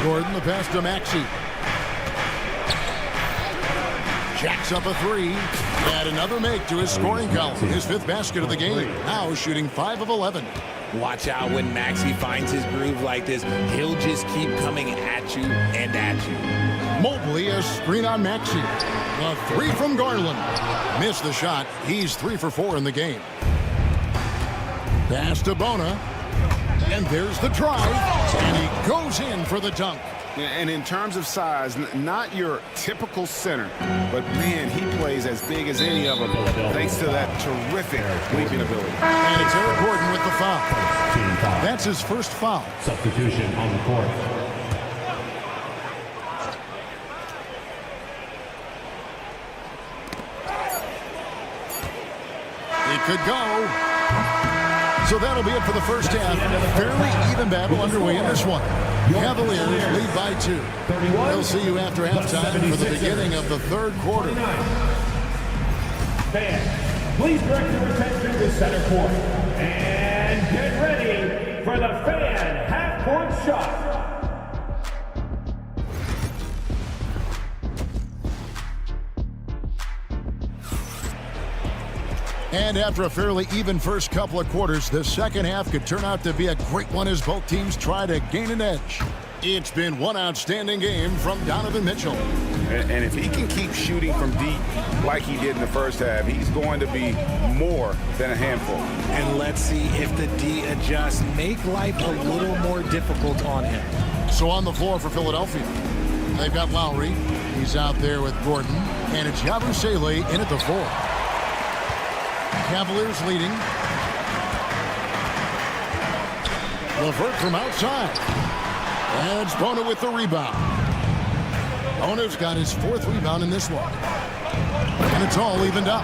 Gordon the pass to Maxey. Jacks up a 3. And another make to his scoring column. His 5th basket of the game. Now shooting 5 of 11. Watch out when Maxey finds his groove like this. He'll just keep coming at you and at you. Mobley a screen on Maxey. A 3 from Garland. Missed the shot. He's 3 for 4 in the game. Pass to Bona. And there's the drive. And he goes in for the dunk. And in terms of size, not your typical center, but man, he plays as big as any of them thanks to that terrific leaping ability. And it's Eric Gordon with the foul. That's his first foul. Substitution on the court. It could go. So that'll be it for the first half. Fairly even battle underway in this one. Cavaliers lead by 2. We'll see you after halftime for the beginning of the 3rd quarter. Fans, please direct your attention to center court. And get ready for the fan half-court shot. And after a fairly even first couple of quarters, the second half could turn out to be a great one as both teams try to gain an edge. It's been one outstanding game from Donovan Mitchell. And if he can keep shooting from deep like he did in the first half, he's going to be more than a handful. And let's see if the D adjusts, make life a little more difficult on him. So on the floor for Philadelphia, they've got Lowry. He's out there with Gordon. And it's Yabusele in at the 4. Cavaliers leading. LeVert from outside. And it's Bona with the rebound. Bona's got his 4th rebound in this one. And it's all evened up.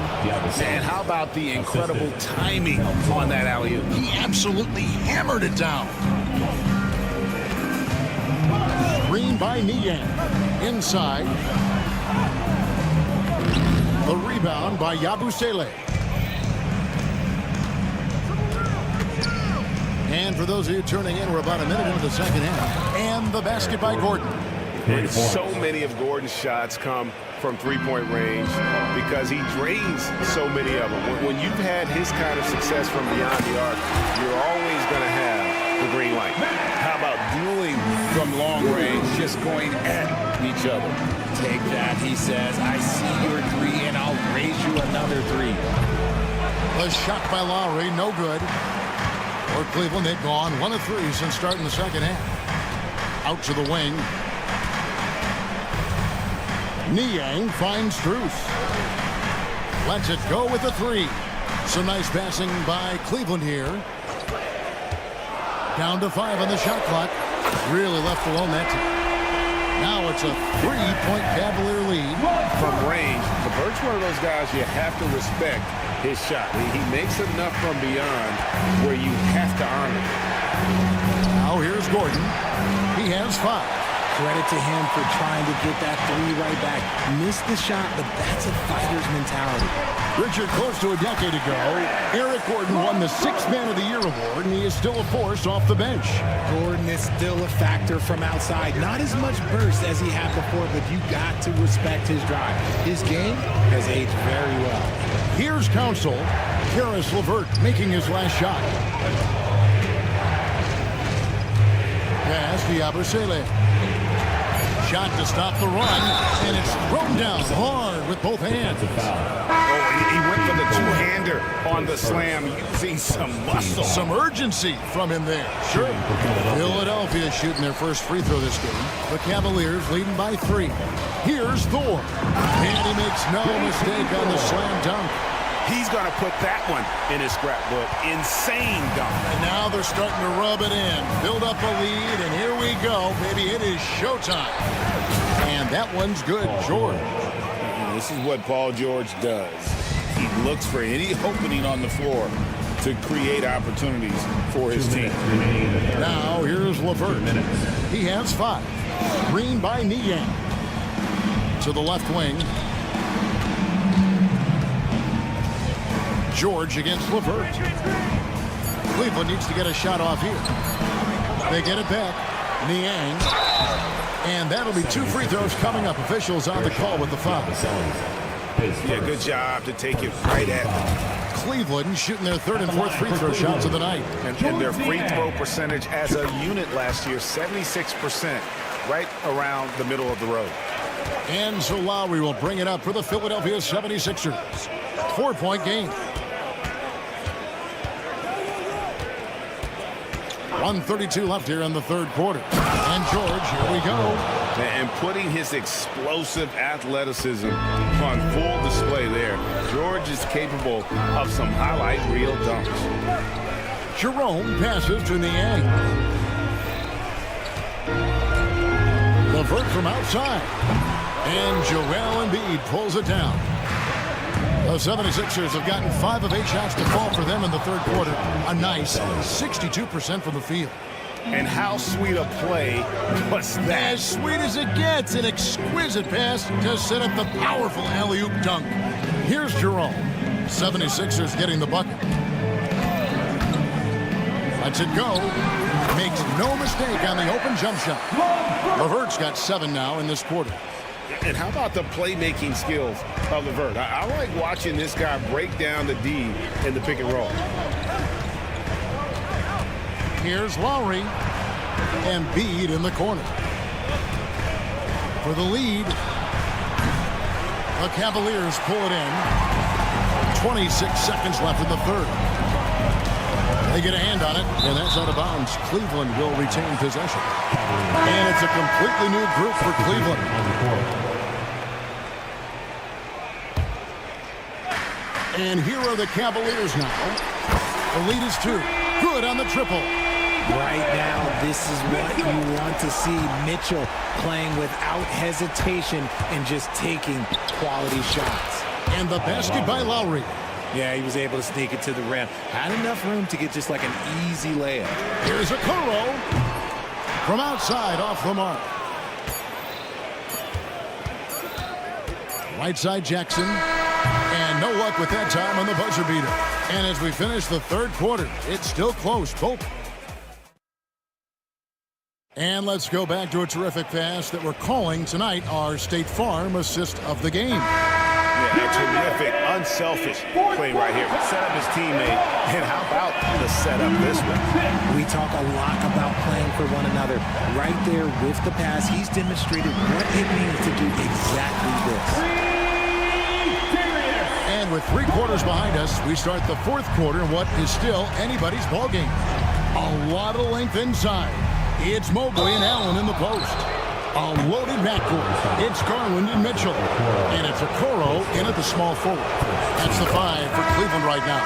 And how about the incredible timing on that alley-oop? He absolutely hammered it down. Screen by Niang. Inside. The rebound by Yabusele. And for those of you tuning in, we're about a minute into the second half. And the basket by Gordon. And so many of Gordon's shots come from three-point range because he drains so many of them. When you've had his kind of success from beyond the arc, you're always going to have the green light. How about dueling from long range, just going at each other? Take that, he says. I see your 3, and I'll raise you another 3. A shot by Lowry, no good. For Cleveland, they've gone 1 of 3 since starting the second half. Out to the wing. Niang finds Strus. Lets it go with the 3. Some nice passing by Cleveland here. Down to 5 on the shot clock. Really left alone that time. Now it's a 3-point Cavalier lead. From range, LeVert's one of those guys you have to respect his shot. He makes enough from beyond where you have to earn it. Now here's Gordon. He has 5. Credit to him for trying to get that 3 right back. Missed the shot, but that's a fighter's mentality. Richard, close to a decade ago, Eric Gordon won the 6th Man of the Year award, and he is still a force off the bench. Gordon is still a factor from outside. Not as much burst as he had before, but you got to respect his drive. His game has aged very well. Here's Counsell. Karis LeVert making his last shot. Pass to Yabusele. Shot to stop the run, and it's thrown down hard with both hands. Oh, he went for the two-hander on the slam, using some muscle. Some urgency from him there. Sure. Philadelphia shooting their first free throw this game. The Cavaliers leading by 3. Here's Thor. And he makes no mistake on the slam dunk. He's going to put that one in his scrapbook. Insane dunk. And now they're starting to rub it in. Build up a lead, and here we go, baby. It is showtime. And that one's good, George. This is what Paul George does. He looks for any opening on the floor to create opportunities for his team. Now here's LeVert. He has 5. Green by Niang. To the left wing. George against LeVert. Cleveland needs to get a shot off here. They get it back. Niang. And that'll be 2 free throws coming up. Officials on the call with the foul. Yeah, good job to take it right at them. Cleveland shooting their 3rd and 4th free throw shots of the night. And their free throw percentage as a unit last year, 76%, right around the middle of the road. And so Lowry will bring it up for the Philadelphia 76ers. 4-point game. 1:32 left here in the 3rd quarter. And George, here we go. And putting his explosive athleticism on full display there. George is capable of some highlight reel dunks. Jerome passes to Niang. LeVert from outside. And Joel Embiid pulls it down. The 76ers have gotten 5 of 8 shots to fall for them in the 3rd quarter. A nice 62% from the field. And how sweet a play was that? As sweet as it gets. An exquisite pass to set up the powerful alley-oop dunk. Here's Jerome. 76ers getting the bucket. Lets it go. Makes no mistake on the open jump shot. LeVert's got 7 now in this quarter. And how about the playmaking skills of LeVert? I like watching this guy break down the D in the pick and roll. Here's Lowry. Embiid in the corner. For the lead. The Cavaliers pull it in. 26 seconds left in the 3rd. They get a hand on it, and that's out of bounds. Cleveland will retain possession. And it's a completely new group for Cleveland. And here are the Cavaliers now. The lead is 2. Good on the triple. Right now, this is what you want to see. Mitchell playing without hesitation and just taking quality shots. And the basket by Lowry. Yeah, he was able to sneak it to the rim. Had enough room to get just like an easy layup. Here's a Okoro. From outside, off the mark. Right side, Jackson. And no luck with that time on the buzzer beater. And as we finish the 3rd quarter, it's still close. Both. And let's go back to a terrific pass that we're calling tonight our State Farm assist of the game. Yeah, a terrific, unselfish play right here. Set up his teammate. And how about the setup this one? We talk a lot about playing for one another. Right there with the pass, he's demonstrated what it means to do exactly this. And with 3 quarters behind us, we start the 4th quarter in what is still anybody's ballgame. A lot of length inside. It's Mobley and Allen in the post. A loaded backcourt. It's Garland and Mitchell. And it's Okoro in at the small forward. That's the 5 for Cleveland right now.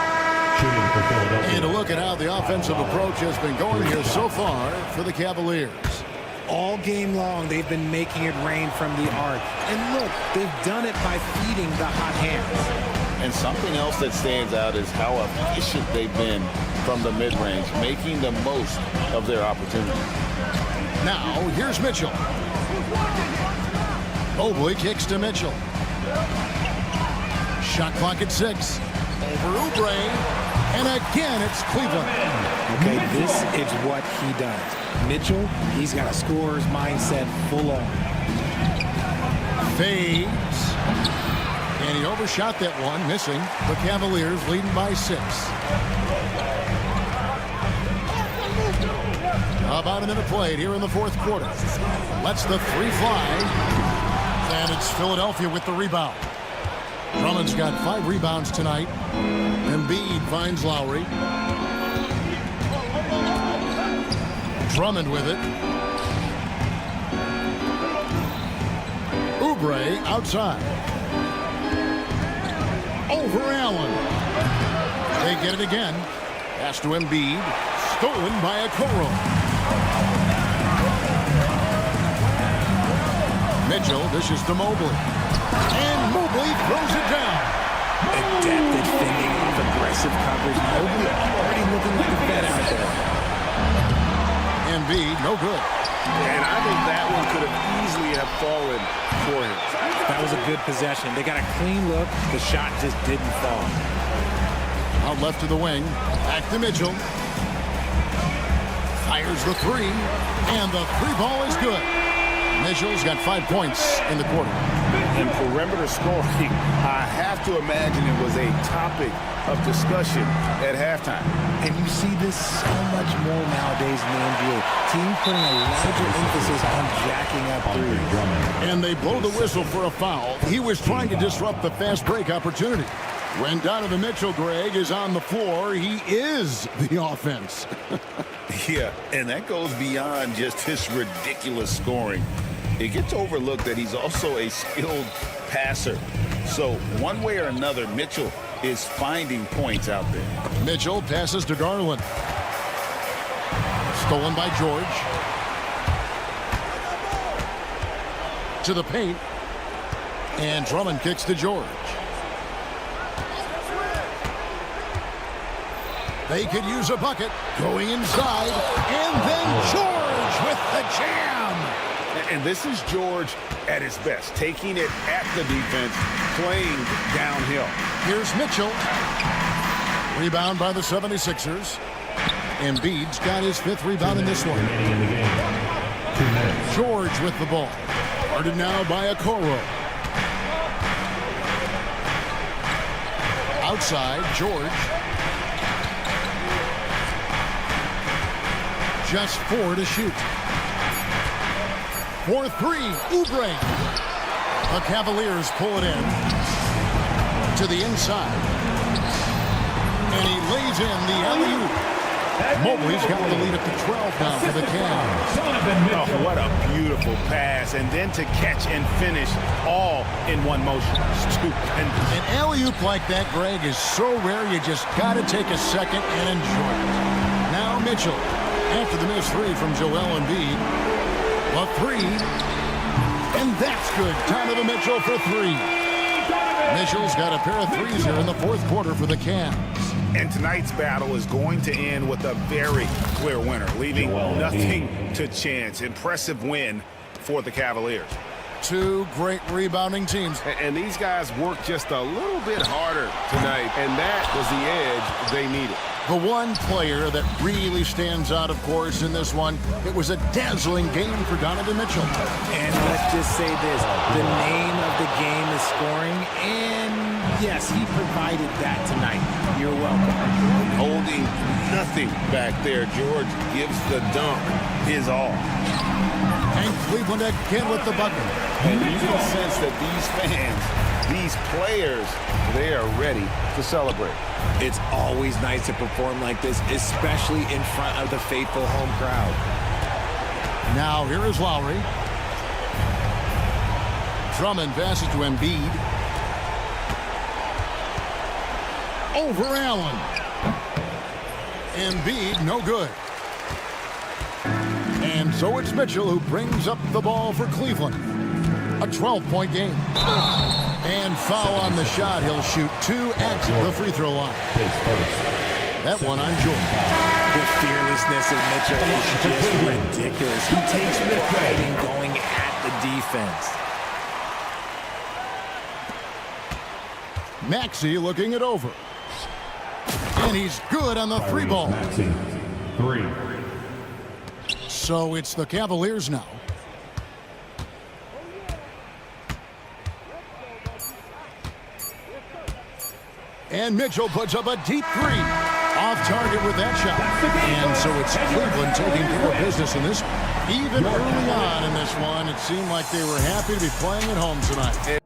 And a look at how the offensive approach has been going here so far for the Cavaliers. All game long, they've been making it rain from the arc. And look, they've done it by feeding the hot hands. And something else that stands out is how efficient they've been from the mid-range, making the most of their opportunity. Now, here's Mitchell. Mobley kicks to Mitchell. Shot clock at 6. Over Oubre. And again, it's Cleveland. Okay, this is what he does. Mitchell, he's got a scorer's mindset full on. Fades. And he overshot that one, missing. The Cavaliers leading by 6. About a minute played here in the 4th quarter. Lets the 3 fly. And it's Philadelphia with the rebound. Drummond's got 5 rebounds tonight. Embiid finds Lowry. Drummond with it. Oubre outside. Over Allen. They get it again. Pass to Embiid. Stolen by Okoro. Mitchell dishes to Mobley. And Mobley throws it down. Adapted fending off aggressive coverage. Mobley already looking like a vet out there. Embiid, no good. And I think that one could have easily have fallen for him. That was a good possession. They got a clean look. The shot just didn't fall. Out left to the wing. Back to Mitchell. Fires the three. And the three ball is good. Mitchell's got 5 points in the quarter. In perimeter scoring, I have to imagine it was a topic of discussion at halftime. And you see this so much more nowadays in the NBA. Teams putting a larger emphasis on jacking up threes. And they blow the whistle for a foul. He was trying to disrupt the fast break opportunity. When Donovan Mitchell, Greg, is on the floor, he is the offense. Yeah, and that goes beyond just his ridiculous scoring. It gets overlooked that he's also a skilled passer. So one way or another, Mitchell is finding points out there. Mitchell passes to Garland. Stolen by George. To the paint. And Drummond kicks to George. They could use a bucket. Going inside. And then George with the jam. And this is George at his best, taking it at the defense, playing downhill. Here's Mitchell. Rebound by the 76ers. Embiid's got his 5th rebound in this one. George with the ball. Guarded now by Okoro. Outside, George. Just 4 to shoot. 4-3, Oubre. The Cavaliers pull it in to the inside. And he lays in the alley-oop. Mobley's got the lead up to 12 now for the Cavs. Oh, what a beautiful pass. And then to catch and finish all in one motion. Stupendous. An alley-oop like that, Greg, is so rare you just got to take a second and enjoy it. Now Mitchell, after the missed 3 from Joel Embiid. A 3, and that's good. Donovan Mitchell for 3. Mitchell's got a pair of threes here in the 4th quarter for the Cavs. And tonight's battle is going to end with a very clear winner, leaving nothing to chance. Impressive win for the Cavaliers. 2 great rebounding teams. And these guys worked just a little bit harder tonight, and that was the edge they needed. The one player that really stands out, of course, in this one, it was a dazzling game for Donovan Mitchell. And let's just say this, the name of the game is scoring, and yes, he provided that tonight. You're welcome. Holding nothing back there, George gives the dunk his all. And Cleveland again with the bucket. And you can sense that these fans, these players, they are ready to celebrate. It's always nice to perform like this, especially in front of the faithful home crowd. Now here is Lowry. Drummond passes to Embiid. Over Allen. Embiid, no good. And so it's Mitchell who brings up the ball for Cleveland. A 12-point game. And foul on the shot. He'll shoot 2 at the free throw line. That one on George. The fearlessness of Mitchell is just ridiculous. He takes the pride in going at the defense. Maxey looking it over. And he's good on the 3 ball. 3. So it's the Cavaliers now. And Mitchell puts up a deep 3. Off target with that shot. And so it's Cleveland taking care of business in this. Even early on in this one, it seemed like they were happy to be playing at home tonight.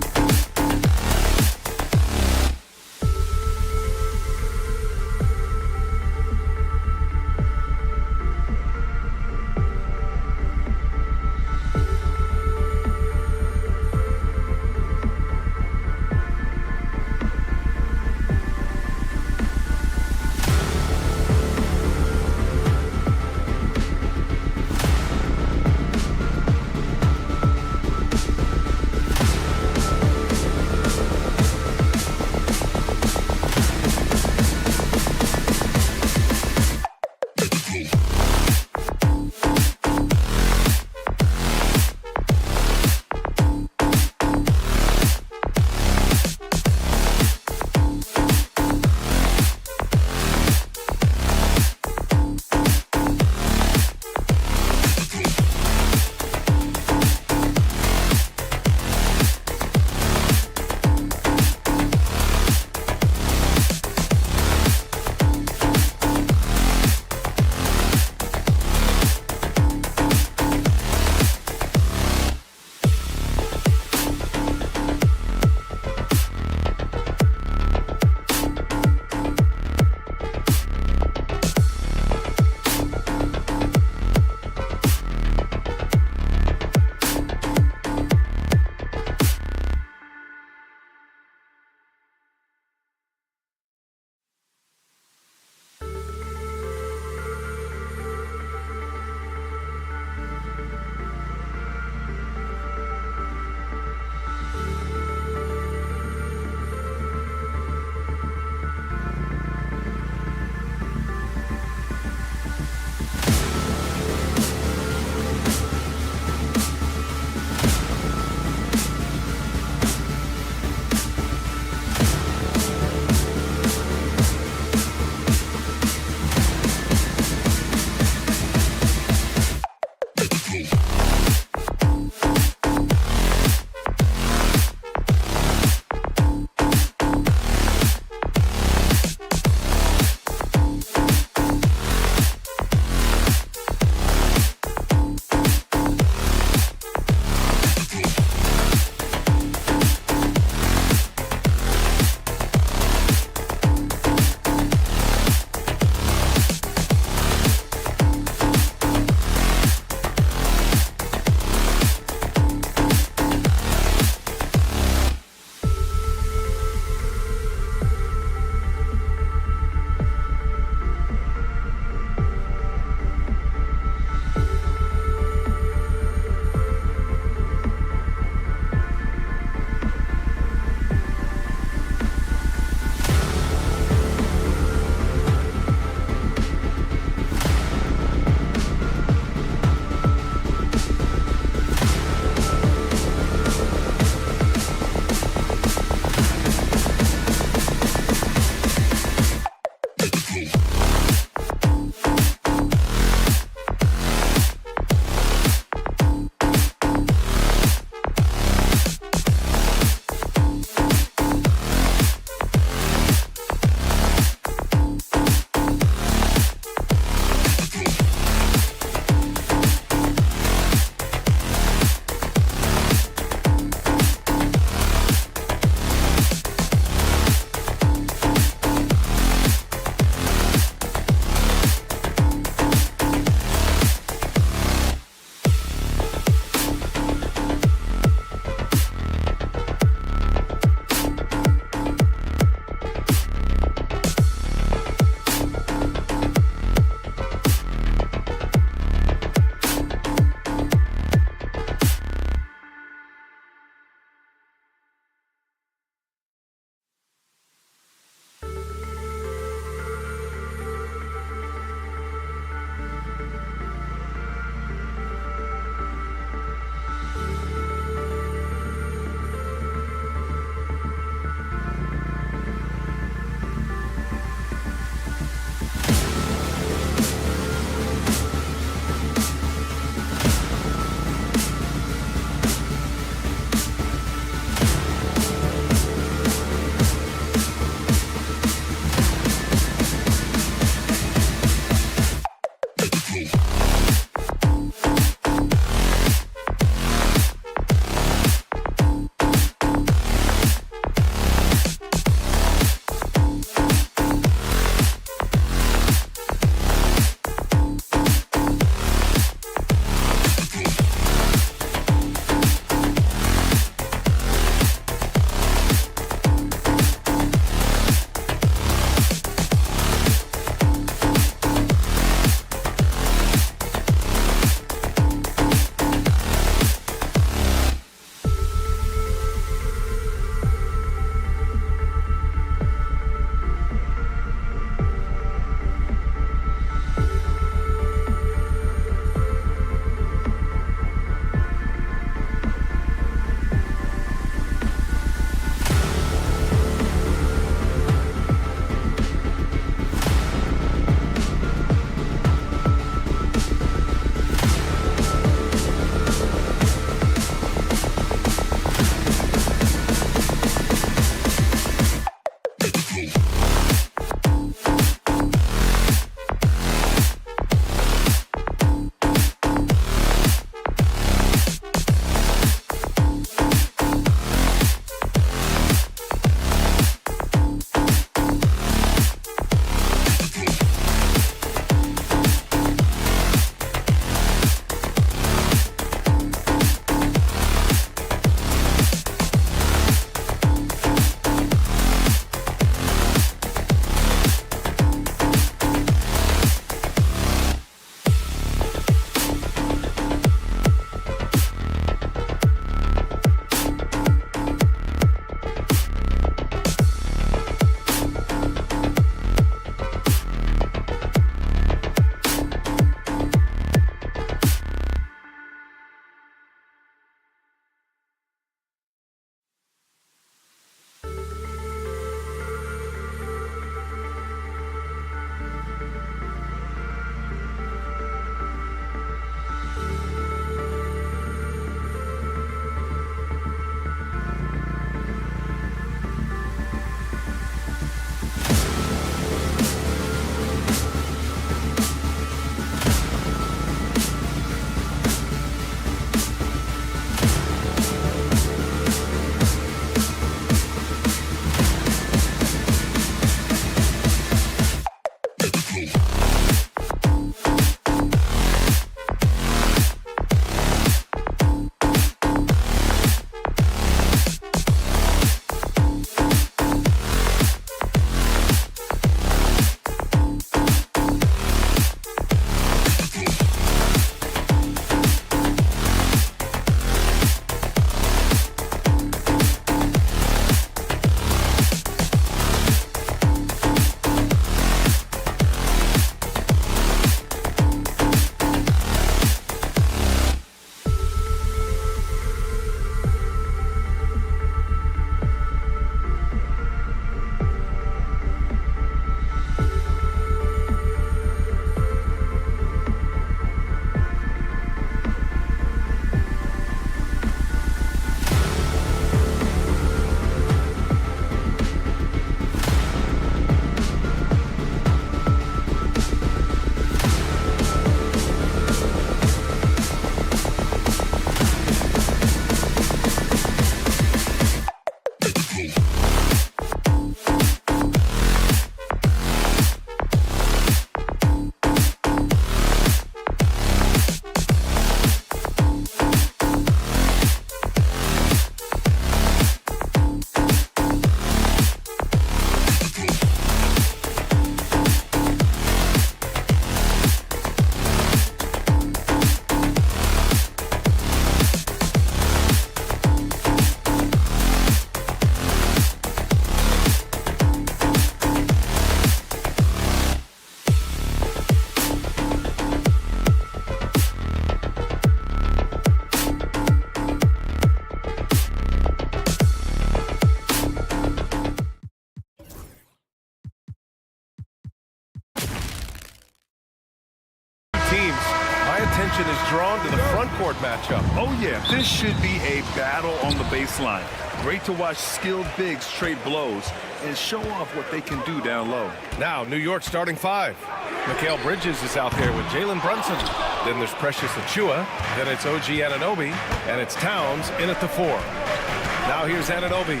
attention is drawn to the front court matchup. Oh, yeah, this should be a battle on the baseline. Great to watch skilled bigs trade blows and show off what they can do down low. Now, New York starting 5. Mikal Bridges is out there with Jalen Brunson. Then there's Precious Achiuwa. Then it's OG Anunoby. And it's Towns in at the 4. Now here's Anunoby.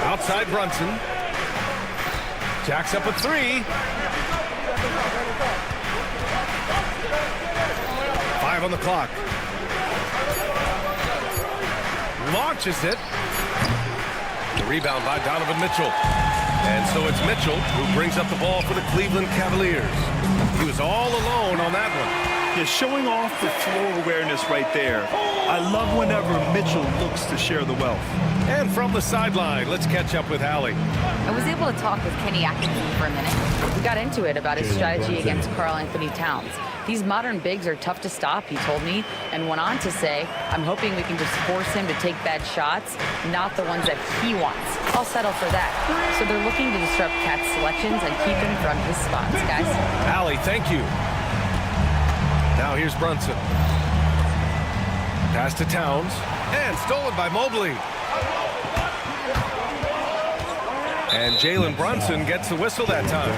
Outside Brunson. Jacks up a 3. 5 on the clock. Launches it. The rebound by Donovan Mitchell. And so it's Mitchell who brings up the ball for the Cleveland Cavaliers. He was all alone on that one. Yeah, showing off the floor awareness right there. I love whenever Mitchell looks to share the wealth. And from the sideline, let's catch up with Hallie. I was able to talk with Kenny Atkinson for a minute. We got into it about his strategy against Karl Anthony Towns. These modern bigs are tough to stop, he told me, and went on to say, I'm hoping we can just force him to take bad shots, not the ones that he wants. I'll settle for that. So they're looking to disrupt Cat's selections and keep him from his spots, guys. Hallie, thank you. Now here's Brunson. Pass to Towns, and stolen by Mobley. And Jalen Brunson gets the whistle that time.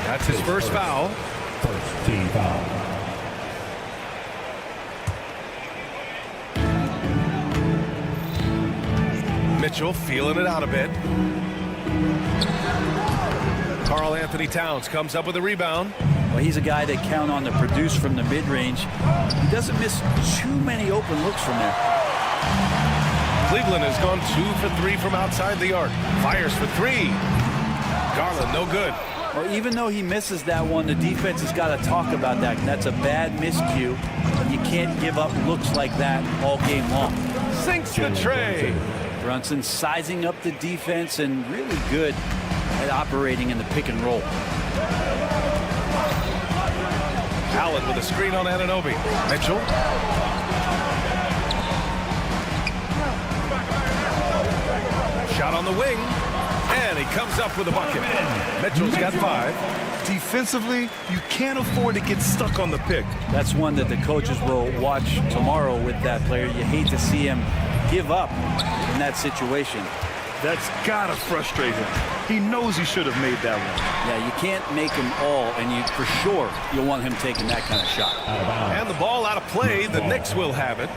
That's his first foul. First team foul. Mitchell feeling it out a bit. Karl Anthony Towns comes up with a rebound. Well, he's a guy they count on to produce from the mid-range. He doesn't miss too many open looks from there. Cleveland has gone 2 for 3 from outside the arc. Fires for 3. Garland, no good. Well, even though he misses that one, the defense has got to talk about that. That's a bad miscue. You can't give up looks like that all game long. Sinks the tray. Brunson sizing up the defense and really good at operating in the pick and roll. Allen with a screen on Anunoby. Mitchell. Shot on the wing. And he comes up with a bucket. Mitchell's got 5. Defensively, you can't afford to get stuck on the pick. That's one that the coaches will watch tomorrow with that player. You hate to see him give up in that situation. That's gotta frustrate him. He knows he should have made that one. Yeah, you can't make him all, and you for sure you'll want him taking that kind of shot. And the ball out of play. The Knicks will have it.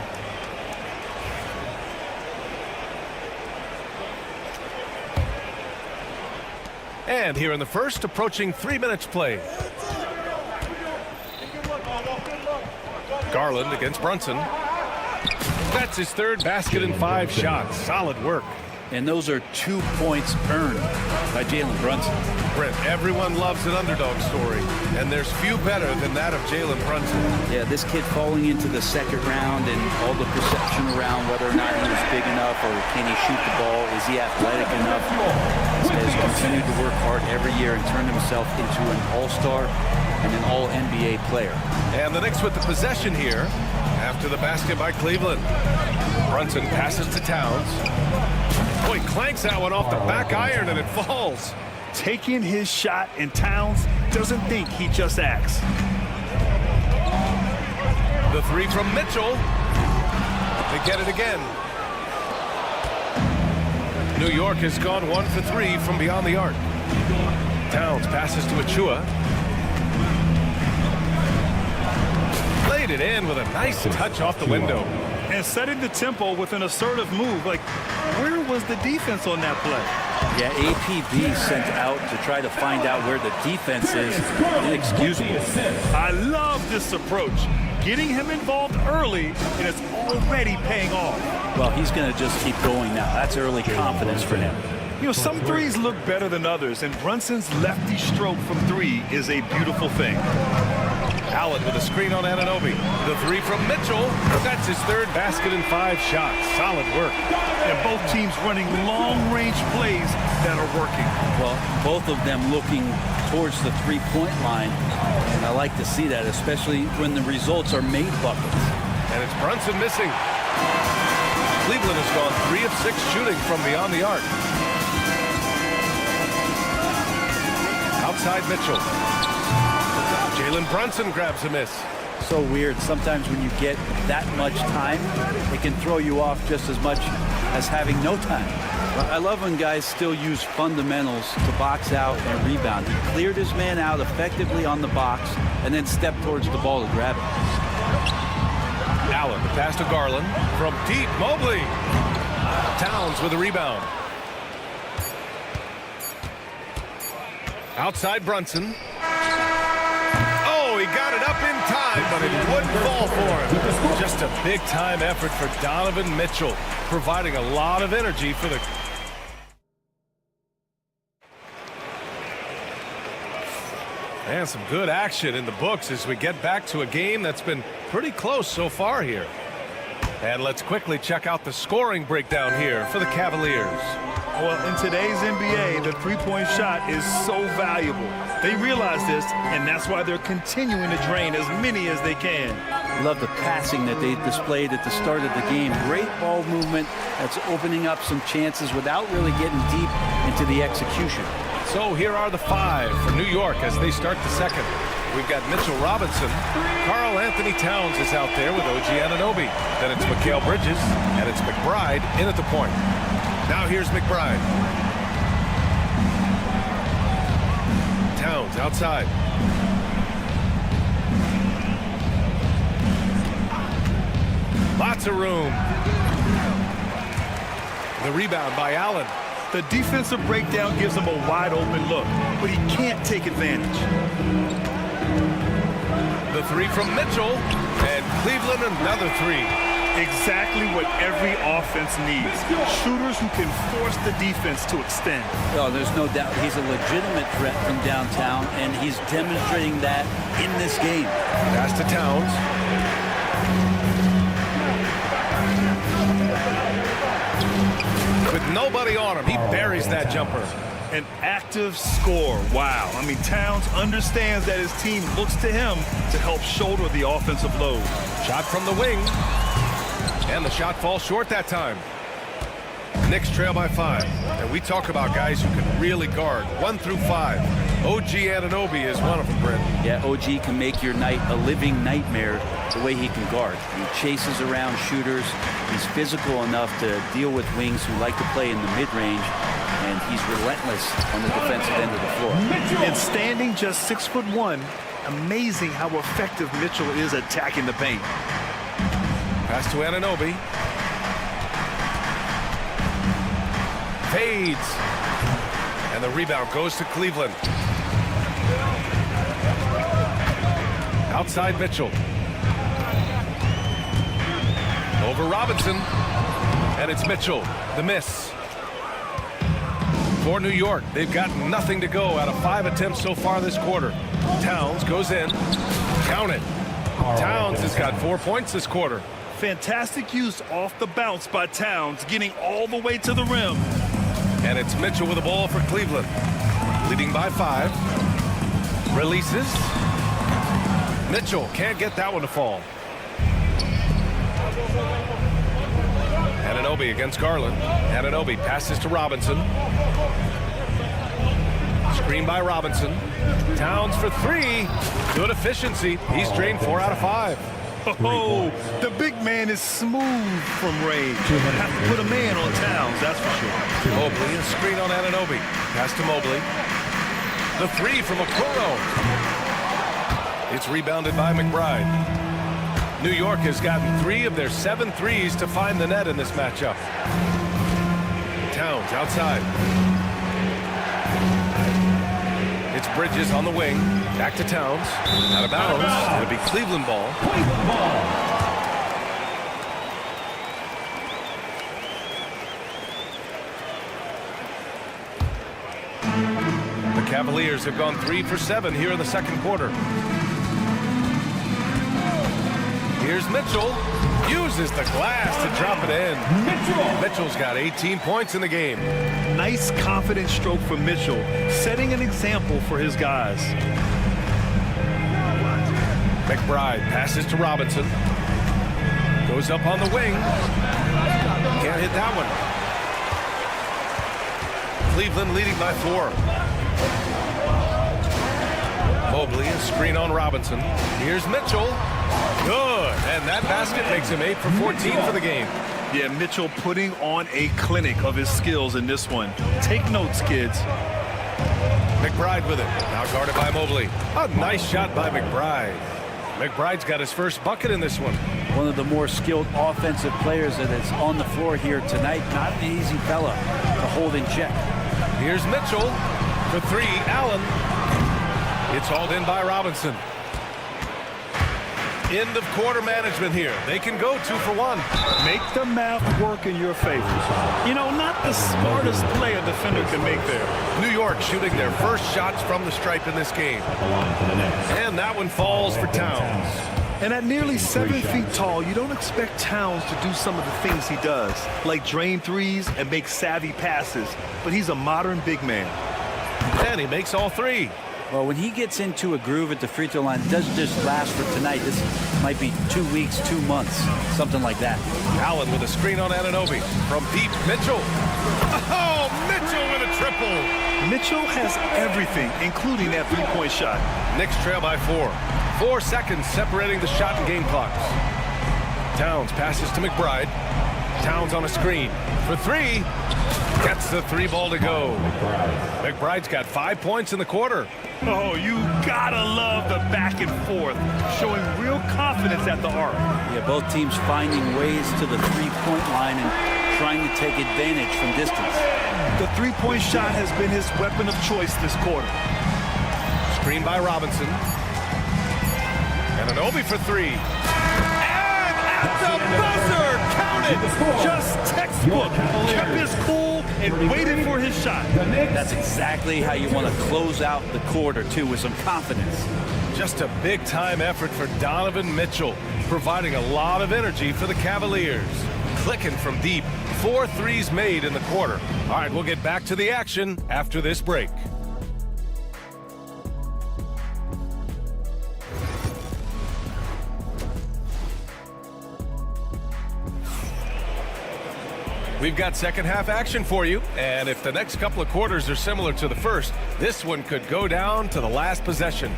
And here in the first, approaching 3 minutes played. Garland against Brunson. That's his 3rd basket in 5 shots. Solid work. And those are 2 points earned by Jalen Brunson. Brent, everyone loves an underdog story, and there's few better than that of Jalen Brunson. Yeah, this kid falling into the 2nd round and all the perception around whether or not he was big enough or can he shoot the ball, is he athletic enough? This guy has continued to work hard every year and turned himself into an all-star and an all-NBA player. And the Knicks with the possession here after the basket by Cleveland. Brunson passes to Towns. Boy, clanks that one off the back iron and it falls. Taking his shot, and Towns doesn't think, he just acts. The 3 from Mitchell. They get it again. New York has gone 1 for 3 from beyond the arc. Towns passes to Achiuwa. Laid it in with a nice touch off the window. And setting the tempo with an assertive move. Like, where was the defense on that play? Yeah, APB sent out to try to find out where the defense is. Inexcusable. I love this approach. Getting him involved early, and it's already paying off. Well, he's going to just keep going now. That's early confidence for him. You know, some threes look better than others, and Brunson's lefty stroke from 3 is a beautiful thing. Allen with a screen on Anunoby. The 3 from Mitchell. That's his 3rd basket in 5 shots. Solid work. And both teams running long-range plays that are working. Well, both of them looking towards the 3-point line. And I like to see that, especially when the results are made buckets. And it's Brunson missing. Cleveland has gone 3 of 6 shooting from beyond the arc. Outside Mitchell. Jalen Brunson grabs a miss. So weird. Sometimes when you get that much time, it can throw you off just as much as having no time. I love when guys still use fundamentals to box out and rebound. He cleared his man out effectively on the box and then stepped towards the ball to grab it. Allen, the pass to Garland. From deep, Mobley. Towns with a rebound. Outside Brunson. Oh, he got it up in time, but it wouldn't fall for him. Just a big-time effort for Donovan Mitchell, providing a lot of energy for the... And some good action in the books as we get back to a game that's been pretty close so far here. And let's quickly check out the scoring breakdown here for the Cavaliers. Well, in today's NBA, the three-point shot is so valuable. They realize this, and that's why they're continuing to drain as many as they can. Love the passing that they displayed at the start of the game. Great ball movement that's opening up some chances without really getting deep into the execution. So here are the five for New York as they start the second. We've got Mitchell Robinson. Karl Anthony Towns is out there with OG Anunoby. Then it's Mikal Bridges, and it's McBride in at the point. Now here's McBride. Towns outside. Lots of room. The rebound by Allen. The defensive breakdown gives him a wide open look, but he can't take advantage. The three from Mitchell, and Cleveland another three. Exactly what every offense needs. Shooters who can force the defense to extend. Oh, there's no doubt he's a legitimate threat from downtown, and he's demonstrating that in this game. Pass to Towns. With nobody on him, he buries that jumper. An active score. Wow. I mean, Towns understands that his team looks to him to help shoulder the offensive load. Shot from the wing. And the shot falls short that time. Knicks trail by 5. And we talk about guys who can really guard 1 through 5. OG Anunoby is one of them, Brent. Yeah, OG can make your night a living nightmare the way he can guard. He chases around shooters. He's physical enough to deal with wings who like to play in the mid-range. And he's relentless on the defensive end of the floor. And standing just 6'1", amazing how effective Mitchell is attacking the paint. Pass to Anunoby. Fades. And the rebound goes to Cleveland. Outside Mitchell. Over Robinson. And it's Mitchell. The miss. For New York, they've got nothing to go out of 5 attempts so far this quarter. Towns goes in. Count it. Towns has got 4 points this quarter. Fantastic use off the bounce by Towns, getting all the way to the rim. And it's Mitchell with the ball for Cleveland. Leading by 5. Releases. Mitchell can't get that one to fall. Anunoby against Garland. Anunoby passes to Robinson. Screen by Robinson. Towns for 3. Good efficiency. He's drained 4 out of 5. Oh, the big man is smooth from range. Have to put a man on Towns, that's for sure. Mobley, a screen on Anunoby. Pass to Mobley. The 3 from Okoro. It's rebounded by McBride. New York has gotten 3 of their 7 threes to find the net in this matchup. Towns outside. It's Bridges on the wing. Back to Towns. Out of bounds. It'll be Cleveland ball. The Cavaliers have gone 3 for 7 here in the second quarter. Here's Mitchell. Uses the glass to drop it in. Mitchell's got 18 points in the game. Nice, confident stroke from Mitchell, setting an example for his guys. McBride passes to Robinson. Goes up on the wing. Can't hit that one. Cleveland leading by 4. Mobley, a screen on Robinson. Here's Mitchell. Good. And that basket makes him 8 for 14 for the game. Yeah, Mitchell putting on a clinic of his skills in this one. Take notes, kids. McBride with it. Now guarded by Mobley. A nice shot by McBride. McBride's got his first bucket in this one. One of the more skilled offensive players that is on the floor here tonight. Not an easy fella to hold in check. Here's Mitchell. For three, Allen. It's hauled in by Robinson. End of quarter management here. They can go 2 for 1. Make the math work in your favor. You know, not the smartest play a defender can make there. New York shooting their first shots from the stripe in this game. And that one falls for Towns. And at nearly 7 feet tall, you don't expect Towns to do some of the things he does, like drain threes and make savvy passes. But he's a modern big man. And he makes all 3. Well, when he gets into a groove at the free throw line, it doesn't just last for tonight. This might be 2 weeks, 2 months, something like that. Allen with a screen on Anunoby. From deep, Mitchell. Oh, Mitchell with a triple. Mitchell has everything, including that three-point shot. Knicks trail by 4. 4 seconds separating the shot and game clocks. Towns passes to McBride. Towns on a screen. For 3. Gets the 3 ball to go. McBride's got 5 points in the quarter. Oh, you gotta love the back and forth, showing real confidence at the arc. Yeah, both teams finding ways to the three-point line and trying to take advantage from distance. The three-point shot has been his weapon of choice this quarter. Screen by Robinson. And Anunoby for 3. And at the buzzer, counted. Just textbook. Kept his cool and waited for his shot. That's exactly how you want to close out the quarter, too, with some confidence. Just a big-time effort for Donovan Mitchell, providing a lot of energy for the Cavaliers. Clicking from deep. 4 threes made in the quarter. All right, we'll get back to the action after this break. We've got second half action for you, and if the next couple of quarters are similar to the first, this one could go down to the last possession.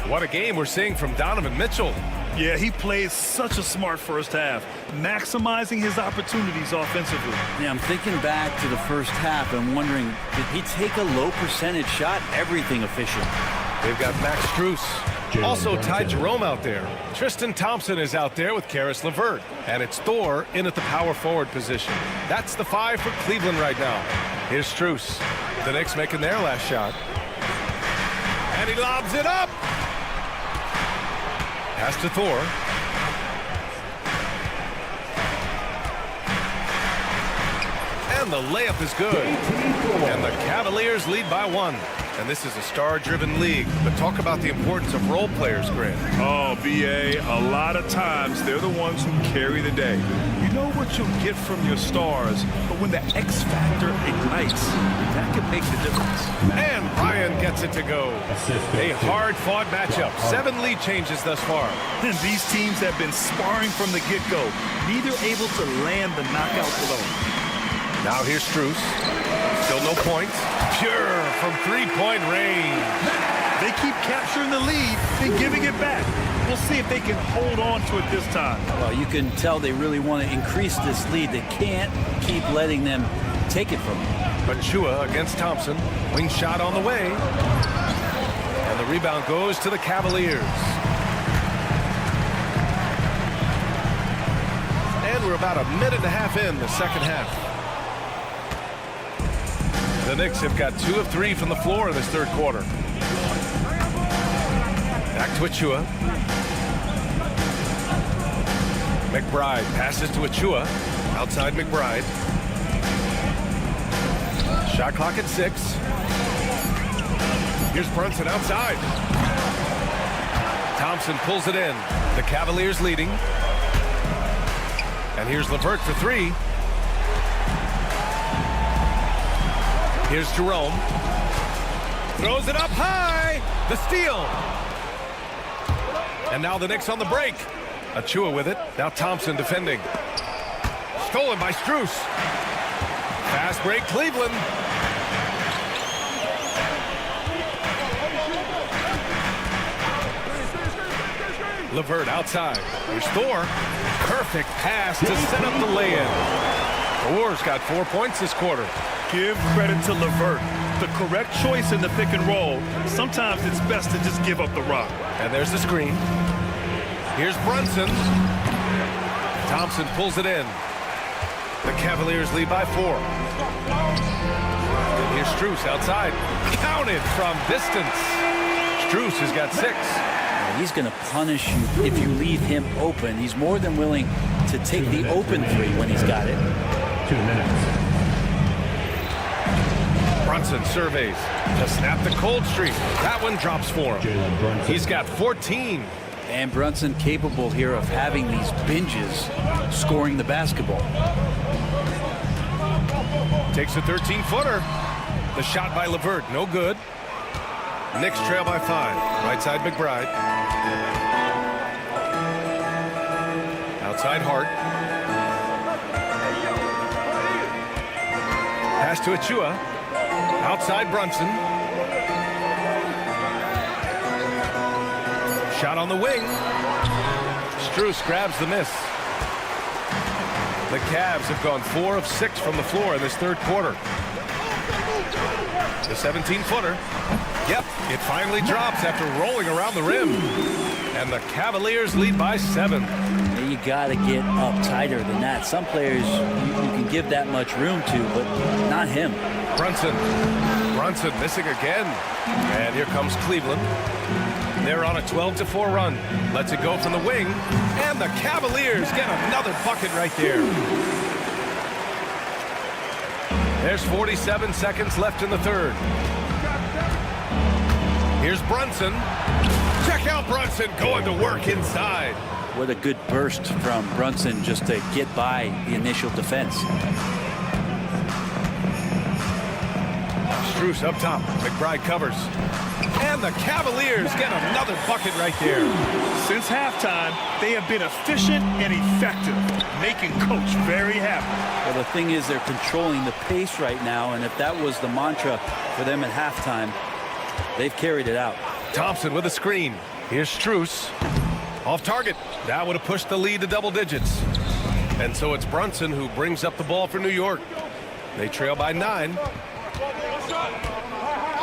What a game we're seeing from Donovan Mitchell. Yeah, he played such a smart first half, maximizing his opportunities offensively. Yeah, I'm thinking back to the first half and wondering, did he take a low percentage shot? Everything efficient. They've got Max Strus. Also Ty Jerome out there. Tristan Thompson is out there with Karis LeVert. And it's Thor in at the power forward position. That's the 5 for Cleveland right now. Here's Strus. The Knicks making their last shot. And he lobs it up. Pass to Thor. And the layup is good. And the Cavaliers lead by 1. And this is a star-driven league. But talk about the importance of role players, Grant. Oh, B.A., a lot of times they're the ones who carry the day. You know what you'll get from your stars, but when the X factor ignites, that can make the difference. And Ryan gets it to go. A hard-fought matchup. 7 lead changes thus far. And these teams have been sparring from the get-go, neither able to land the knockout blow. Now here's Strus. Still no points. Pure from three-point range. They keep capturing the lead and giving it back. We'll see if they can hold on to it this time. Well, you can tell they really want to increase this lead. They can't keep letting them take it from them. Achua against Thompson. Wing shot on the way. And the rebound goes to the Cavaliers. And we're about a minute and a half in the second half. The Knicks have got 2 of 3 from the floor in this third quarter. Back to Achua. McBride passes to Achua. Outside McBride. Shot clock at 6. Here's Brunson outside. Thompson pulls it in. The Cavaliers leading. And here's LeVert for 3. Here's Jerome. Throws it up high. The steal. And now the Knicks on the break. Achua with it. Now Thompson defending. Stolen by Strus. Fast break, Cleveland. LeVert outside. Here's Thor. Perfect pass to set up the lay-in. Thor's got 4 points this quarter. Give credit to LeVert. The correct choice in the pick and roll. Sometimes it's best to just give up the rock. And there's the screen. Here's Brunson. Thompson pulls it in. The Cavaliers lead by 4. And here's Strus outside. Counted from distance. Strus has got 6. He's going to punish you if you leave him open. He's more than willing to take the open 3 when he's got it. 2 minutes. Brunson surveys to snap the cold streak. That one drops for him. He's got 14. And Brunson capable here of having these binges scoring the basketball. Takes a 13-footer. The shot by LeVert, no good. Knicks trail by 5. Right side McBride. Outside Hart. Pass to Achua. Outside Brunson. Shot on the wing. Strus grabs the miss. The Cavs have gone 4 of 6 from the floor in this third quarter. The 17-footer. Yep, it finally drops after rolling around the rim. And the Cavaliers lead by 7. You got to get up tighter than that. Some players you can give that much room to, but not him. Brunson missing again. And here comes Cleveland. They're on a 12-4 run. Lets it go from the wing. And the Cavaliers get another bucket right there. There's 47 seconds left in the third. Here's Brunson. Check out Brunson going to work inside. What a good burst from Brunson just to get by the initial defense. Strus up top. McBride covers. And the Cavaliers get another bucket right there. Since halftime, they have been efficient and effective, making Coach very happy. Well, the thing is they're controlling the pace right now, and if that was the mantra for them at halftime, they've carried it out. Thompson with a screen. Here's Strus. Off target. That would have pushed the lead to double digits. And so it's Brunson who brings up the ball for New York. They trail by 9.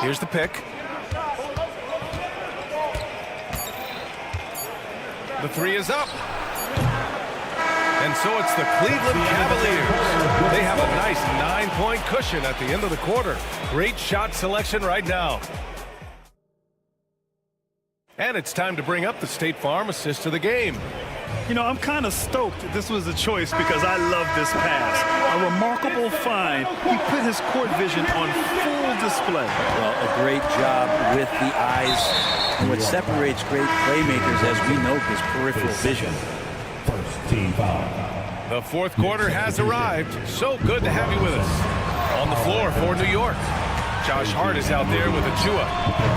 Here's the pick. The 3 is up. And so it's the Cleveland Cavaliers. They have a nice 9-point cushion at the end of the quarter. Great shot selection right now. And it's time to bring up the State Farm assist of the game. You know, I'm kind of stoked this was a choice because I love this pass. A remarkable find. He put his court vision on full display. Well, a great job with the eyes. And what separates great playmakers, as we know, is peripheral vision. First team foul. The fourth quarter has arrived. So good to have you with us. On the floor for New York. Josh Hart is out there with Achua.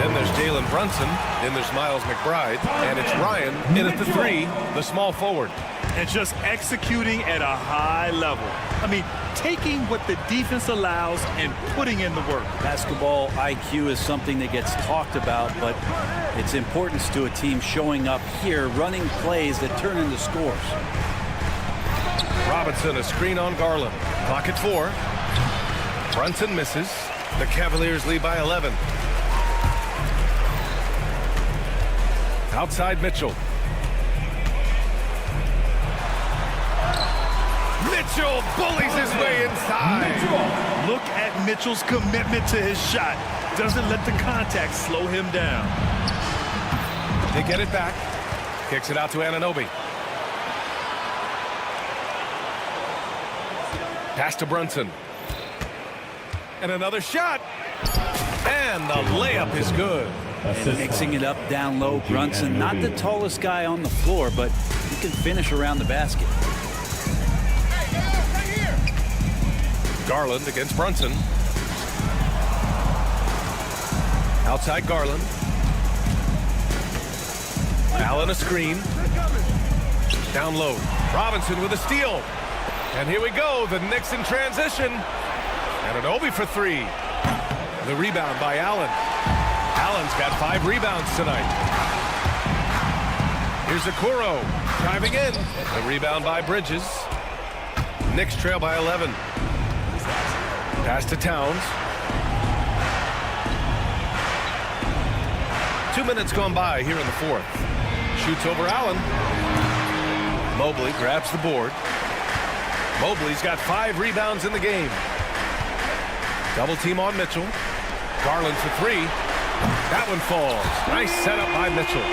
Then there's Jalen Brunson. Then there's Miles McBride. And it's Ryan in at the 3, the small forward. And just executing at a high level. I mean, taking what the defense allows and putting in the work. Basketball IQ is something that gets talked about, but its importance to a team showing up here, running plays that turn into scores. Robinson, a screen on Garland. Clock at 4. Brunson misses. The Cavaliers lead by 11. Outside Mitchell. Mitchell bullies his way inside. Look at Mitchell's commitment to his shot. Doesn't let the contact slow him down. They get it back. Kicks it out to Anunoby. Pass to Brunson. And another shot. And the layup is good. And mixing it up down low. Brunson, not the tallest guy on the floor, but he can finish around the basket. Garland against Brunson. Outside Garland. Allen a screen. Down low. Robinson with a steal. And here we go. The Knicks in transition. Anunoby for 3. The rebound by Allen. Allen's got 5 rebounds tonight. Here's Okoro driving in. The rebound by Bridges. Knicks trail by 11. Pass to Towns. 2 minutes gone by here in the fourth. Shoots over Allen. Mobley grabs the board. Mobley's got 5 rebounds in the game. Double team on Mitchell. Garland for 3. That one falls. Nice setup by Mitchell.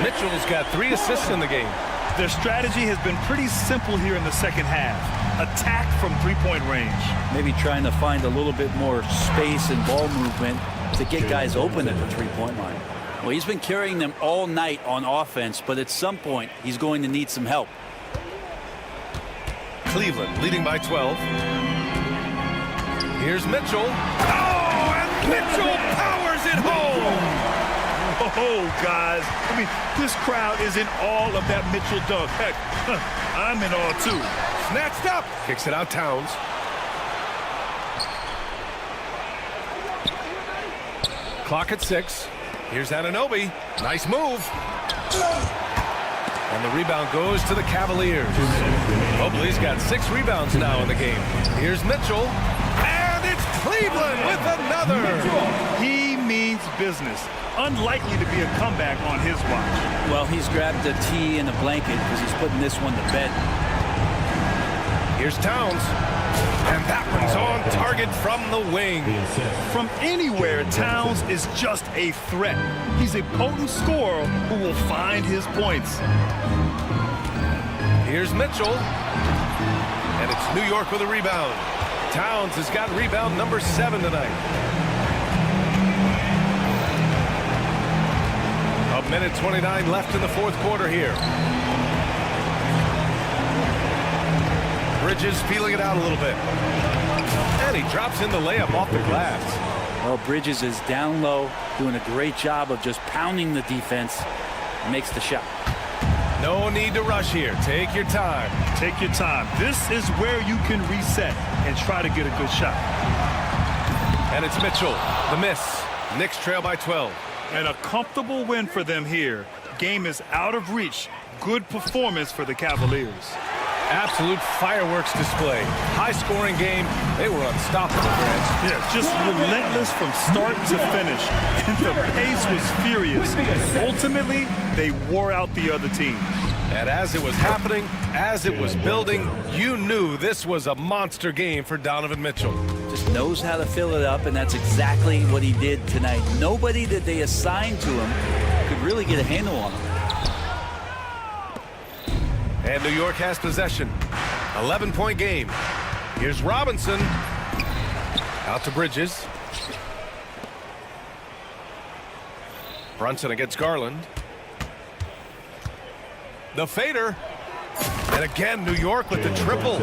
Mitchell's got 3 assists in the game. Their strategy has been pretty simple here in the second half. Attack from three-point range. Maybe trying to find a little bit more space and ball movement to get guys open at the three-point line. Well, he's been carrying them all night on offense, but at some point, he's going to need some help. Cleveland leading by 12. Here's Mitchell. Oh, and Mitchell powers it home. Oh, guys. I mean, this crowd is in awe of that Mitchell dunk. Heck, I'm in awe, too. Snatched up. Kicks it out Towns. Clock at 6. Here's Anunoby. Nice move. And the rebound goes to the Cavaliers. Mobley's got 6 rebounds now in the game. Here's Mitchell. And it's Cleveland with another. He means business. Unlikely to be a comeback on his watch. Well, he's grabbed a tee and a blanket because he's putting this one to bed. Here's Towns. And that one's on target from the wing. From anywhere, Towns is just a threat. He's a potent scorer who will find his points. Here's Mitchell. And it's New York with a rebound. Towns has got rebound number 7 tonight. A minute 29 left in the fourth quarter here. Bridges feeling it out a little bit. And he drops in the layup off the glass. Well, Bridges is down low, doing a great job of just pounding the defense. Makes the shot. No need to rush here. Take your time. Take your time. This is where you can reset and try to get a good shot. And it's Mitchell. The miss. Knicks trail by 12. And a comfortable win for them here. Game is out of reach. Good performance for the Cavaliers. Absolute fireworks display. High-scoring game. They were unstoppable, Grant. Yeah, just relentless from start to finish. And the pace was furious. Ultimately, they wore out the other team. And as it was happening, as it was building, you knew this was a monster game for Donovan Mitchell. Just knows how to fill it up, and that's exactly what he did tonight. Nobody that they assigned to him could really get a handle on him. And New York has possession. 11-point game. Here's Robinson. Out to Bridges. Brunson against Garland. The fader. And again, New York with the triple.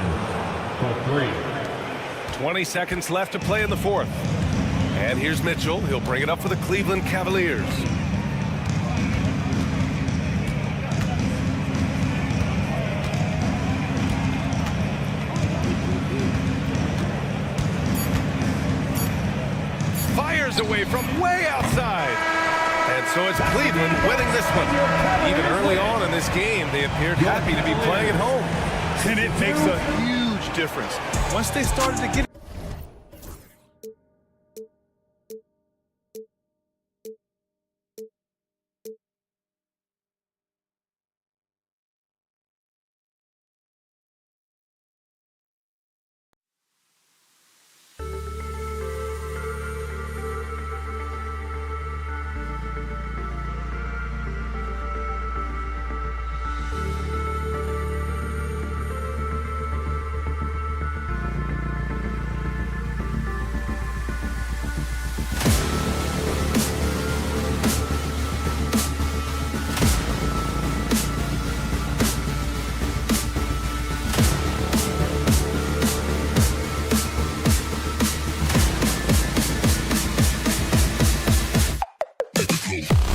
20 seconds left to play in the fourth. And here's Mitchell. He'll bring it up for the Cleveland Cavaliers. Fires away from way outside. And so it's Cleveland winning this one. Even early on in this game, they appeared happy to be playing at home. And it makes a huge difference. Once they started to get Gogo.